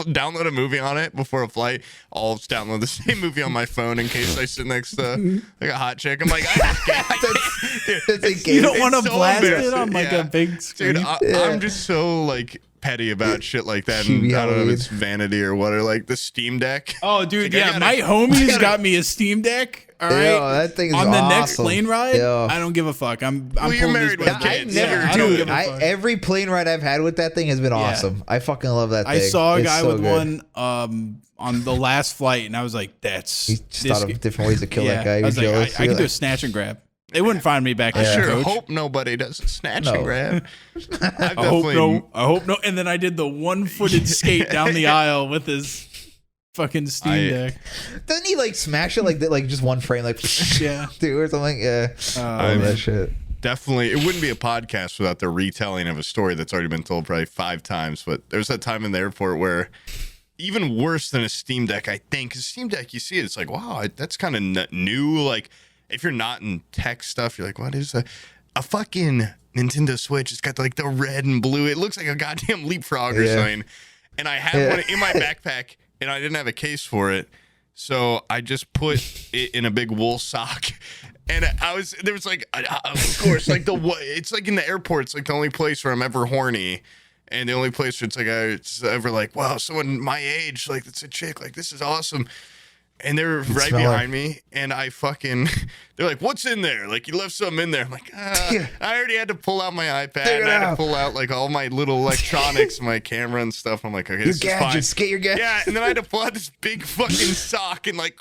download a movie on it before a flight. I'll just download the same movie on my phone in case I sit next to like a hot chick. I'm like, you don't want to blast it on like a big screen. Dude, I'm just so like petty about shit like that, and I don't know if it's vanity or what, or like the Steam Deck. Oh, dude, like, my homies got me a Steam Deck. All right, that thing is on the awesome. next plane ride. I don't give a fuck. I'm you're married with kids. Every plane ride I've had with that thing has been awesome. I fucking love that thing. I saw a guy with one on the last flight, and I was like, "That's." He just thought of different ways to kill that guy. I was like, I can do a snatch and grab. They wouldn't find me back. I sure hope nobody does a snatch and grab. I hope no. And then I did the one-footed skate down the aisle with his fucking Steam Deck. Doesn't he like smash it like just one frame, like dude, or something? Yeah, that shit. Definitely, it wouldn't be a podcast without the retelling of a story that's already been told probably 5 times. But there's that time in the airport where, even worse than a Steam Deck, I think, because Steam Deck, you see it, it's like, wow, that's kind of new. Like, if you're not in tech stuff, you're like, what is a fucking Nintendo Switch? It's got like the red and blue. It looks like a goddamn leapfrog or something. And I had one in my backpack, and I didn't have a case for it. So I just put it in a big wool sock. And there was like, of course, like it's like in the airport, it's like the only place where I'm ever horny. And the only place where it's ever like, wow, someone my age, like, it's a chick, like, this is awesome. And they're right behind me, and they're like, what's in there? Like, you left something in there. I'm like, I already had to pull out my iPad, and I had to pull out, like, all my little electronics, my camera and stuff. I'm like, okay, this is fine. Get your gadgets. Yeah, and then I had to pull out this big fucking sock and, like,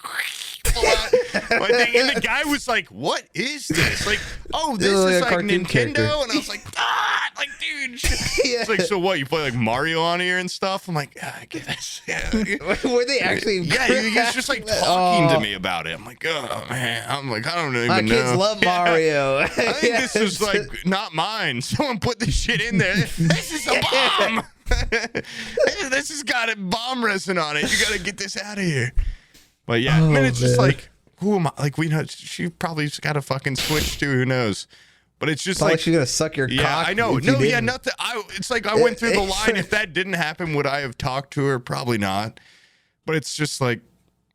pull out my thing. And the guy was like, what is this? Like, oh, this is like Nintendo? Character. And I was like, like, dude. It's like, so what, you play, like, Mario on here and stuff? I'm like, I guess. Yeah. Were they actually? Yeah, he was just, like, talking to me about it. I'm like, oh, man. I'm like, I don't even know. My kids love Mario. I think this is, like, not mine. Someone put this shit in there. This is a bomb. This has got a bomb resin on it. You got to get this out of here. But yeah, I mean, it's just like, who am I? Like, we know she probably got a fucking Switch too. Who knows? But it's just like she's gonna suck your cock. I know. No, yeah, nothing. It's like I went through the line. If that didn't happen, would I have talked to her? Probably not. But it's just like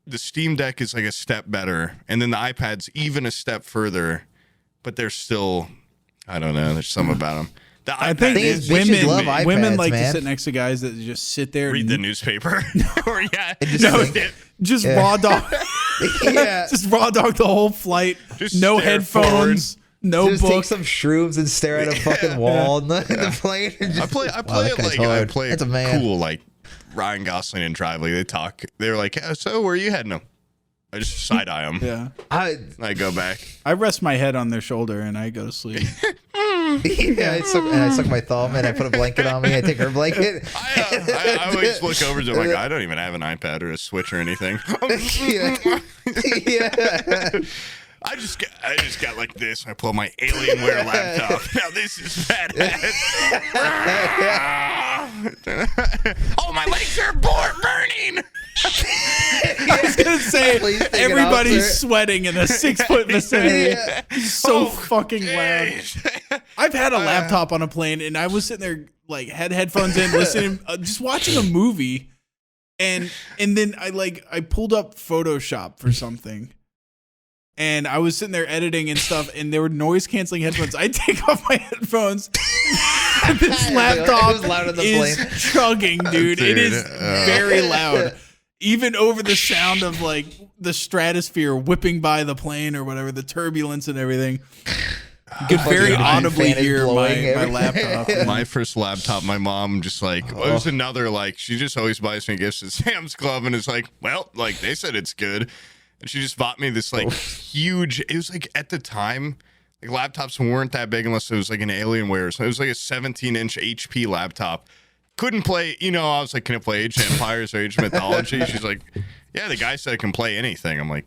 the Steam Deck is like a step better, and then the iPad's even a step further. But they're still, I don't know. There's something about them. I think women like to sit next to guys that just sit there read the newspaper or just raw dog just raw dog the whole flight, just no headphones forward. No just book. Take some shrooms and stare at a fucking wall in the plane. I play it cool like Ryan Gosling and Drively. They talk. They're like, so where are you heading them? I just side eye them. Yeah. I go back. I rest my head on their shoulder and I go to sleep. I suck my thumb and I put a blanket on me. I take her blanket. I always look over to them like, I don't even have an iPad or a Switch or anything. I just got like this. I pull my Alienware laptop. Now this is badass. Oh, my legs are burning. I was gonna say everybody's sweating in a 6-foot vicinity. So fucking loud. I've had a laptop on a plane, and I was sitting there like had headphones in, listening, just watching a movie, and then I pulled up Photoshop for something. And I was sitting there editing and stuff, and there were noise canceling headphones. I take off my headphones. This laptop is chugging, dude. It is very loud. even over the sound of like the stratosphere whipping by the plane or whatever, the turbulence and everything. You could very audibly hear my laptop. My first laptop, my mom just like, it was another, like, she just always buys me gifts at Sam's Club, and it's like, well, like, they said it's good. And she just bought me this, like, huge, it was like, at the time, like, laptops weren't that big unless it was like an Alienware. So it was like a 17-inch HP laptop. Couldn't play, you know, I was like, can I play Age of Empires or Age of Mythology? She's like, yeah, the guy said I can play anything. I'm like,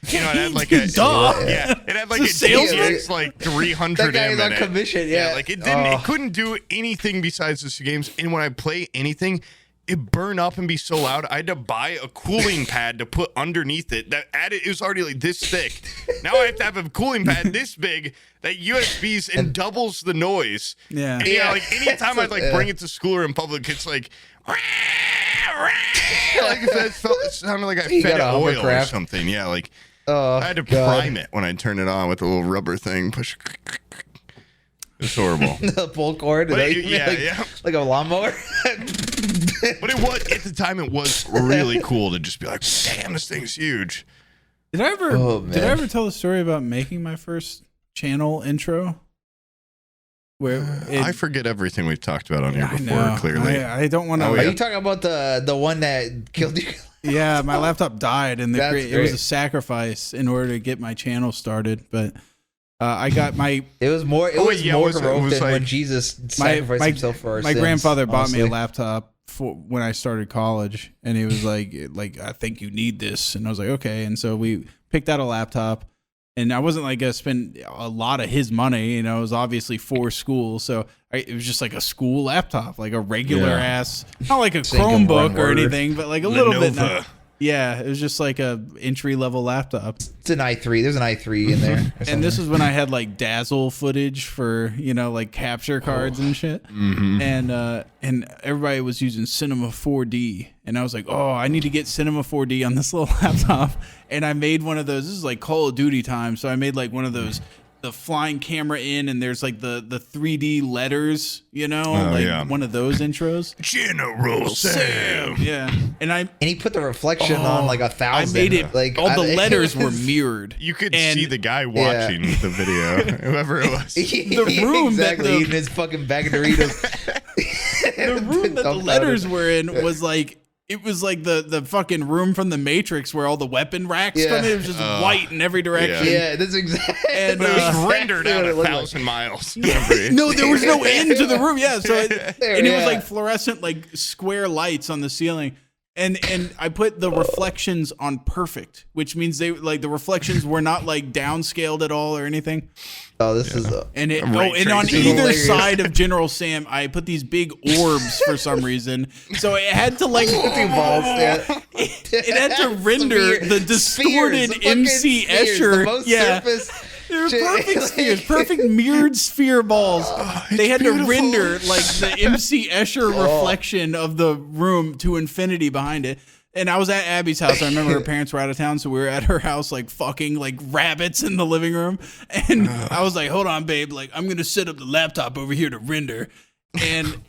you know, it had like a it had like a DX like 300 that in on it. Commission, Like it didn't, it couldn't do anything besides those games. And when I play anything, it burn up and be so loud. I had to buy a cooling pad to put underneath it. That added, it was already like this thick. Now I have to have a cooling pad this big that USBs and doubles the noise. Yeah. And you know, like anytime I'd like bring it to school or in public, it's like. Like it sounded like I fed it oil or something. Yeah, like I had to prime it when I turned it on with a little rubber thing. Push. It's horrible. The pull cord. But like a lawnmower. But it was at the time. It was really cool to just be like, damn, this thing's huge. Did I ever tell the story about making my first channel intro? Where I forget everything we've talked about on here before. Clearly, I don't want to. Are you talking about the one that killed you? Yeah, my laptop died, and it was a sacrifice in order to get my channel started. But I got my. It was more. It was more heroic than when Jesus sacrificed himself for our sins. My grandfather bought me a laptop for when I started college, and he was like, I think you need this, and I was like, okay, and so we picked out a laptop. And I wasn't like gonna spend a lot of his money, you know. It was obviously for school, so it was just like a school laptop, like a regular ass, not like a Chromebook or anything, but like a little bit. Yeah, it was just like a entry level laptop. It's an i3. There's an i3 in there. And this is when I had like Dazzle footage for, you know, like capture cards and shit. Mm-hmm. And everybody was using Cinema 4D, and I was like, oh, I need to get Cinema 4D on this little laptop. And I made one of those. This is like Call of Duty time, so I made like one of those. The flying camera in, and there's like the 3D letters, you know, one of those intros. General Sam. Yeah, and he put the reflection on like 1,000. I made it like all the letters were mirrored. You could see the guy watching the video, whoever it was. The room eating his fucking bag of Doritos. The room that the letters were in was like. It was like the fucking room from the Matrix where all the weapon racks come in. It was just white in every direction. Yeah, that's exactly. And it was rendered out 1,000 miles. No, there was no end to the room. Yeah, so it was like fluorescent, like square lights on the ceiling. And I put the reflections on perfect, which means they like the reflections were not like downscaled at all or anything. Oh, this is and on either side of General Sam, I put these big orbs for some reason. So it had to like it had to render the distorted MC Escher. They were perfect spheres, perfect mirrored sphere balls. They had to render like the MC Escher reflection of the room to infinity behind it. And I was at Abby's house. I remember her parents were out of town, so we were at her house like fucking like rabbits in the living room. And I was like, hold on, babe. Like, I'm going to set up the laptop over here to render. And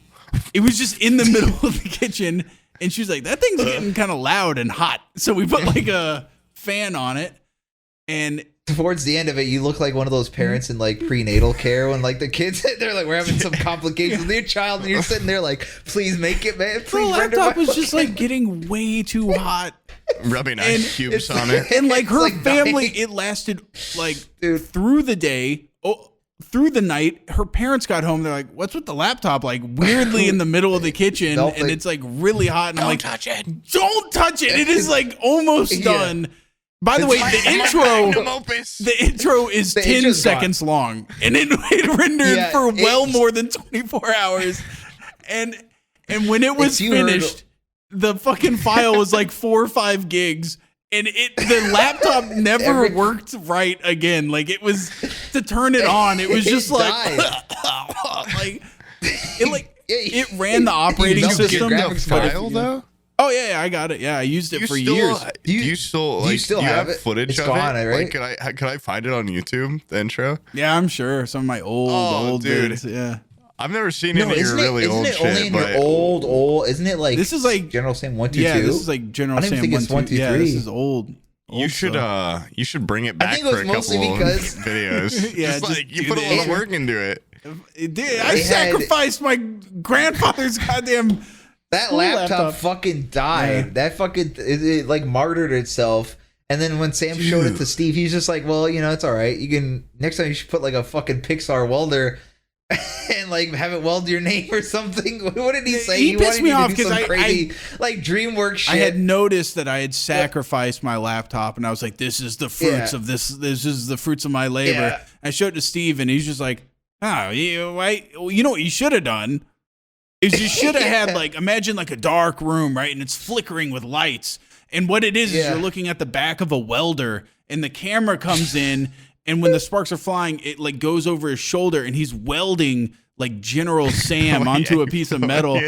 it was just in the middle of the kitchen. And she was like, that thing's getting kind of loud and hot. So we put like a fan on it. And towards the end of it, you look like one of those parents in like prenatal care when like the kids, they're like, we're having some complications with your child, and you're sitting there like, please make it, man. Please. The laptop was just like getting way too hot. Rubbing ice cubes on it. And like her family, it lasted like through the day. Through the night, her parents got home. They're like, what's with the laptop? Like weirdly in the middle of the kitchen, and it's like really hot. And I'm like, touch it. Don't touch it. It is like almost done. By the way, the intro is 10 seconds long, and it rendered for well more than 24 hours. And when it was finished, the fucking file was like 4 or 5 gigs, and the laptop never worked right again. Like it was to turn it on, it was just like it ran the operating system. File though. Oh yeah, I got it. Yeah, I used it for years. Do you still have footage it's of gone, it? Right? Like, can I find it on YouTube? The intro? Yeah, I'm sure. Some of my old dude. vids. Yeah. I've never seen any of your really old shit. Isn't it only in your old? Isn't it like this is like General Sam 1, 2, 2? Yeah, this is like General Sam 1, 2, 3. Yeah, this is old. You should bring it back for a couple videos. Yeah, just like you put a lot of work into it. I sacrificed my grandfather's goddamn. That laptop fucking died. Yeah. That fucking it like martyred itself. And then when Sam showed it to Steve, he's just like, "Well, it's all right. You can next time you should put like a fucking Pixar welder and like have it weld your name or something." What did he say? He pissed me off because crazy like DreamWorks shit. I had noticed that I had sacrificed my laptop, and I was like, "This is the fruits of this. This is the fruits of my labor." Yeah. I showed it to Steve, and he's just like, "Oh, you know what you should have done is you should have had like imagine like a dark room, right, and it's flickering with lights." And what it is you're looking at the back of a welder, and the camera comes in, and when the sparks are flying, it like goes over his shoulder, and he's welding like General Sam onto a piece of metal.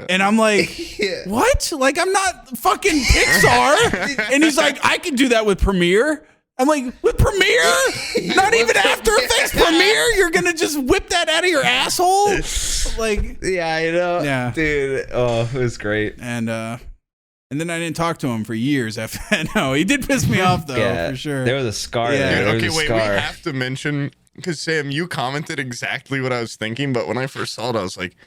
And I'm like, what? Like, I'm not fucking Pixar. And he's like, I can do that with Premiere. I'm like, with Premiere? Not even After Effects Premiere? You're going to just whip that out of your asshole? Like, yeah, I know. Yeah. Dude, it was great. And then I didn't talk to him for years after that. No, he did piss me off, though, for sure. There was a scar there. Dude, okay, wait, we have to mention, because Sam, you commented exactly what I was thinking, but when I first saw it, I was like,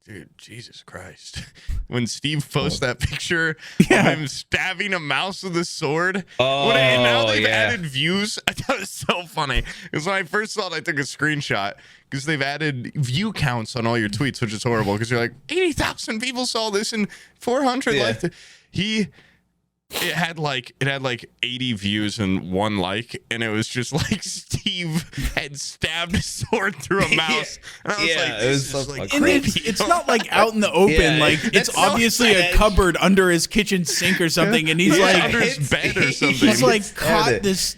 dude, Jesus Christ. When Steve posted that picture of him stabbing a mouse with a sword, and now they've added views. I thought it was so funny. Because when I first saw it, I took a screenshot, because they've added view counts on all your tweets, which is horrible, because you're like, 80,000 people saw this and 400 liked it. It had like 80 views and 1 like, and it was just like Steve had stabbed a sword through a mouse. And I was like, it was so like it's not like out in the open. Like it's obviously a cupboard under his kitchen sink or something, and he's like under his bed or something. He's like caught this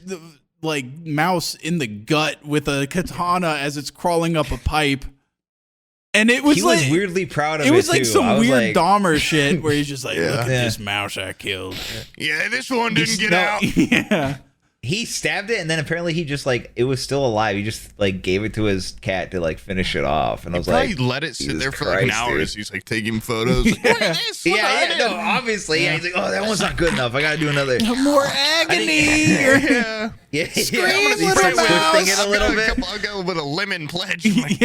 like mouse in the gut with a katana as it's crawling up a pipe. And it was he like was weirdly proud of it. It was like too. some weird Dahmer shit where he's just like, look at this mouse I killed. Yeah, this one didn't get out. Yeah. He stabbed it, and then apparently he just like it was still alive. He just like gave it to his cat to like finish it off, and I was like, he let it sit there for like an hour. He's like taking photos. Like, look at this. No, obviously. Yeah. He's like, oh, that one's not good enough. I gotta do another. More agony. Scream, little mouse. It a little bit. I'll get a little bit of lemon pledge. Like,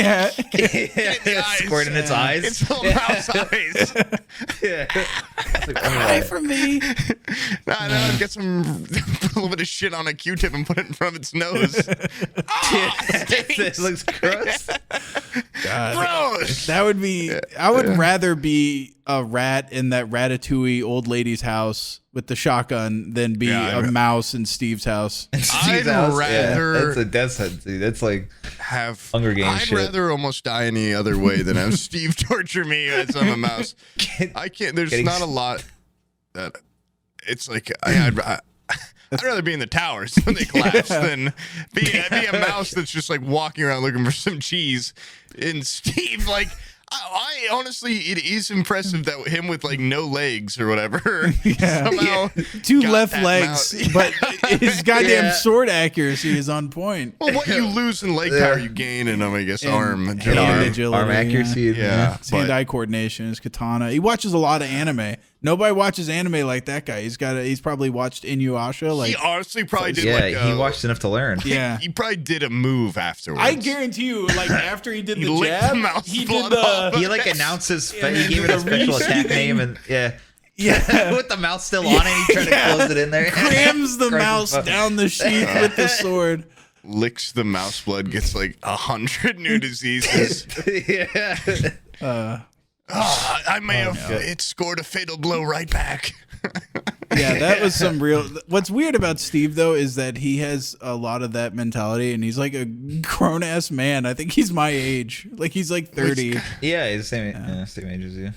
Squirt in its eyes. It's little mouse eyes. Cry for me. No, get some put a little bit of shit on a Q-tip and put it in front of its nose. It looks gross. God. Gross. That would be. I would rather be a rat in that Ratatouille old lady's house with the shotgun than be a mouse in Steve's house. I'd rather that's a death sentence, dude. That's like have Hunger Games shit. I'd rather almost die any other way than have Steve torture me as I'm a mouse. I can't. There's not a lot that it's like I'd rather be in the towers when they collapse than be a mouse that's just like walking around looking for some cheese. And Steve, like, I honestly, it is impressive that him with like no legs or whatever, somehow 2 left legs, but his goddamn sword accuracy is on point. Well, what you lose in leg power, you gain in, I guess, arm agility. Arm accuracy. His hand-eye coordination, his katana. He watches a lot of anime. Nobody watches anime like that guy. He's probably watched Inuyasha. Like he honestly probably did. He watched enough to learn. Yeah, he probably did a move afterwards. I guarantee you, like after he did the jab, he did the. He like announces. He gave it a special attack name and with the mouse still on it. He tried to close it in there. Crams the mouse down the sheath with the sword. Licks the mouse blood. Gets like 100 new diseases. I may have it scored a fatal blow right back. Yeah, that was some real. What's weird about Steve though is that he has a lot of that mentality, and he's like a grown ass man. I think he's my age. Like he's like 30. Yeah, he's the same age as you.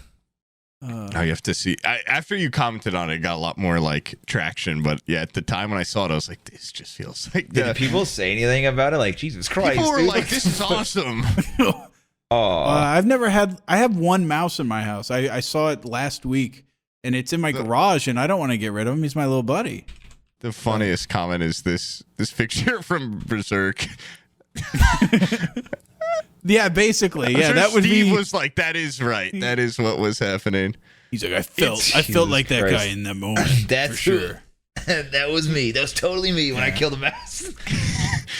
Now you have to see. After you commented on it, it got a lot more like traction. But yeah, at the time when I saw it, I was like, "This just feels like." Did people say anything about it? Like Jesus Christ! People were like, "This is awesome." I have 1 mouse in my house. I saw it last week, and it's in my garage, and I don't want to get rid of him. He's my little buddy. The funniest comment is this picture from Berserk Yeah, basically. Yeah, sure that would Steve be. was like, that is right. That is what was happening. He's like, I felt like that guy in that moment. That's for sure. That was me. That was totally me when I killed a mouse.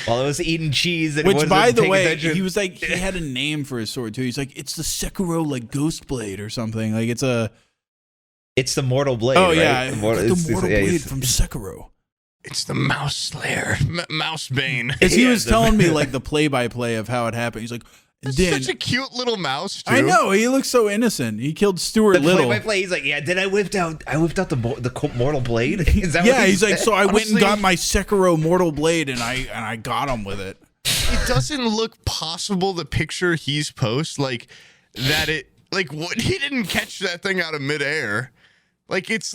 While I was eating cheese. And Which, by the way, he was like, he had a name for his sword too. He's like, it's the Sekiro like Ghost Blade or something. Like it's the Mortal Blade. Oh right? yeah, the Mortal Blade from Sekiro. It's the Mouse Slayer, Mouse Bane. Because he was telling me like the play-by-play of how it happened. He's like, It's then, such a cute little mouse, too. I know, he looks so innocent. He killed Stuart Little. Play. He's like, yeah. Then I whipped out the Mortal Blade. Is that Yeah, what he's like, so I went and Honestly- got my Sekiro Mortal Blade, and I got him with it. It doesn't look possible, the picture he's post, like, that it, like, what, he didn't catch that thing out of midair. Like, it's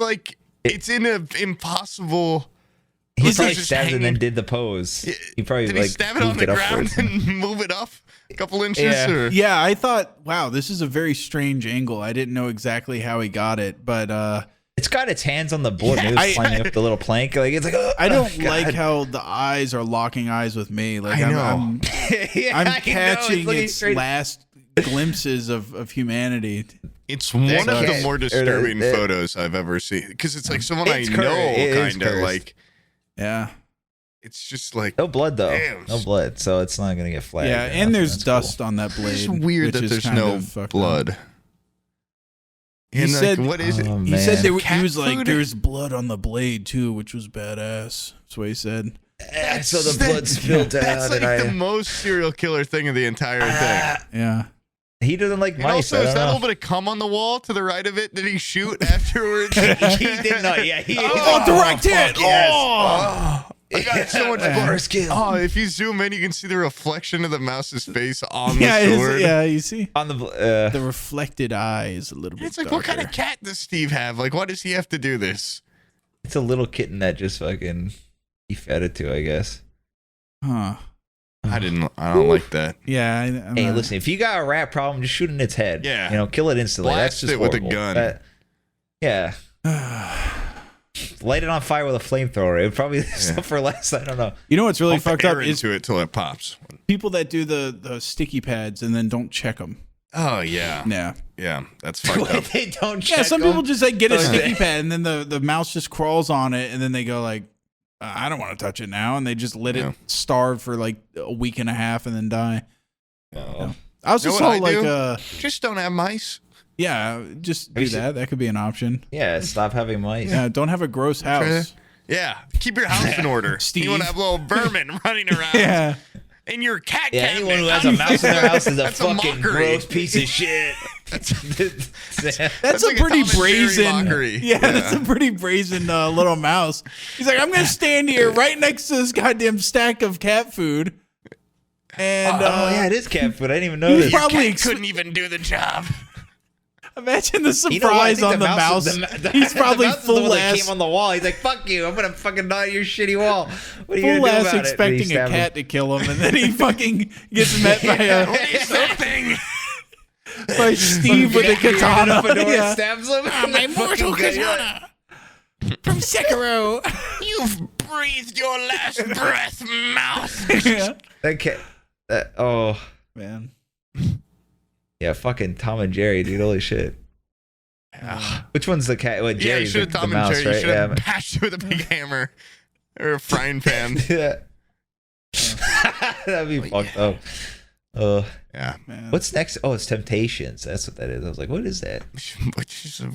in an impossible... He He's probably just stabbed it and hanging- then did the pose. He probably Did he like stab it on moved the it ground upwards. and move it up a couple inches? Yeah. Or? Yeah, I thought, wow, this is a very strange angle. I didn't know exactly how he got it, but It's got its hands on the board and it's climbing up the little plank. Like it's like, oh, I don't God. like how the eyes are locking eyes with me. Like I know. I'm Yeah, I know, catching looking its straight- last glimpses of humanity. It's one of the cat- more or disturbing the- photos I've ever seen. Because it's like someone I It's know, cursed. It is kind of cursed. like, Yeah. it's just like, No blood though. Damn. No blood, so it's not gonna get flagged. Yeah, or and nothing. there's That's dust cool. on that blade. it's weird which that is there's kind no of fucked up. blood. He And said- like, what is it? Oh, He said man. he Cat was like, food? there's blood on the blade too, which was badass. That's what he said. So the blood spilled out. That's like and the most serial killer thing of the entire thing. Yeah. he doesn't like And mice. also, I is don't that know. little bit of cum on the wall to the right of it? Did he shoot afterwards? He did not. Yeah, he. Oh, direct hit! fuck, yes. Oh, I got so much blood. First kill. Oh, if you zoom in, you can see the reflection of the mouse's face on Yeah, the sword. yeah, you see On the the reflected eye is a little And bit. it's like, what kind of darker. cat does Steve have? Like, why does he have to do this? it's a little kitten that just fucking he fed it to, I guess. Huh? I don't like that. Yeah. I'm Hey, not- listen, if you got a rat problem, just shoot in its head. Yeah. You know, kill it instantly. Blast That's just it with a horrible. gun. Yeah. Light it on fire with a flamethrower. It would probably suffer less. I don't know. You know what's really I'll fucked put up air is into it till it pops. people that do the sticky pads and then don't check them. Oh yeah, Yeah. That's fucked up. They don't check Yeah, some them. people just like get a Oh, sticky yeah. pad and then the mouse just crawls on it and then they go like, I don't want to touch it now, and they just let Yeah. it starve for like a week and a half and then die. Oh. I also You know saw what I like do? Just don't have mice. yeah, just Have do you seen- that. That could be an option. Yeah, stop having mice. Yeah, don't have a gross house. Yeah, keep your house in order. Steve. You want to have little vermin running around Yeah. in your cat Yeah, cabinet. anyone who has a mouse in their house is a That's fucking mockery. gross piece of shit. That's That's a like a pretty Tom and Jerry brazen. mockery. Yeah, that's a pretty brazen little mouse. He's like, I'm gonna stand here right next to this goddamn stack of cat food. And Oh yeah, it is cat food. I didn't even know He's this. probably Cat couldn't even do the job. imagine the You know what? I surprise think on the mouse. He's probably the mouse is the one full that ass, came on the wall. He's like, "Fuck you! I'm gonna fucking gnaw your shitty wall." What are you full gonna do ass about it? And he expecting a stabbed him. cat to kill him, and then he fucking gets met by What is that thing? by Steve with a katana. Up a door and Yeah. stabs him. My mortal katana from Sekiro. You've breathed your last breath, mouse. Yeah. That cat. Oh Man. yeah, fucking Tom and Jerry, dude. Holy shit. Which one's the cat? What Yeah, Jerry's you should have the Tom and mouse, Jerry. You right? should have Yeah. bashed it with a big hammer or a frying pan. Yeah. That'd be fucked up. Yeah. Man. What's next? Oh, it's Temptations. That's what that is. I was like, what is that? Which is a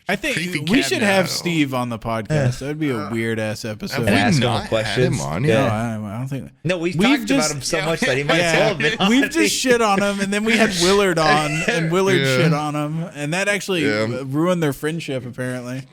I think creepy we cat should have now. Steve on the podcast. That'd be a weird ass episode. Have And we ask him not had questions. him on? No, Yeah. I don't think. No, we've We've talked just- about him so yeah. much that he might as well Yeah, have been on. we've just shit on him, and then we had Willard on, and Willard Yeah. shit on him, and that actually Yeah. ruined their friendship. Apparently,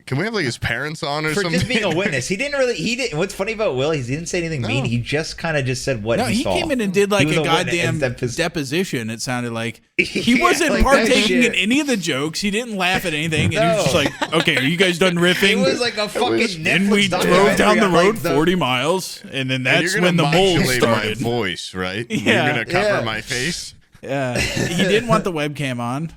Can we have like his parents on or for something? just being a witness. He didn't really. He didn't. What's funny about Will? He didn't say anything mean. He just kind of just said what no, he he saw. came in and did like was a a witness goddamn and deposition. It sounded like he Yeah, wasn't like that partaking shit. in any of the jokes. He didn't laugh at anything, and he No. was just like, "Okay, are you guys done It riffing?" was like a fucking Netflix and we documentary drove down the on, road like, the- 40 miles, and then And that's you're when gonna the mold modulate started. my voice, right? Yeah. You're gonna cover Yeah. my face. Yeah, he didn't want the webcam on.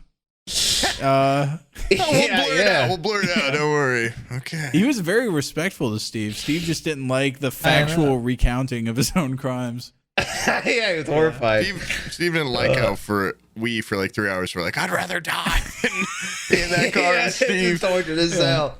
We'll blur it out. Don't worry. Okay. He was very respectful to Steve. Steve just didn't like the factual recounting of his own crimes. Yeah, he was horrified. Steve didn't like how for like 3 hours we're like, I'd rather die than be in that car with Steve. Tortured as hell.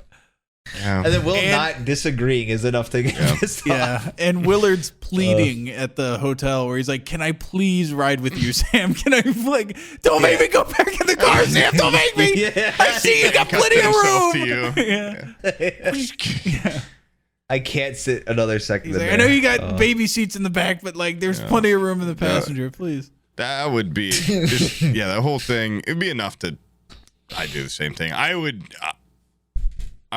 Yeah. And then Will not disagreeing is enough to get pissed off. Yeah, and Willard's pleading at the hotel where he's like, "Can I please ride with you, Sam? Can I don't make me go back in the car, Sam? Don't make me. Yeah. I see you got plenty of room." Yeah. I can't sit another second. He's like, I know you got baby seats in the back, but there's plenty of room in the passenger, please. That would be just, that whole thing. It'd be enough to. I'd do the same thing. I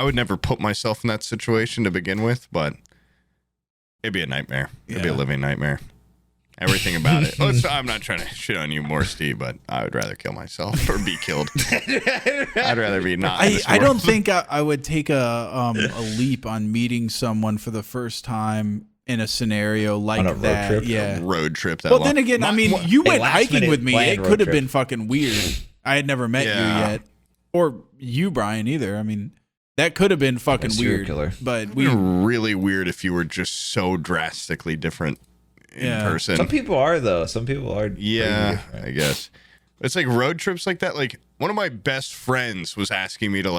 would never put myself in that situation to begin with, but it'd be a nightmare. It'd be a living nightmare. Everything about it. I'm not trying to shit on you more, Steve, but I would rather kill myself or be killed. I'd rather be not. I don't think I would take a leap on meeting someone for the first time in a scenario like on a that. Road trip? Yeah, a road trip. Well, then again, I mean, you went hiking with me. It could have trip. been fucking weird. I had never met you yet, or you, Brian, either. I mean. That could have been fucking weird, but it would be really weird if you were just so drastically different in person. Some people are though. Some people are. Yeah, I guess. It's like road trips like that. Like one of my best friends was asking me to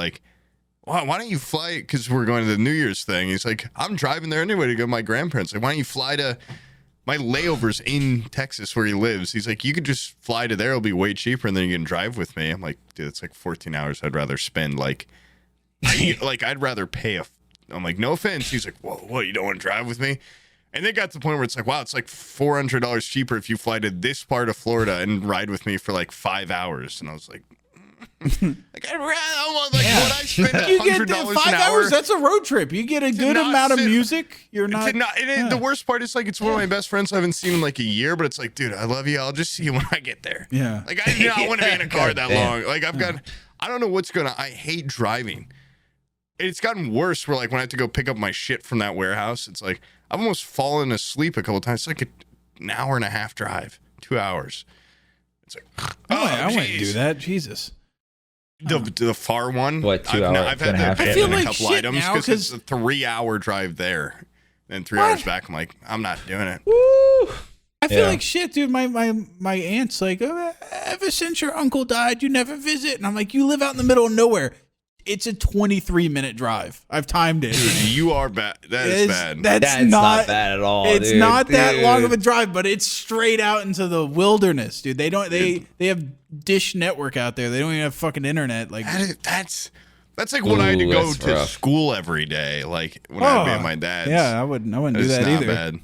why don't you fly? Because we're going to the New Year's thing. He's like, I'm driving there anyway to go to my grandparents. Like, why don't you fly to my layovers in Texas where he lives? He's like, you could just fly to there. It'll be way cheaper, and then you can drive with me. I'm like, dude, it's like 14 hours. I'd rather spend I'd rather pay I'm like, no offense. He's like, whoa, what? You don't want to drive with me? And they got to the point where it's like, wow, it's like $400 cheaper if you fly to this part of Florida and ride with me for 5 hours. And I was like, I want what I spend $100 an 5 hour. hours. That's a road trip. You get a good amount of music. You're not. The worst part is it's one of my best friends I haven't seen in a year, but it's like, dude, I love you. I'll just see you when I get there. Yeah. I do not want to be in a car that long. I don't know what's I hate driving. It's gotten worse where when I have to go pick up my shit from that warehouse, it's like I've almost fallen asleep a couple of times. It's like an hour and a half drive, 2 hours. It's like, I wouldn't do that. Jesus. The far one. What, 2 hours? I've had to I pick feel in a like couple shit items now because it's a 3 hour drive there, and 3 hours back. I'm like, I'm not doing it. Woo! I feel like shit, dude. My aunt's like, ever since your uncle died, you never visit, and I'm like, you live out in the middle of nowhere. It's a 23-minute drive. I've timed it. Dude, you are bad. That is bad. That's not bad at all. It's not that long of a drive, but it's straight out into the wilderness, dude. They don't. They have Dish Network out there. They don't even have fucking internet. That's like when I had to go to school every day. Like when I'd be at my dad's. Yeah, I wouldn't do that either. Bad.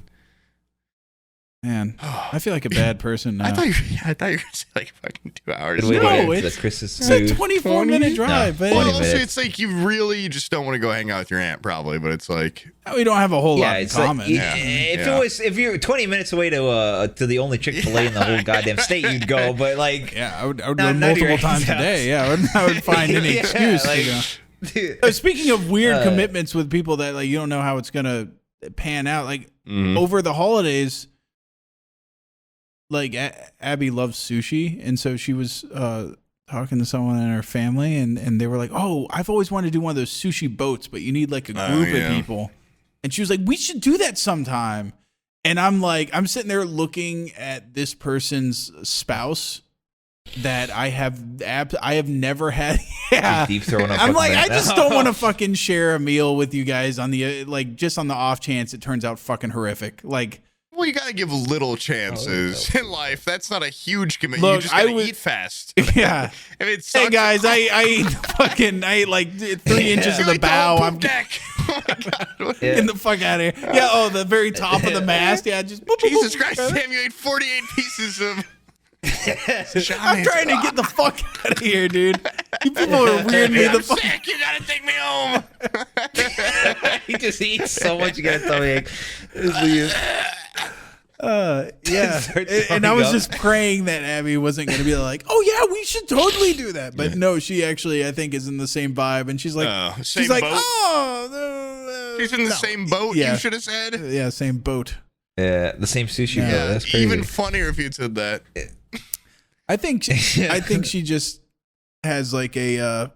Man, I feel like a bad person now. I thought you were going to say fucking 2 hours. No, it's a 24-minute drive. No, well, also, it's like you just don't want to go hang out with your aunt, probably. But it's like we don't have a whole lot in common. If you're 20 minutes away to the only Chick-fil-A in the whole goddamn state, you'd go. But I would go multiple times a day. Yeah, I would find any excuse to go. Speaking of weird commitments with people that you don't know how it's gonna pan out, over the holidays. Abby loves sushi, and so she was talking to someone in her family, and they were like, "Oh, I've always wanted to do one of those sushi boats, but you need a group of people." And she was like, "We should do that sometime." And I'm sitting there looking at this person's spouse that I have never had. Yeah, deep throwing up. I'm like, I just don't want to fucking share a meal with you guys on the just on the off chance it turns out fucking horrific. Well, you gotta give little chances in life. That's not a huge commitment. You just gotta eat fast. Yeah. If it sucks, hey guys, I ate 3 inches of the bow. I'm deck. Oh my God. Get the fuck out of here. Yeah. Oh, the very top of the mast. Yeah. Just Jesus Christ, Sam! You ate 48 pieces of. I'm trying to get the fuck out of here, dude. You people are weirding me the fuck. Sick. You gotta take me home. He just eats so much. You gotta tell me. Yeah, and I was just praying that Abby wasn't going to be like, "Oh yeah, we should totally do that." But no, she actually, I think, is in the same vibe, and she's like, she's in the no. same boat. Yeah. You should have said, yeah, same boat. Yeah, the same sushi boat. That's crazy. Even funnier if you said that. I think she just has a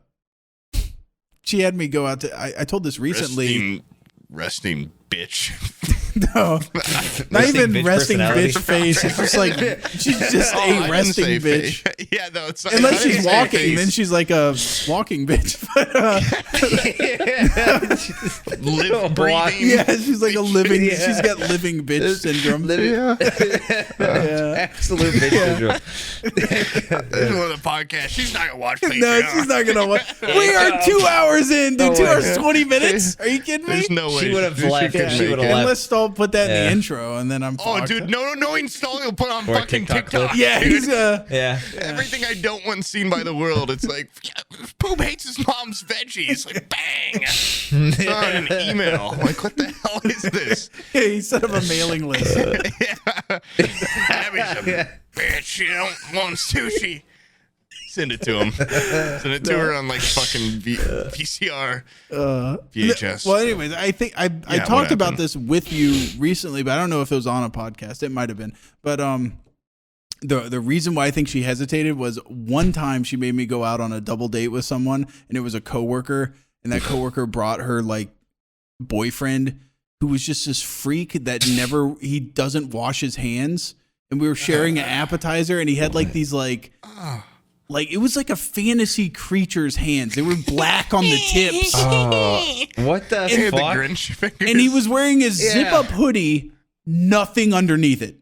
she had me go out to. I told this recently. Resting bitch. No, not even resting bitch face. It's just like she's just a resting bitch. Yeah, no, it's like, unless she's walking, then she's like a walking bitch. Live breathing. Yeah, she's like a living. Yeah. She's got living bitch syndrome. Absolute bitch syndrome. This is one of the podcasts. She's not gonna watch Patreon. No, she's not gonna watch. We are 2 hours in, dude. 2 hours 20 minutes. Are you kidding me? There's no way she would have left. She would have left. Unless I'll put that in the intro, and then I'm. Oh, dude, no, install. He'll put on fucking TikTok. Yeah, dude. he's Everything I don't want seen by the world. It's like Poob hates his mom's veggies. Like bang, it's on an email. Like what the hell is this? Yeah, he set up a mailing list. Abby's a bitch. You don't want sushi. Send it to him. Send it to her on like fucking VCR, VHS. Well, anyways, I think I talked about this with you recently, but I don't know if it was on a podcast. It might have been. But the reason why I think she hesitated was one time she made me go out on a double date with someone, and it was a coworker, and that coworker brought her like boyfriend, who was just this freak that he doesn't wash his hands, and we were sharing an appetizer, and he had like these like it was like a fantasy creature's hands. They were black on the tips. What the fuck? The Grinch fingers. And he was wearing a zip-up hoodie, nothing underneath it.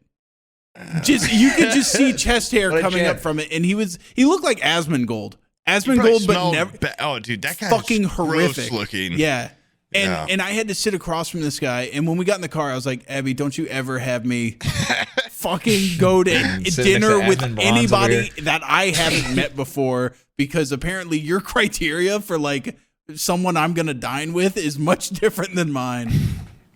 Just you could just see chest hair coming up from it, and he looked like Asmongold. Asmongold, but never. Oh, dude, that guy fucking horrific gross looking. Yeah. And I had to sit across from this guy, and when we got in the car, I was like, Abby, don't you ever have me fucking go to dinner with anybody that I haven't met before, because apparently your criteria for like someone I'm gonna dine with is much different than mine.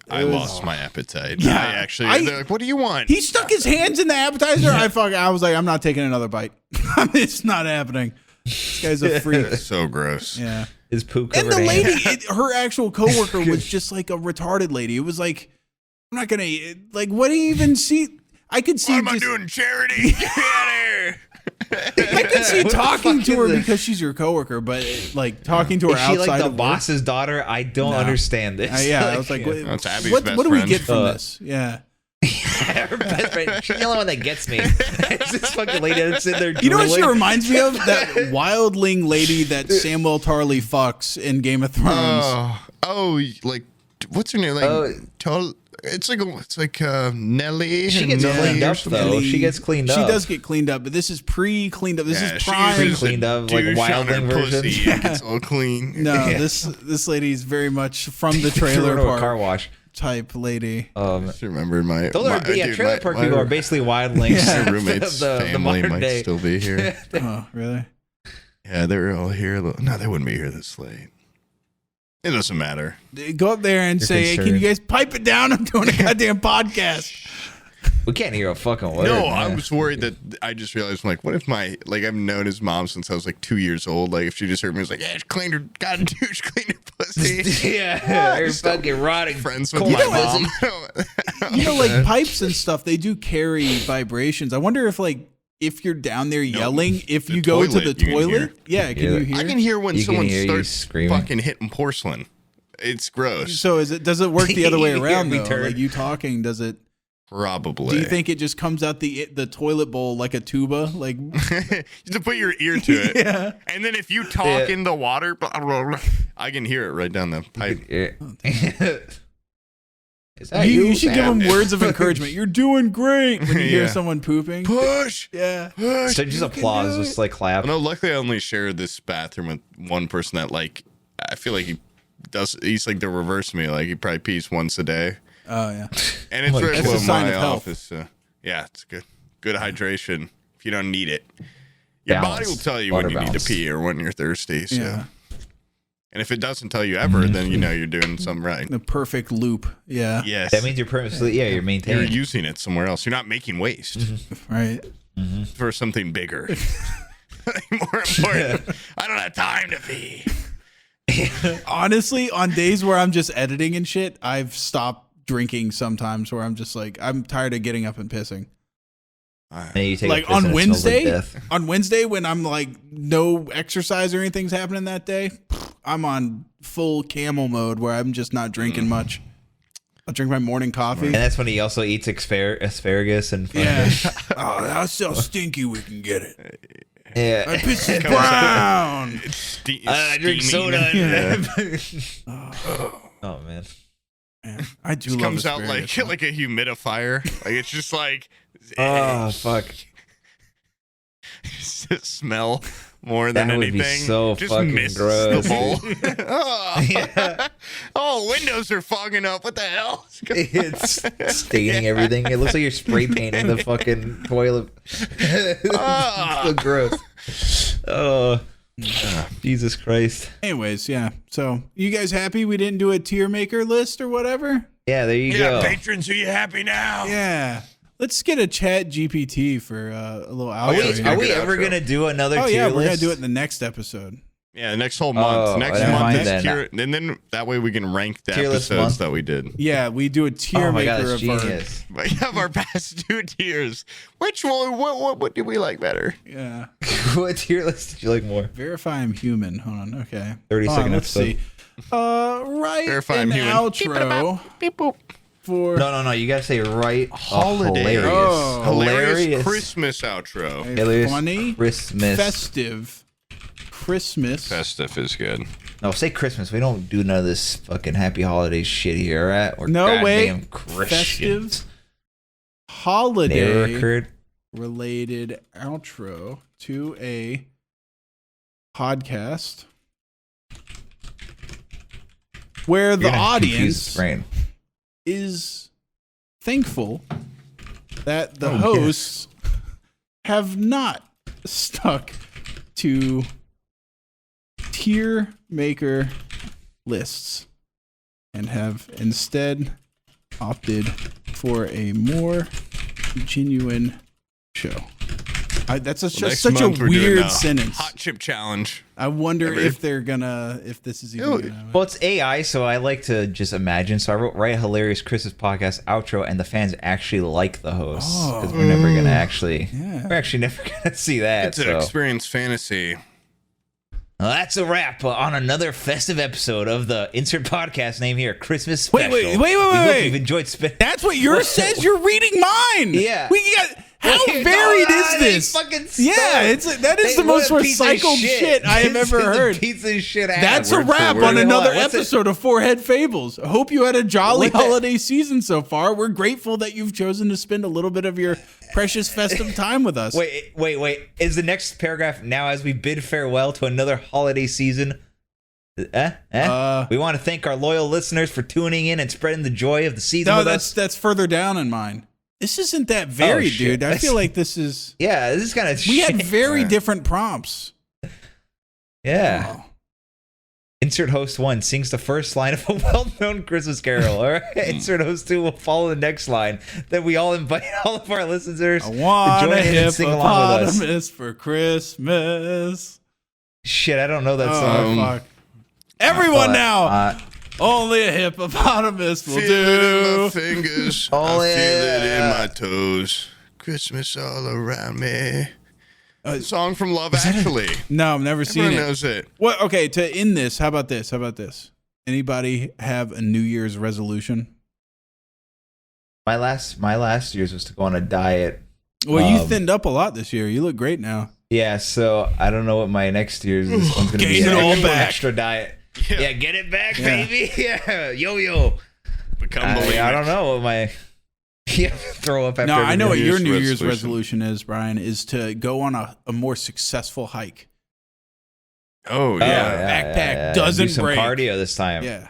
I lost my appetite. Yeah, They're like, what do you want? He stuck his hands in the appetizer. I was like, I'm not taking another bite. It's not happening. This guy's a freak. So gross. Yeah. His poop and covered the lady, hand. her actual coworker was just like a retarded lady. It was like, I'm not gonna like. What do you even see? I could see. What am I doing? Charity? Get out of here. I could see talking to her because she's your coworker, but like talking to her outside she like the of boss's daughter? I don't understand this. I was like, Abby's what best do we friend. get from this? Yeah. Her best friend. She's the only one that gets me. It's this fucking lady that's in there drooling. You know what she reminds me of? That wildling lady that Samwell Tarly fucks in Game of Thrones. Like what's her name? Like it's like Nelly. She gets cleaned up though. She gets cleaned up. She does get cleaned up, but this is pre-cleaned up. This is prime cleaned up, like wildling version. It's all clean. No, this lady's very much from the trailer park car wash type lady. I just remembered trailer park people are basically wildlings. My roommate's family might still be here. Oh, really? Yeah, they were all here. No, they wouldn't be here this late. It doesn't matter. Go up there and say, hey, can you guys pipe it down? I'm doing a goddamn podcast. We can't hear a fucking word. No, I was worried that I just realized, I'm like, what if I've known his mom since I was like 2 years old. Like, if she just heard me, was like, yeah, she cleaned her, got a douche, cleaned her pussy. Yeah, you're fucking rotting. Friends with my mom. Like pipes and stuff, they do carry vibrations. I wonder if you're down there yelling, if you go to the toilet. Yeah, can you hear? I can hear when someone starts screaming. Fucking hitting porcelain. It's gross. So does it work the other way around though? Like you talking, does it? Probably. Do you think it just comes out the toilet bowl like a tuba? Like you have to put your ear to it. Yeah. And then if you talk in the water, blah, blah, blah, I can hear it right down the pipe. You should give them words of encouragement. You're doing great when you hear someone pooping. Push. Yeah. Push. So just applause, just like clap. No, luckily I only share this bathroom with one person that I feel like he's like the reverse of me. Like he probably pees once a day. Oh yeah. And it's right below my health. office. Yeah, it's good. Good hydration if you don't need it. Your body will tell you when you need to pee or when you're thirsty. So. Yeah. And if it doesn't tell you ever, then you know you're doing something right. The perfect loop. Yeah. Yes. That means you're purposely, you're maintaining. You're using it somewhere else. You're not making waste. Right. For something bigger. More important. I don't have time to pee. Honestly, on days where I'm just editing and shit, I've stopped drinking sometimes where I'm just like, I'm tired of getting up and pissing. And you take like on Wednesday when I'm like no exercise or anything's happening that day, on full camel mode where I'm just not drinking much. I'll drink my morning coffee. And that's when he also eats asparagus and yeah. Oh, that's how stinky we can get it. Yeah. My piss is brown. I drink soda. Yeah. Oh man. I do It love comes out asparagus. like a humidifier. Like it's just like Oh fuck. smell more than That would be anything. so just fucking mists gross. the bowl. Oh. Oh, windows are fogging up. What the hell? It's staining everything. It looks like you're spray painting the fucking toilet. So gross. Oh, Jesus Christ. Anyways, yeah. So, you guys happy we didn't do a tier maker list or whatever? Yeah, there you go. Patrons, are you happy now? Yeah. Let's get a chat GPT for a little Are outro. we, are we Good ever outro. gonna do another Oh tier yeah, list? we're gonna do it in the next episode. Yeah, next whole month. Oh, next never month mind is then. tier, and then that way we can rank the Tier list episodes month. that we did. Yeah, we do a tier Oh my maker god, of that's genius. We have our past 2 tiers. Which one? What do we like better? our. Yeah. What tier list did you like more? Verify I'm human. Hold on. Okay. 30-second let's episode. see. Write Verify an I'm human. outro Beep boop. for No, you gotta say right. Holiday. Hilarious. Oh. Hilarious Christmas outro. a Hilarious funny, Christmas. festive Christmas. Festive is good. No, say Christmas. We don't do none of this fucking happy holidays shit here, right? We're No, wait. goddamn Christians. Festive holiday Never occurred. related outro to a podcast where the You're gonna confuse audience the brain. is thankful that the Oh, hosts have not stuck to tier maker lists and have instead opted for a more genuine show. That's just Next such a month we're doing weird a sentence. Hot chip challenge. I wonder Ever. if they're gonna, if this is even gonna. Well, it's AI, so I like to just imagine. So I wrote "Write a hilarious Christmas podcast outro," and the fans actually like the hosts because we're never gonna actually, Yeah. we're actually never gonna see that. It's an So experience fantasy. well, that's a wrap on another festive episode of the insert podcast name here, Christmas Wait, special. wait, We hope wait. you've enjoyed spending. That's what yours says. You're reading mine. Yeah. We got. How varied is this? Fucking Yeah, that is the most recycled shit I have ever heard. Piece of shit. That's a Word for wrap word. on another What's it? episode of Forehead Fables. I hope you had a jolly What the- holiday season so far. We're grateful that you've chosen to spend a little bit of your precious festive time with us. Wait. Is the next paragraph now as we bid farewell to another holiday season? We want to thank our loyal listeners for tuning in and spreading the joy of the season No, with us. that's further down in mine. This isn't that varied, shit. dude. I feel like this is. Yeah, this is kind of We shit. had very different prompts. Yeah. Wow. Insert host 1 sings the first line of a well-known Christmas carol. All right. Insert host 2 will follow the next line. Then we all invite all of our listeners I to want a join in and sing along with us. hippopotamus for Christmas. Shit, I don't know that Oh, song. fuck. Everyone now. Uh, Only a hippopotamus will Feel it in do. my fingers. Oh, I feel it in yeah. my toes. Christmas all around me. A song from Love Actually. No, I've never seen Everyone it. knows it. What? Okay, to end this, how about this? Anybody have a New Year's resolution? my last year's was to go on a diet. Well, you thinned up a lot this year. You look great now. Yeah, so I don't know what my next year's this one's gonna be. Gain it all back. Extra diet. Yeah, get it back, Yeah. baby. Yeah, yo. Become bulimic. I don't know what my throw up after. No, I know what New your Year's New Year's resolution. resolution is, Brian, is to go on a more successful hike. Oh, yeah. Backpack doesn't do some break. cardio this time. Yeah.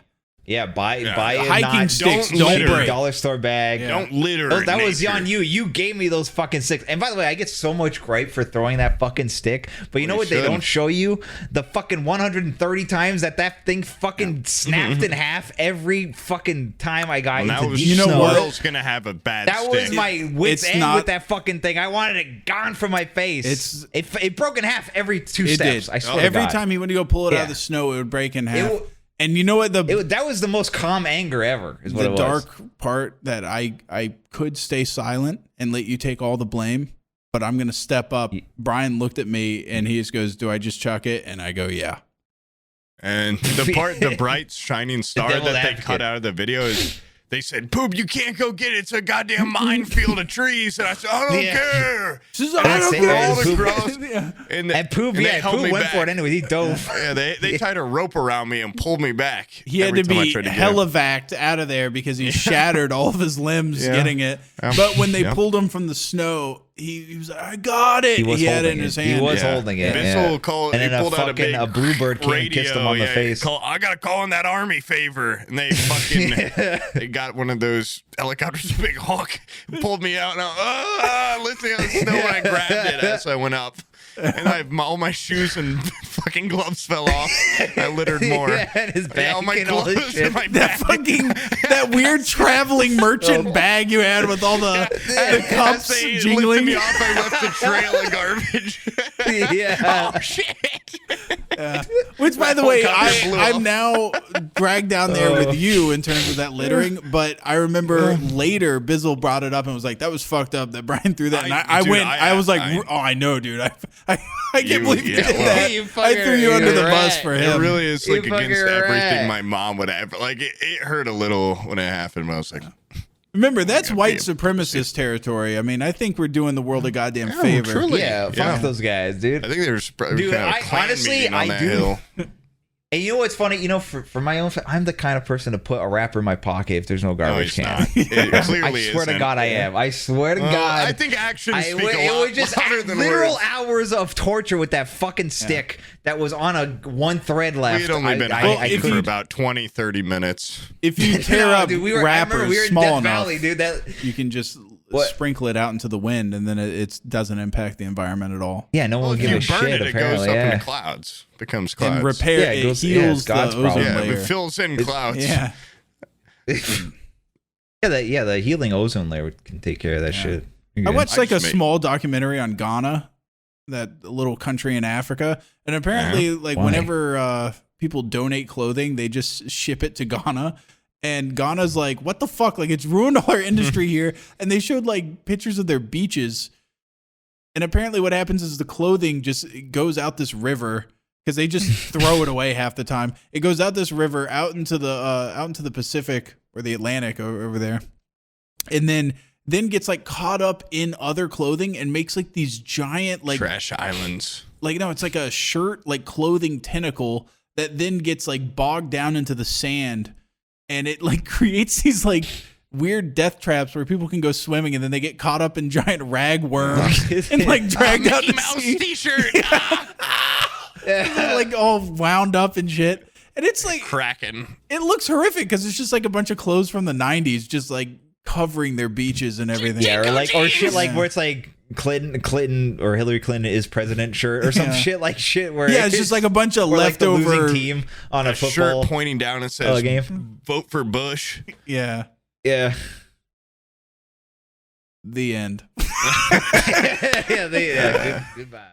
buy Yeah. a Hiking sticks don't don't litter. break. dollar store bag. Yeah. Don't litter. Oh, in that was nature. on you. You gave me those fucking sticks. And by the way, I get so much gripe for throwing that fucking stick. But you know you what they should. don't show you? The fucking 130 times that thing fucking snapped in half every fucking time I got Well, now into was, deep You know snow. what? World's gonna have a bad That stick. was my wit's It's end not- with that fucking thing. I wanted it gone from my face. It broke in half every two It steps. did. I swear to Every God. time he went to go pull it out Yeah. of the snow, it would break in half. w- And you know what? That was the most calm anger ever. Is what The it was. dark part that I could stay silent and let you take all the blame, but I'm going to step up. Brian looked at me and he just goes, "Do I just chuck it?" And I go, "Yeah." And the bright shining star devil's that they advocate. cut out of the video is, they said, Poob, you can't go get it. It's a goddamn minefield of trees. And I said, I don't care. She's And I don't say care. All the Poob- gross. Yeah. And Poob, they held Poob me went back. for it anyway. He dove. Yeah, they tied a rope around me and pulled me back. He had every to time I be tried to get hella him. vacked out of there because he shattered all of his limbs Yeah. getting it. But when they pulled him from the snow, he was like, I got it. He was had it holding in his it. hand. He was Yeah. holding it. Bissell Yeah. called, And he then pulled out a bluebird came and kissed him on the face. I got to call in that army favor. And they fucking, they got one of those helicopters, a big hawk, pulled me out. And I was listening on the snow, and I grabbed it as I went up. And all my shoes and fucking gloves fell off. I littered more. Yeah, and his bag all my and all his clothes shit. and my That bag. that weird traveling merchant bag you had with all the cups As they lifted jingling. me off, I left a trail of garbage. Yeah. Oh, shit. Which, by the whole way, company blew I'm off. now dragged down there with you in terms of that littering. But I remember later, Bizzle brought it up and was like, "That was fucked up that Brian threw that." And I was like, "Oh, I know, dude. I can't believe you did that. You I fucking- threw you under the you're bus right. for It him." really is like You against fucking everything rat. my mom would ever. Like it hurt a little when it happened. But I was like, Remember, that's Yeah, white yeah. supremacist territory. I mean, I think we're doing the world a goddamn favor. truly. Yeah, fuck Yeah. those guys, dude. I think there's probably Dude, kind of I- a clan honestly, meeting on I that do- hill. And you know what's funny? You know, for my own, I'm the kind of person to put a wrapper in my pocket if there's no No, garbage he's can. not. It I clearly swear to isn't. God, I am. I swear to Well, God. I think actions speak it a lot was just louder than literal words. hours of torture with that fucking stick that was on a one thread left. We had only been I hiking for couldn't- about 20, 30 minutes. If you tear No, up dude, I remember wrappers we were in small Death enough, Valley, dude. That you can just What? sprinkle it out into the wind, and then it doesn't impact the environment at all. yeah, no one Well, will if give you a burn shit. it, it goes Apparently, up yeah. into clouds. Becomes clouds. And repair Yeah, it it goes- yeah, heals it's God's the ozone problem. Yeah, layer. it fills in clouds. Yeah. The healing ozone layer can take care of that shit. You're I good. watched like a just made- small documentary on Ghana, that little country in Africa, and apparently, like Why? whenever people donate clothing, they just ship it to Ghana, and Ghana's like, "What the fuck? Like it's ruined all our industry here." And they showed like pictures of their beaches, and apparently, what happens is the clothing just goes out this river because they just throw it away half the time. It goes out this river out into the Pacific or the Atlantic over there, and then gets like caught up in other clothing and makes like these giant like Trash islands. like no, it's like a shirt like clothing tentacle that then gets like bogged down into the sand, and it like creates these like weird death traps where people can go swimming and then they get caught up in giant rag worms and like dragged out Mickey to Mouse sea. t-shirt. They're, like all wound up and shit. And it's like Kraken. it looks horrific because it's just like a bunch of clothes from the 90s just like covering their beaches and everything. Yeah, or shit like Yeah. where it's like Clinton or Hillary Clinton is president shirt or some Yeah. shit where Yeah, it's just like a bunch of or like the leftover losing team on a A shirt football pointing down and says, game. vote for Bush. Yeah. Yeah. The end. Goodbye.